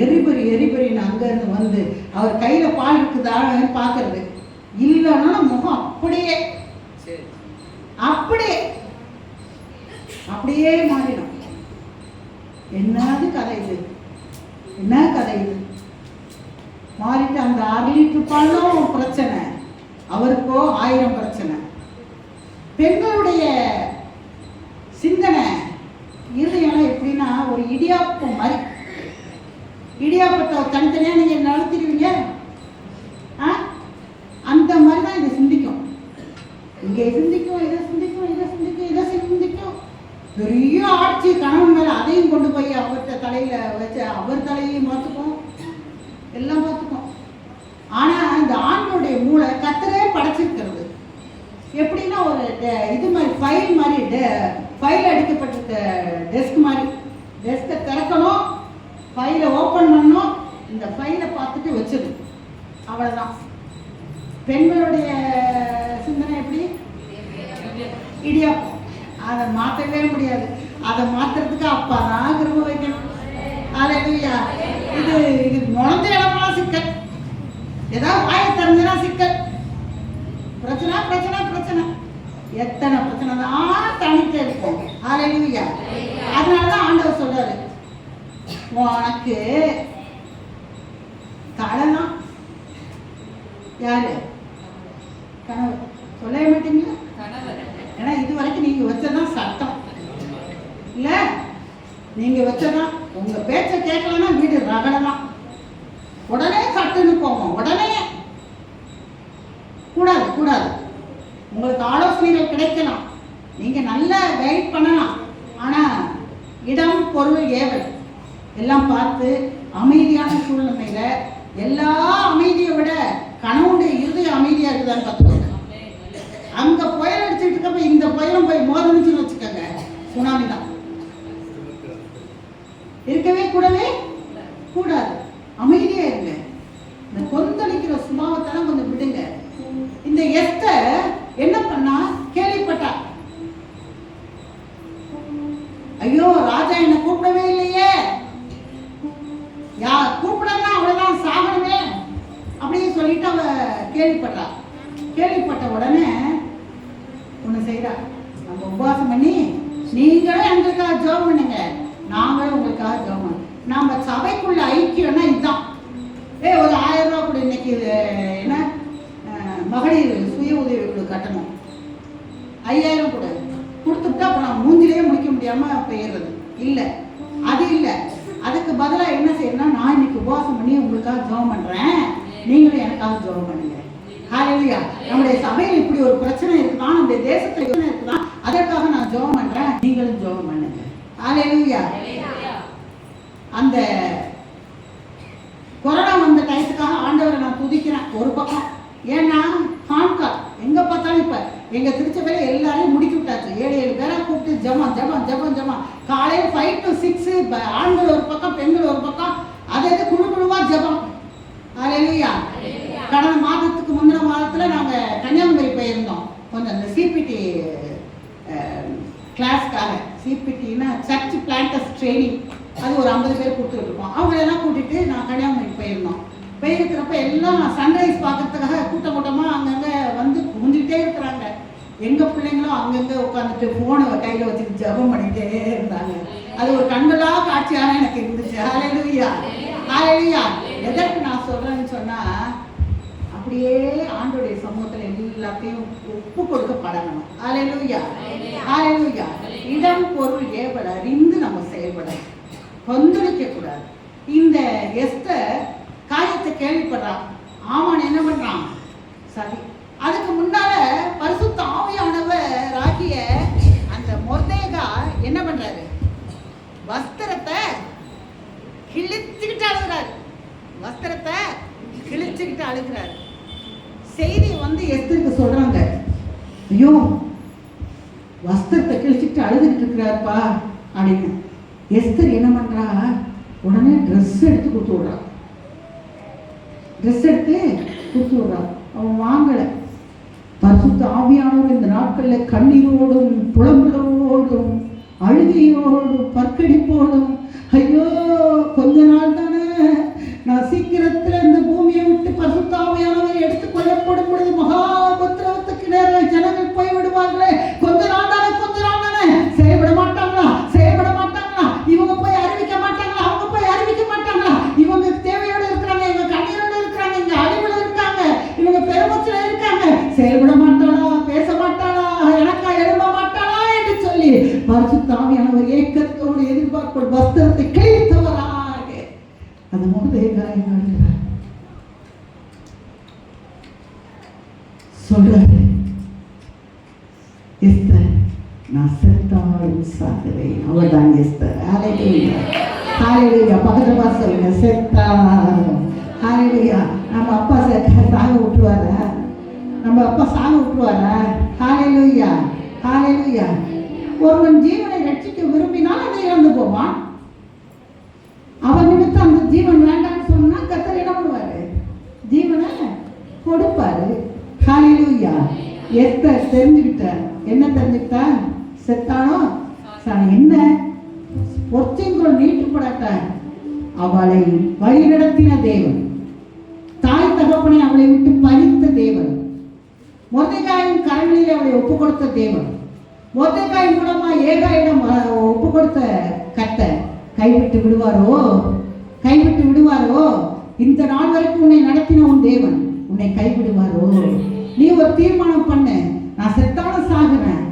எரிபரின்னு அங்க இருந்து வந்து அவர் கையில பால் இருக்குதான்னு பாக்குறது இல்லைன்னா முகம் அப்படியே அப்படியே அப்படியே மாறிடும். என்னது கதை இது, என்ன கதை இது? மாறிட்டு அந்த 1/2 லிட்டர் பாலும் பிரச்சனை, அவருக்கோ 1000 பிரச்சனை. பெண்களுடைய சிந்தனை இருதயம் எப்படின்னா ஒரு இடியாப்பம் மாதிரி. இடியாப்பத்தை தனித்தனியா நீங்க நடத்திடுவீங்க, அந்த மாதிரி தான் இதை சிந்திக்கும். இங்கே சிந்திக்கும், இதை சிந்திக்கும், இதை சிந்திக்கும், இதை சிந்திக்கும். பெரிய ஆட்சி கணவன் மேல அதையும் கொண்டு போய் அவர்கிட்ட தலையில வச்சு அவர் தலையையும் பார்த்துக்கும், எல்லாம் பார்த்துக்கும். ஆனா இந்த ஆண்களுடைய மூளை கத்தரே படைச்சிருக்கிறது எப்படின்னா ஒரு இது மாதிரி ஃபைல் மாதிரி, ஃபைல் அடிக்கப்பட்டிருக்க டெஸ்க் மாதிரி. டெஸ்கை திறக்கணும், ஃபைலை ஓப்பன் பண்ணணும், இந்த ஃபைலை பார்த்துட்டு வச்சிடு, அவ்வளோதான். பெண்களுடைய சிந்தனை எப்படி? இடியாப்பம். அதை மாற்றவே முடியாது. அதை மாற்றுறதுக்கு அப்பா தான் கிருபை வைக்கணும். அல்லேலூயா. இது இது நுழைஞ்ச இடமெல்லாம் சிக்கல், ஏதாவது வாயை திறந்துனா சிக்கல், பிரச்சனை பிரச்சனை பிரச்சனை, எத்தனை பிரச்சனை தான் தனித்தே இருக்கும். அல்லேலூயா. அதனாலதான் ஆண்டவர் சொல்றாரு, உனக்கு கடனா யாரு? கணவர். சொல்லவே மாட்டீங்களா? ஏன்னா இது வரைக்கும் நீங்க வச்சதான் சட்டம் இல்ல, நீங்க வச்சதான். உங்க பேச்ச கேட்கலன்னா வீடு ரகடலாம், உடனே சட்டுன்னு போவோம், உடனே கூடாது கூடாது. உங்களுக்கு ஆலோசனைகள் கிடைக்கலாம், நீங்க நல்லா கைட் பண்ணலாம். ஆனா இடம் பொருள் ஏவல் எல்லாம் பார்த்து அமைதியான சூழ்நிலையில, எல்லா அமைதியை விட கணவனுடைய இருதய அமைதியா இருக்குதான்னு பார்த்துக்கோங்க. அங்க புயல் அடிச்சுட்டு இருக்கப்ப இந்த புயலும் போய் மோதனுச்சுன்னு வச்சுக்கோங்க, சுனாமி தான். இருக்கவே கூடவே கூடாது, அமைதியா இருங்க. இந்த கொந்தளிக்கிற சுபாவத்தெல்லாம் கொஞ்சம் விடுங்க. இந்த எஸ்தர் என்ன பண்ணா? கேள்விப்பட்டா, ஐயோ ராஜா என்ன கூப்பிடவே இல்லையே, கூப்பிடலாம் அவ்வளவுதான் சாகணுமே அப்படின்னு சொல்லிட்டு அவ கேள்விப்பட்டா. கேள்விப்பட்ட உடனே ஒண்ணு செய்யறா, நம்ம உபவாசம் பண்ணி நீங்களே எங்களுக்காக ஜெபம் பண்ணுங்க, நாங்களும் உங்களுக்காக ஜெபம் பண்ணோம். நம்ம சபைக்குள்ள ஐக்கியம்னா இதுதான். ஒரு 1000 ரூபா கூட இன்னைக்கு என்ன மகளிர் சுய உதவி குழு கட்டணும், 5000 கூட கொடுத்துட்டா அப்ப நான் மூஞ்சிலேயே முடிக்க முடியாம போயிடுறது இல்லை. அது இல்லை, அதுக்கு பதிலாக என்ன செய்யணும்னா, நான் இன்னைக்கு உபவாசம் பண்ணி உங்களுக்காக ஜெபம் பண்றேன், நீங்களும் எனக்காக ஜெபம் பண்ணுங்க. ஹல்லேலூயா. நம்முடைய சபையில் இப்படி ஒரு பிரச்சனை இருக்குதான், நம்முடைய தேசத்துல பிரச்சனை இருக்குதான், அதற்காக நான் ஜெபம் பண்றேன், நீங்களும் ஜெபம் பண்ணுங்க. ஹல்லேலூயா. அந்த கொரோனா வந்த டயத்துக்காக ஆண்டவரை நான் துதிக்கிறேன் ஒரு பக்கம். ஏன்னா கான்கால் எங்க பார்த்தாலும் இப்ப எங்க திருச்சபையில எல்லாரையும் முடிக்கி விட்டாச்சு. 7 பேரை கூப்பிட்டு ஜெபம் ஜெபம் ஜெபம் ஜெபம். காலையில் 5 to 6 ஆண்கள் ஒரு பக்கம், பெண்கள் ஒரு பக்கம், அதாவது குழு குழுவா ஜெபம். ஹல்லேலூயா. கடந்த மாதத்துக்கு முந்தின மாதத்துல நாங்க கன்னியாகுமரி போயிருந்தோம், கொஞ்சம் அந்த சிபிடி கிளாஸ்க்காக. சிபிடினா சர்ச் பிளான்டர்ஸ் ட்ரைனிங், அது ஒரு 50 பேர் கொடுத்துட்டு இருக்கோம். அவங்களெல்லாம் கூட்டிட்டு நான் கன்னியாகுமரி போயிருந்தோம். போயிருக்கிறப்ப எல்லாம் சன்ரைஸ் பார்க்கறதுக்காக கூட்டம் கூட்டமாக அங்கங்கே வந்து குமிஞ்சிக்கிட்டே இருக்கிறாங்க. எங்கள் பிள்ளைங்களும் அங்கங்கே உட்காந்துட்டு ஃபோனை கையில் வச்சுட்டு ஜெபம் பண்ணிகிட்டே இருந்தாங்க. அது ஒரு கண்களா காட்சியாக எனக்கு இருந்துச்சு. ஹல்லேலூயா. ஹல்லேலூயா. எதற்கு நான் சொல்கிறேன்னு சொன்னால், அப்படியே ஆண்டோடைய சமூகத்தில் எல்லாத்தையும் ஒப்பு கொடுக்க பழகணும். ஹல்லேலூயா. ஹல்லேலூயா. இடம் பொருள் ஏவல் அறிந்து நம்ம செயல்பட கொந்தளிக்க கூடாது. இந்த எஸ்தர் காரியத்தை கேள்விப்படுறான். ஆமான் என்ன பண்றான்? சரி, அதுக்கு முன்னால பரிசுத்த ஆவியானவர் ஆகிய அந்த மொர்தேகா என்ன பண்றாரு? வஸ்திரத்தை கிழிச்சுக்கிட்டு அழுகிறாரு. வஸ்திரத்தை கிழிச்சுக்கிட்டு அழுகிறாரு. செய்தி வந்து எஸ்தருக்கு சொல்றாங்க, ஐயோ வஸ்திரத்தை கிழிச்சிட்டு அழுதுட்டு இருக்கிறாருப்பா அப்படின்னு. எஸ்தர் என்ன பண்றா, உடனே ட்ரெஸ் எடுத்து கொடுத்து விடுறா. ட்ரெஸ் எடுத்து கொடுத்து விடுறா. அவன் வாங்கலை. பரிசுத்த ஆவியானவர் இந்த நாட்களில் கண்ணீரோடும் புலம்பலோடும் அழுகையோடும் பற்கடிப்போடும், ஐயோ கொஞ்ச நாள் தானே, நான் சீக்கிரத்தில் இந்த பூமியை விட்டு பரிசுத்த ஆவியானவர் எடுத்துக் கொள்ளப்படும் பொழுது மகா உபத்திரவத்துக்கு நேராக ஜனங்கள் போய்விடுவார்களே, கொஞ்ச நாள் தானே செயல்பட மாட்டாங்களா, செயல்பட மாட்டாங்களா, இவங்க போய் அறிவிக்க மாட்டாங்களா, அவங்க போய் அறிவிக்க மாட்டாங்களா, இவங்க தேவையோடு இருக்கிறாங்க, இவங்க கண்ணீரோடு இருக்கிறாங்க, இங்க அழிவுல இருக்காங்க, இவங்க பெருமூச்சுல இருக்காங்க, செயல்பட மாட்டாளா, பேச மாட்டாளா, எனக்கா எழும்ப மாட்டாளா என்று சொல்லி பரிசுத்த ஆவியானவர் ஏக்கத்தோடு எதிர்பார்ப்பு வஸ்திரத்தை கிழித்தவராக அது மொர்தெகாய் சொல்றாரு, எஸ்தர் நான் செத்தாலும் சாகுவேன். அவர்தான் எஸ்தர். ஹல்லேலூயா, ஹல்லேலூயா. பக்கத்துல பார்த்து சொல்லுங்க, செத்தாலும். ஹல்லேலூயா. நம்ம அப்பா சாக விட்டுருவாரா? நம்ம அப்பா சாக விட்டுருவாரா? ஹல்லேலூயா, ஹல்லேலூயா. ஒருவன் ஜீவனை ரட்சிக்க விரும்பினால் அதை இழந்து போவான். அவன் நிமித்தம் அந்த ஜீவன் வேண்டாம்னு சொன்னா கர்த்தர் என்ன பண்ணுவாரு? ஜீவனை கொடுப்பாரு. ஹல்லேலூயா. எஸ்தர் தெரிஞ்சுக்கிட்டார். என்ன தெரிஞ்சுக்கிட்டா? செத்தானோ என்ன பொற்செங்கோல் நீட்டுப்படாட்ட அவளை வழி நடத்தின தேவன், தாய் தகப்பனை அவளை விட்டு பறித்த தேவன், மொர்தெகாயின் கரங்களில் அவளை ஒப்பு கொடுத்த தேவன், மொர்தெகாயின் மூலமா ஏகாயிடம் ஒப்பு கொடுத்த கர்த்தர் கைவிட்டு விடுவாரோ? கைவிட்டு விடுவாரோ? இந்த நாள் வரைக்கும் உன்னை நடத்தின உன் தேவன் உன்னை கைவிடுவாரோ? நீ ஒரு தீர்மானம் பண்ண, நான் செத்தாலும் சாகுறேன்,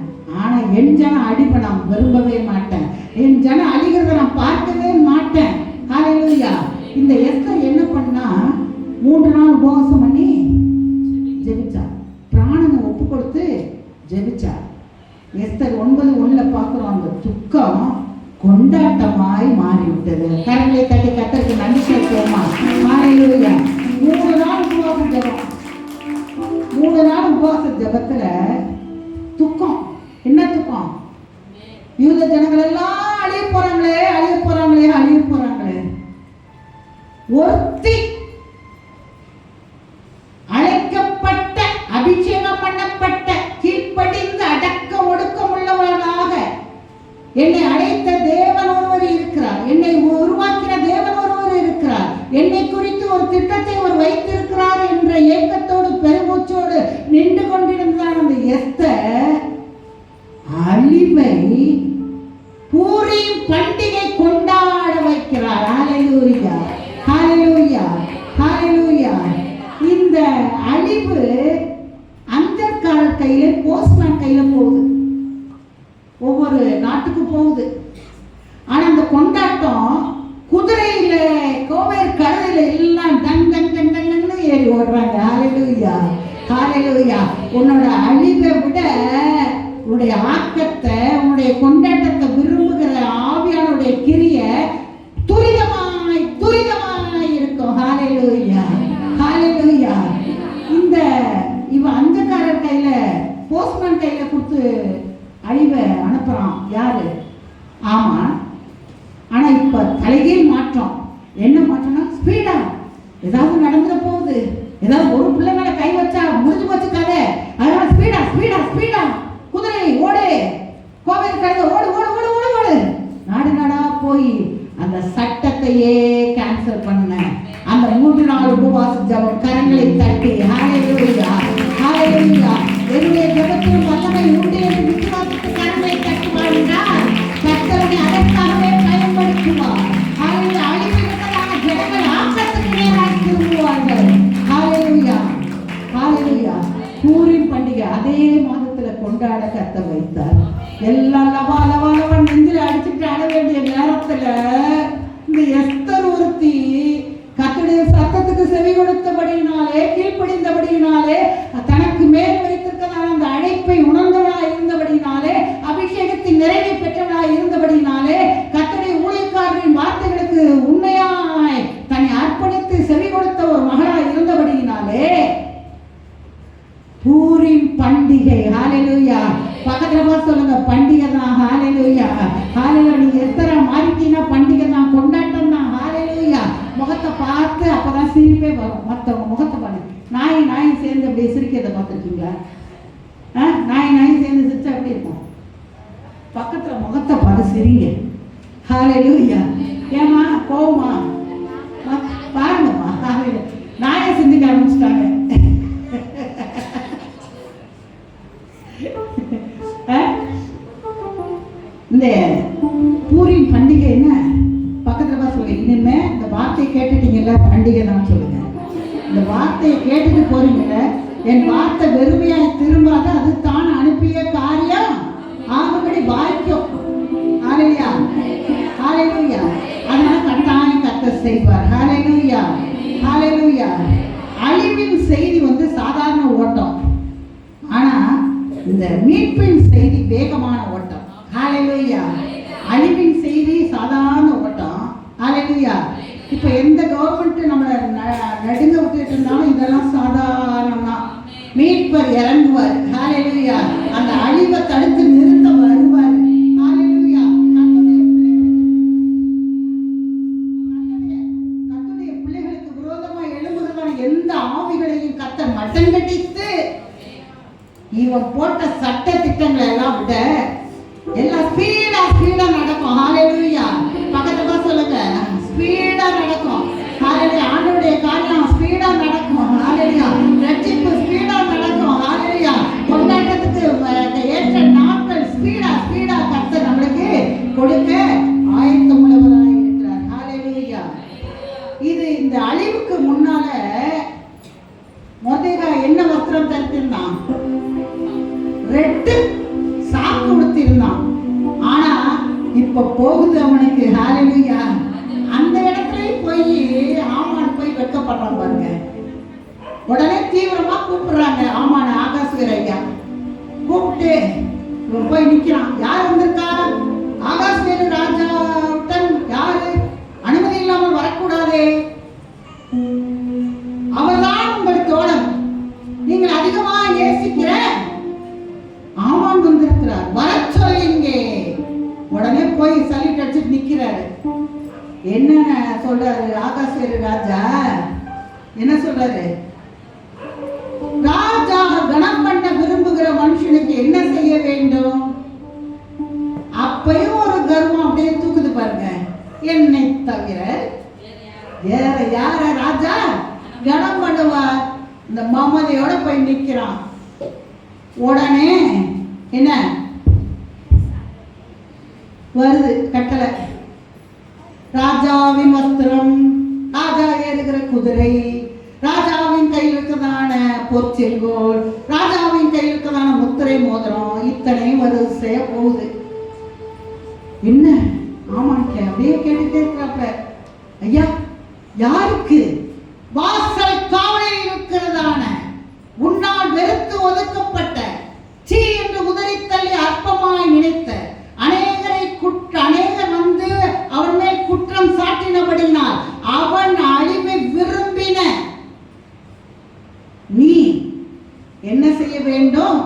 ஆனா என் ஜனம் அடிப்பை நான் விரும்பவே மாட்டேன், என் ஜனம் அழிகிறத நான் பார்க்கவே மாட்டேன். ஹல்லேலூயா. இந்த எஸ்தர் என்ன பண்ணா, 3 நாள் உபவாசம் பண்ணி ஜெபிச்சா, பிராணனை ஒப்பு கொடுத்து ஜெபிச்சா. எஸ்தர் 9:1 பார்க்கிறோம், அந்த துக்கம் கொண்டாட்டமாய் மாறிவிட்டது. கரங்களை தட்டி கர்த்தருக்கு நன்றி சொல்லுமா. ஹல்லேலூயா. 3 நாள் உபவாச ஜெபம். 3 நாள் உபவாச ஜெபத்துல துக்கம். என்ன துக்கம்? யூத ஜனங்கள் எல்லாம் அழிய போறாங்களே, அழிய போறாங்களே, அழிய போறாங்களே. ஒருத்தி அழைக்கப்பட்ட, அபிஷேகம் பண்ணப்பட்ட, கீழ்ப்படிந்த, அடக்க ஒடுக்கம் உள்ளவர்களாக என்னை அழைத்த தேவன் ஒருவர் இருக்கிறார், என்னை உருவாக்கின தேவன் ஒருவர் இருக்கிறார், என்னை குறித்து ஒரு திட்டத்தை அவர் வைத்திருக்கிறார் என்ற ஏக்கத்தோடு பெருமூச்சோடு நின்று கொண்டிருந்தார் அந்த எஸ்தர். அழிவை பூரீம் பண்டிகை கொண்டாட வைக்கிறார். ஹல்லேலூயா, ஹல்லேலூயா, ஹல்லேலூயா. இந்த அழிவு அந்தர்காரர் கையில, போஸ்ட்மேன் கையில போகுது, ஒவ்வொரு நாட்டுக்கு போகுது. ஆனா அந்த கொண்டாட்டம் குதிரையில, கோவேர் கழுதையில எல்லாம் டங் டங் டங் டங்னு ஏறி ஓடுறாங்க. ஹல்லேலூயா, ஹல்லேலூயா. உன்னோட அழிவை விட உன்னுடைய ஆக்கத்தை, உன்னுடைய கொண்டாட்டத்தை விரும்புகிற ஆவியானுடைய கிரிய துரிதமாய் துரிதமாய் இருக்கும். ஹல்லேலூயா, ஹல்லேலூயா. இந்த இவ அந்தக்காரர் கையில, போஸ்ட்மேன் கையில கொடுத்து அழிவை அனுப்புறான். யாரு? ஆமா. ஆனா இப்ப தலைகீழ் மாற்றம். என்ன மாற்றம்னா, ஸ்பீடா ஏதாவது நடந்துட போகுது, ஏதாவது ஒரு பிள்ளை மேல கை வச்சா முடிஞ்சு போச்சு கதை, அதனால ஸ்பீடா ஸ்பீடா ஸ்பீடா குதிரை ஓடு, கோவில் கழுத ஓடு ஓடு ஓடு ஓடு ஓடு, நாடு நாடா போய் அந்த சட்டத்தையே கேன்சல் பண்ண அந்த 3 நாள் உபவாச ஜெபம். கரங்களை தட்டி ஹல்லேலூயா, ஹல்லேலூயா. என்னுடைய ஜெபத்தில் வல்லமை உண்டு என்று விசுவாசித்து கரங்களை தட்டுவார்கள். கர்த்தரை அதற்காகவே பயன்படுத்துவார். ஹல்லேலூயா. அழிவிருந்ததான ஜனங்கள் ஆக்கத்துக்கு நேராக திரும்புவார்கள். ஹல்லேலூயா, ஹல்லேலூயா. பூரீம் பண்டிகை அதே மாதத்துல கொண்டாட கர்த்தர் வைத்தார். எல்லாம் லவா லவா லவா நெஞ்சில அடிச்சுட்டு ஆட வேண்டிய நேரத்துல இந்த எஸ்தர் ஒருத்தி கர்த்தருடைய சத்தத்துக்கு செவி கொடுத்தபடியினாலே, கீழ்ப்படிந்தபடியினாலே, தனக்கு மேல் வைத்திருக்கிறதான அந்த அழைப்பை உணர்ந்தவளாய் இருந்தபடியினாலே, அபிஷேகத்தின் நிறைவை பெற்றவளாய் இருந்தபடியினாலே, கர்த்தருடைய ஊழியக்காரரின் வார்த்தைகளுக்கு உண்மையாய் தன்னை அர்ப்பணித்து செவி கொடுத்த ஒரு மகளாய் இருந்தபடியினாலே பூரீம் பண்டிகை, ஹல்லேலூயா, பக்கத்துல பார்த்து சொல்லுங்க, பண்டிகை தான். ஹalleluya, ஹalleluya. நீங்க எத்தனை மாறிட்டீங்கன்னா பண்டிகை தான், கொண்டாட்டம் தான். ஹalleluya. முகத்தை பார்த்து அப்பதான் சிரிப்பே வரும். மற்றவங்க முகத்தை பாருங்க. நாய் சேர்ந்து அப்படியே சிரிக்கிறத பார்த்துருக்கீங்களா? நாய் சேர்ந்து சிரிச்சா எப்படி இருக்கும்? பக்கத்துல முகத்தை பார்த்து சிரிங்க. ஹalleluya. ஏமா கோவமா பாருங்கம்மா. ஹalleluya. நாயை சிந்திக்க ஆரம்பிச்சிட்டாங்க. இந்த பூரி பண்டிகை என்ன? பக்கத்துல தான் சொல்லுங்க. இனிமே இந்த வார்த்தையை கேட்டுட்டீங்கல்ல, பண்டிகை தான் சொல்லுங்க. இந்த வார்த்தையை கேட்டுட்டு போறீங்கல்ல, என் வார்த்தை வெறுமையாய் திரும்பாத, அது தான் அனுப்பிய காரியம் ஆகும்படி வாய்க்கும். ஹalleluya, ஹalleluya. அதனால கட்டாயம் கர்த்தர் செய்வார். ஹalleluya, ஹalleluya. அழிவின் செய்தி சாதாரண ஓட்டம், ஆனா இந்த மீட்பின் செய்தி வேகமான ஓட்டம். ஹalleluya. அழிவின் செய்தி சாதாரண ஓட்டம். ஹalleluya. இப்ப எந்த கவர்மெண்ட் நம்ம நடுங்க விட்டுட்டு இருந்தாலும் இதெல்லாம் சாதாரணம் தான். மீட்பர் இறங்குவார். ஹalleluya. அந்த அழிவை தடுத்து நிறுத்த வருவார். ஹalleluya. கர்த்தருடைய பிள்ளைகளுக்கு விரோதமா எழும்புகிறதான எந்த ஆவிகளையும் கர்த்தர் மட்டம் கட்டித்து இவன் போட்ட சட்ட திட்டங்களை எல்லாம் விட எல்லாம் ஸ்பீடா நடக்கும். ஹalleluya. பக்கத்துல சொல்லுங்க, ஸ்பீடா நடக்கும். ஹalleluya. ஆண்டவருடைய காரியம் ஸ்பீடா நடக்கும். ஹalleluya. ரட்சிப்பு ஸ்பீடா நடக்கும். ஹalleluya. கொண்டாட்டத்துக்கு ஏற்ற நாட்கள் ஸ்பீடா கர்த்தர் நம்மளுக்கு கொடுக்க ஆயத்தமுள்ளவராய் இருக்கிறார். ஹalleluya. இது இந்த அழிவுக்கு முன்னால மொர்தெகாய் என்ன வஸ்திரம் தரித்திருந்தான்? ரெட்டு சாக்கு உடுத்திருந்தான். ஆனா இப்ப போகுது அவனுக்கு. ஹalleluya. அந்த இடத்துல போய் ஆமான் போய் வெட்கப்படுறான் பாருங்க. உடனே தீவிரமா கூப்பிடுறாங்க ஆமான. ஆகாஸ்வேர் ஐயா கூப்பிட்டு இவன் போய் நிக்கிறான். யார் வந்திருக்கா? ஆகாஸ்வேர் ராஜாவுடன் யாரு? அனுமதி இல்லாமல் வரக்கூடாதே. அவர்தான் உங்கள் தோழன், நீங்கள் அதிகமா நேசிக்கிற ஆமான் வந்திருக்கிறார், வர சொல்லுங்க. உடனே போய் சலிட்டு அடிச்சுட்டு நிக்கிறாரு. என்ன சொல்றாரு ஆகாஸ்வேரு ராஜா? என்ன சொல்றாரு? ராஜா கணம் பண்ண விரும்புகிற மனுஷனுக்கு என்ன செய்ய வேண்டும்? அப்பயும் ஒரு கர்வம் அப்படியே தூக்குது பாருங்க. என்னை தவிர வேற யார ராஜா கணம் பண்ணுவார்? இந்த மமதையோட போய் நிக்கிறான். உடனே என்ன வருது கட்டளை? ராஜாவின் வஸ்திரம், ராஜா ஏறுகிற குதிரை, ராஜாவின் கையில் இருக்கிறதான பொற்செங்கோல், ராஜாவின் கையில் இருக்கிறதான முத்திரை மோதிரம், இத்தனை வரிசைய போகுது. என்ன ஆமாங்க அப்படியே கேட்டுட்டே இருக்கிறாப்ப, ஐயா யாருக்கு? வாசல் காவலில் இருக்கிறதான உன்னால் வெறுத்து ஒதுக்கப்பட்ட சீ என்று உதறி தள்ளி அற்பமாய் நினைத்த அநேகர் வந்து அவன் மேல் குற்றம் சாட்டினபடினால் அவன் அழிவை விரும்பின நீ என்ன செய்ய வேண்டும்?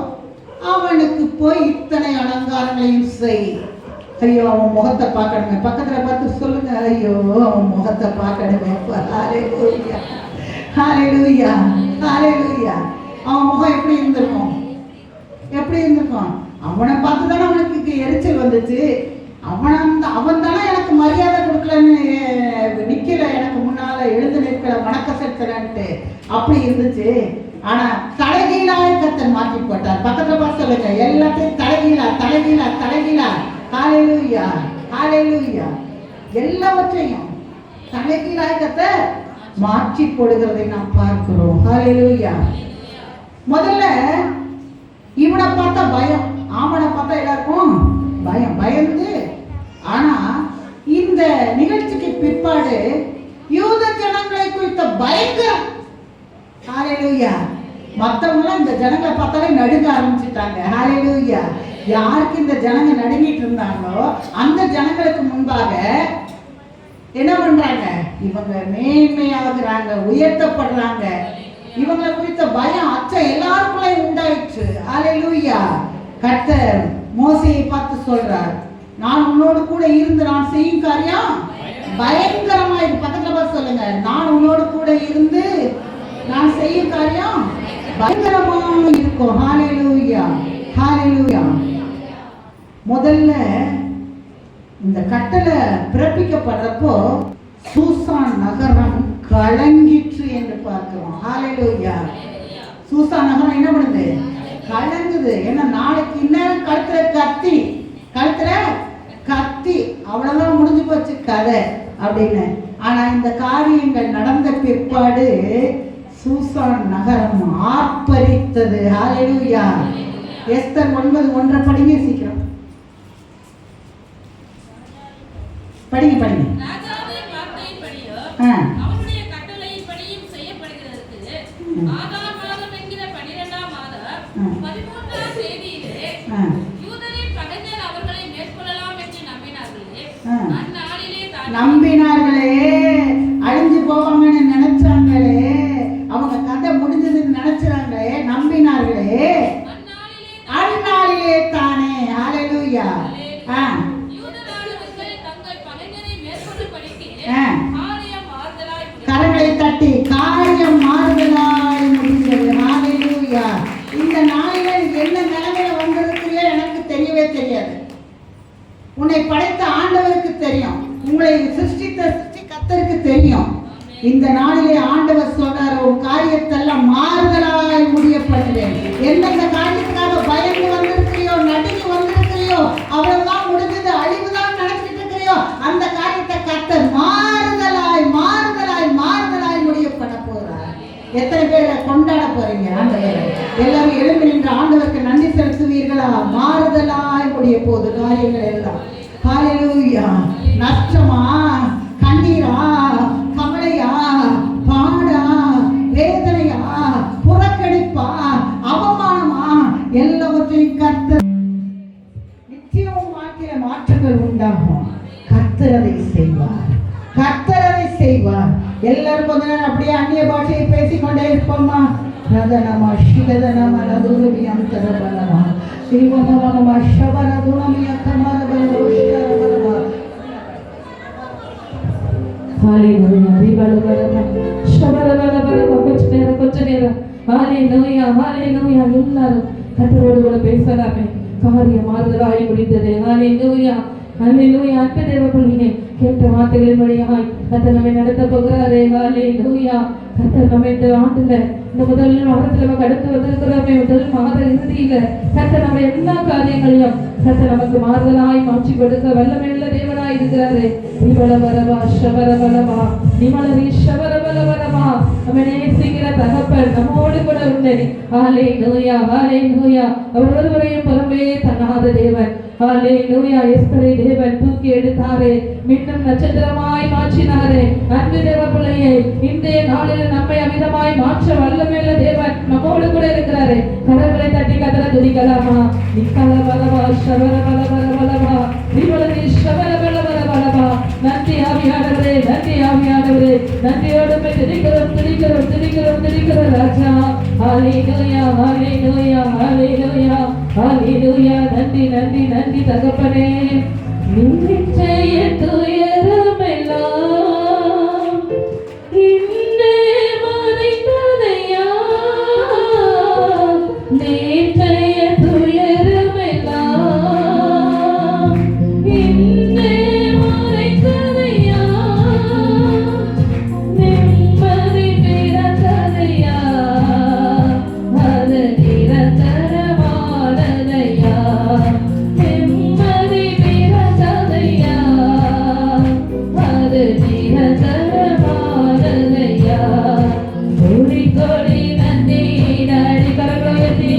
அவனுக்கு போய் இத்தனை அலங்காரங்களையும் செய். ஐயோ அவன் முகத்தை பார்க்கணுமே. பக்கத்துல பார்த்து சொல்லுங்க, ஐயோ அவன் முகத்தை பார்க்கணுமே. ஹalleluya, ஹalleluya, ஹalleluya. அவன் முகம் எப்படி இருந்திருக்கும்? அவனை பார்த்து தானே அவனுக்கு எரிச்சல் வந்துச்சு. அவன் தானே எனக்கு மரியாதை கொடுக்கலன்னு நிக்கல, எனக்கு முன்னால எழுந்து நிற்கல, வணக்க செலுத்தலன்ட்டு அப்படி இருந்துச்சு. ஆனா தலைகீழாய் கர்த்தர் மாற்றி போட்டார். பக்கத்துல பார்த்து சொல்லுங்க, எல்லாத்தையும் தலைகீழா. ஹalleluya, ஹalleluya. எல்லாவற்றையும் தலைகீழாய் கர்த்தர் மாற்றி போடுகிறதை நாம் பார்க்கிறோம். ஹalleluya. முதல்ல இவனை பார்த்தா பயம், ஆமனை பார்த்தா எல்லாருக்கும் பயந்து. ஆனா இந்த நிகழ்ச்சிக்கு பிற்பாடு யூத ஜனங்களை குறித்த பயங்கரம். ஹalleluya. மத்தவங்க இந்த ஜனங்களை பார்த்தாலே நடுங்க ஆரம்பிச்சுட்டாங்க. ஹalleluya. யாருக்கு இந்த ஜனங்க நடுங்கிட்டு இருந்தாங்களோ அந்த ஜனங்களுக்கு முன்பாக என்ன பண்றாங்க? இவங்க மேன்மையாகிறாங்க, உயர்த்தப்படுறாங்க. இவங்களை குறித்த பயம், அச்சம் எல்லாருக்குள்ளே உண்டாயிற்று. ஹalleluya. கர்த்தர் மோசேயை பார்த்து சொல்றார், நான் உன்னோடு கூட இருந்து நான் செய்யும் காரியம் பயங்கரமா இருக்கு. பக்கத்துல பார்த்து சொல்லுங்க, நான் உன்னோடு கூட இருந்து நான் செய்யும் காரியம் பயங்கரமா இருக்கும். ஹalleluya, ஹalleluya. முதல்ல இந்த கட்டளை பிறப்பிக்கப்படுறப்போ சூசான் நகரம் கலங்கிற்று என்று பார்க்கிறோம். ஹalleluya. சூசான் நகரம் என்ன பண்ணுது? கலங்குது. ஏன்னா நாளைக்கு இன்னும் கழுத்துல கத்தி அவ்வளவுதான் முடிஞ்சு போச்சு கதை அப்படின்னு. ஆனா இந்த காரியங்கள் நடந்த பிற்பாடு சூசான் நகரம் ஆர்ப்பரித்தது. ஹalleluya. எஸ்தர் 9:1 படிங்க சீக்கிரம். படிங்க. ராஜாவின் வார்த்தையின்படியோ அவருடைய கட்டளையின்படியும் செய்யப்படுகிறதற்கு ஆதார் மாதம் என்கிற 12ஆம் மாதம் 13ஆம் தேதியிலே யூதரின் பகைஞர் அவர்களை மேற்கொள்ளலாம் என்று நம்பினார்களே, அழிஞ்சு போவாங்கன்னு நினைச்சாங்களே, அவங்க கதை முடிஞ்சதுன்னு நினைச்சாங்களே, நம்பினார்களே, அந்நாளிலே தானே. ஹalleluya. கரங்களை தட்டி காரியம் மாறுதலாய் முடிந்தது. ஹalleluya. இந்த நாளில என்ன நிலைமையில வந்திருக்கிறியோ எனக்கு தெரியவே தெரியாது. உன்னை படைத்த ஆண்டவருக்கு தெரியும், உங்களை சிருஷ்டித்த கர்த்தருக்கு தெரியும். இந்த நாளிலே ஆண்டவர் சொல்றாரு, உன் காரியத்தெல்லாம் மாறுதலாய் முடியப்படுது. எந்தெந்த காரியத்துக்காக பயந்து வந்திருக்கிறியோ, நடுங்கி வந்திருக்கிறியோ, அவ்வளவுதான் முடிஞ்சது, அழிவுதான் நினைச்சிட்டு இருக்கிறியோ, அந்த காரியத்தை கர்த்தர் மாறுதலாய் மாறுதலாய் மாறுதலாய் முடியப்பட போறார். எத்தனை பேரை கொண்டாட போறீங்க? ஆண்டவர் எல்லாரும் எழுந்து நின்று ஆண்டவருக்கு நன்றி செலுத்துவீர்களா? மாறுதலாய் முடிய போது காரியங்கள் எல்லாம். ஹalleluya. நஷ்டமா, கண்ணீரா, கவலையா, பாடா, வேதனையா, புறக்கணிப்பா, அவமானமா, எல்லாவற்றையும் கர்த்தர் நிச்சயம் வாழ்க்கையில மாற்றங்கள் உண்டாகும். கர்த்தர் அதை செய்வார், கர்த்தர் அதை செய்வார். எல்லாரும் கொஞ்ச நேரம் அப்படியே அந்நிய பாஷையை பேசிக்கொண்டே இருப்போமா? ரதனமா சிகதனமா லதுருபியம் தரபலமா சிவமமமா ஷபரதுனமிய கமரபலோஷ்கரபலமா. ஹalleluya. ரிபலபலமா ஷபரபலபலமா. கொஞ்ச நேரம் ஹalleluya ஹalleluya. எல்லாரும் கர்த்தரோடு கூட பேசலாமே. காரியம் மாறுதலாய் முடிந்தது. ஹalleluya ஹalleluya. அன்பு தேவ பிள்ளையே, கேட்ட வார்த்தைகளின் வழியாய் கர்த்தர் நம்மை நடத்த போகிறாரே. ஹalleluya. கர்த்தர் நம்மை இந்த ஆண்டுல இந்த முதல் வாரத்துல நம்ம கடந்து வந்திருக்கிறோமே, முதல் மாத இறுதியில கர்த்தர் நம்ம எல்லா காரியங்களையும் கர்த்தர் நமக்கு மாறுதலாய் மாற்றி கொடுக்க வல்லமையுள்ள தேவனாய் இருக்கிறாரு. நிமலவரவா ஷவரவலவா நிமலரி ஷவரவலவரவா. நம்ம நேசிக்கிற தகப்பன் நம்மோடு கூட உண்டு. ஹalleluya ஹalleluya. அவர் ஒருவரையும் புறம்பே தன்னாத தேவன். ஹalleluya. எஸ்தரை தேவன் தூக்கி எடுத்தாரே, மீண்டும் நட்சத்திரமாய் மாற்றினாரே. அன்பு தேவ பிள்ளையே, இன்றைய நாளில் நம்மை அமிதமாய் மாற்ற வல்லமையுள்ள தேவன் நம்மோடு கூட இருக்கிறாரு. கரங்களை தட்டி கதற துதிக்கலாமா? நிக்கலவலவா ஷவரவலவலவலவா நிமலரி ஷவரவலவலவலவா. நன்றி ஆவியானவரே, நன்றி ஆவியானவரே. நன்றியோடு துதிக்கிறோம் துதிக்கிறோம் துதிக்கிறோம் துதிக்கிறோம் ராஜா. ஹalleluya ஹalleluya ஹalleluya ஹalleluya. நன்றி நன்றி நன்றி தகப்பனே. நிச்சய துயரமெல்லாம் இன்னே மறைந்ததையா, நிச்சய துயரமெல்லாம் இன்னே மறைந்ததையா, நிம்மதி பிறந்ததையா, அது நிரந்தரமானதையா, நிம்மதி பிறந்ததையா, அது நிரந்தரமானதையா. கோடி கோடி நன்றி டாடி. கரகோயதி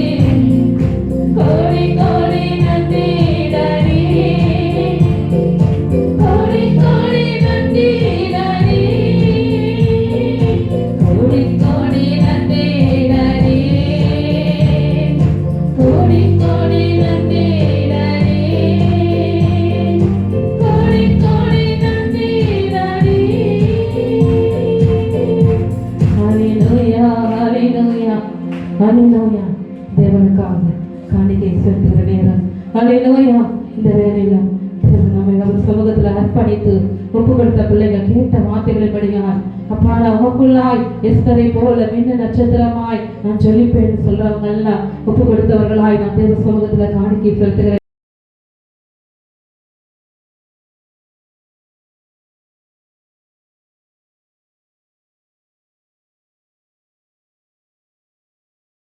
கோடி கோடி நன்றி டாடி, கோடி கோடி நன்றி டாடி, கோடி கோடி நன்றி டாடி, கோடி கோடி நன்றி டாடி, கோடி கோடி நன்றி டாடி. ஹalleluya ஹalleluya ஹalleluya. தேவனுக்காக காணிக்கை செலுத்துகிற நேரம் அல்லேலூயா. இந்த வேலையில நம்மை அவர் சமூகத்துல அர்ப்பணித்து ஒப்பு கொடுத்த பிள்ளைகள் கேட்ட வார்த்தைகளின்படியால் அப்பா நான் உமக்குள்ளாய் எஸ்தரை போல மின்ன நட்சத்திரமாய் நான் ஜொலிப்பேன் சொல்றவங்க எல்லாம் ஒப்பு கொடுத்தவர்களாய் நான் தேவ சமூகத்துல காணிக்கை செலுத்துகிறேன்.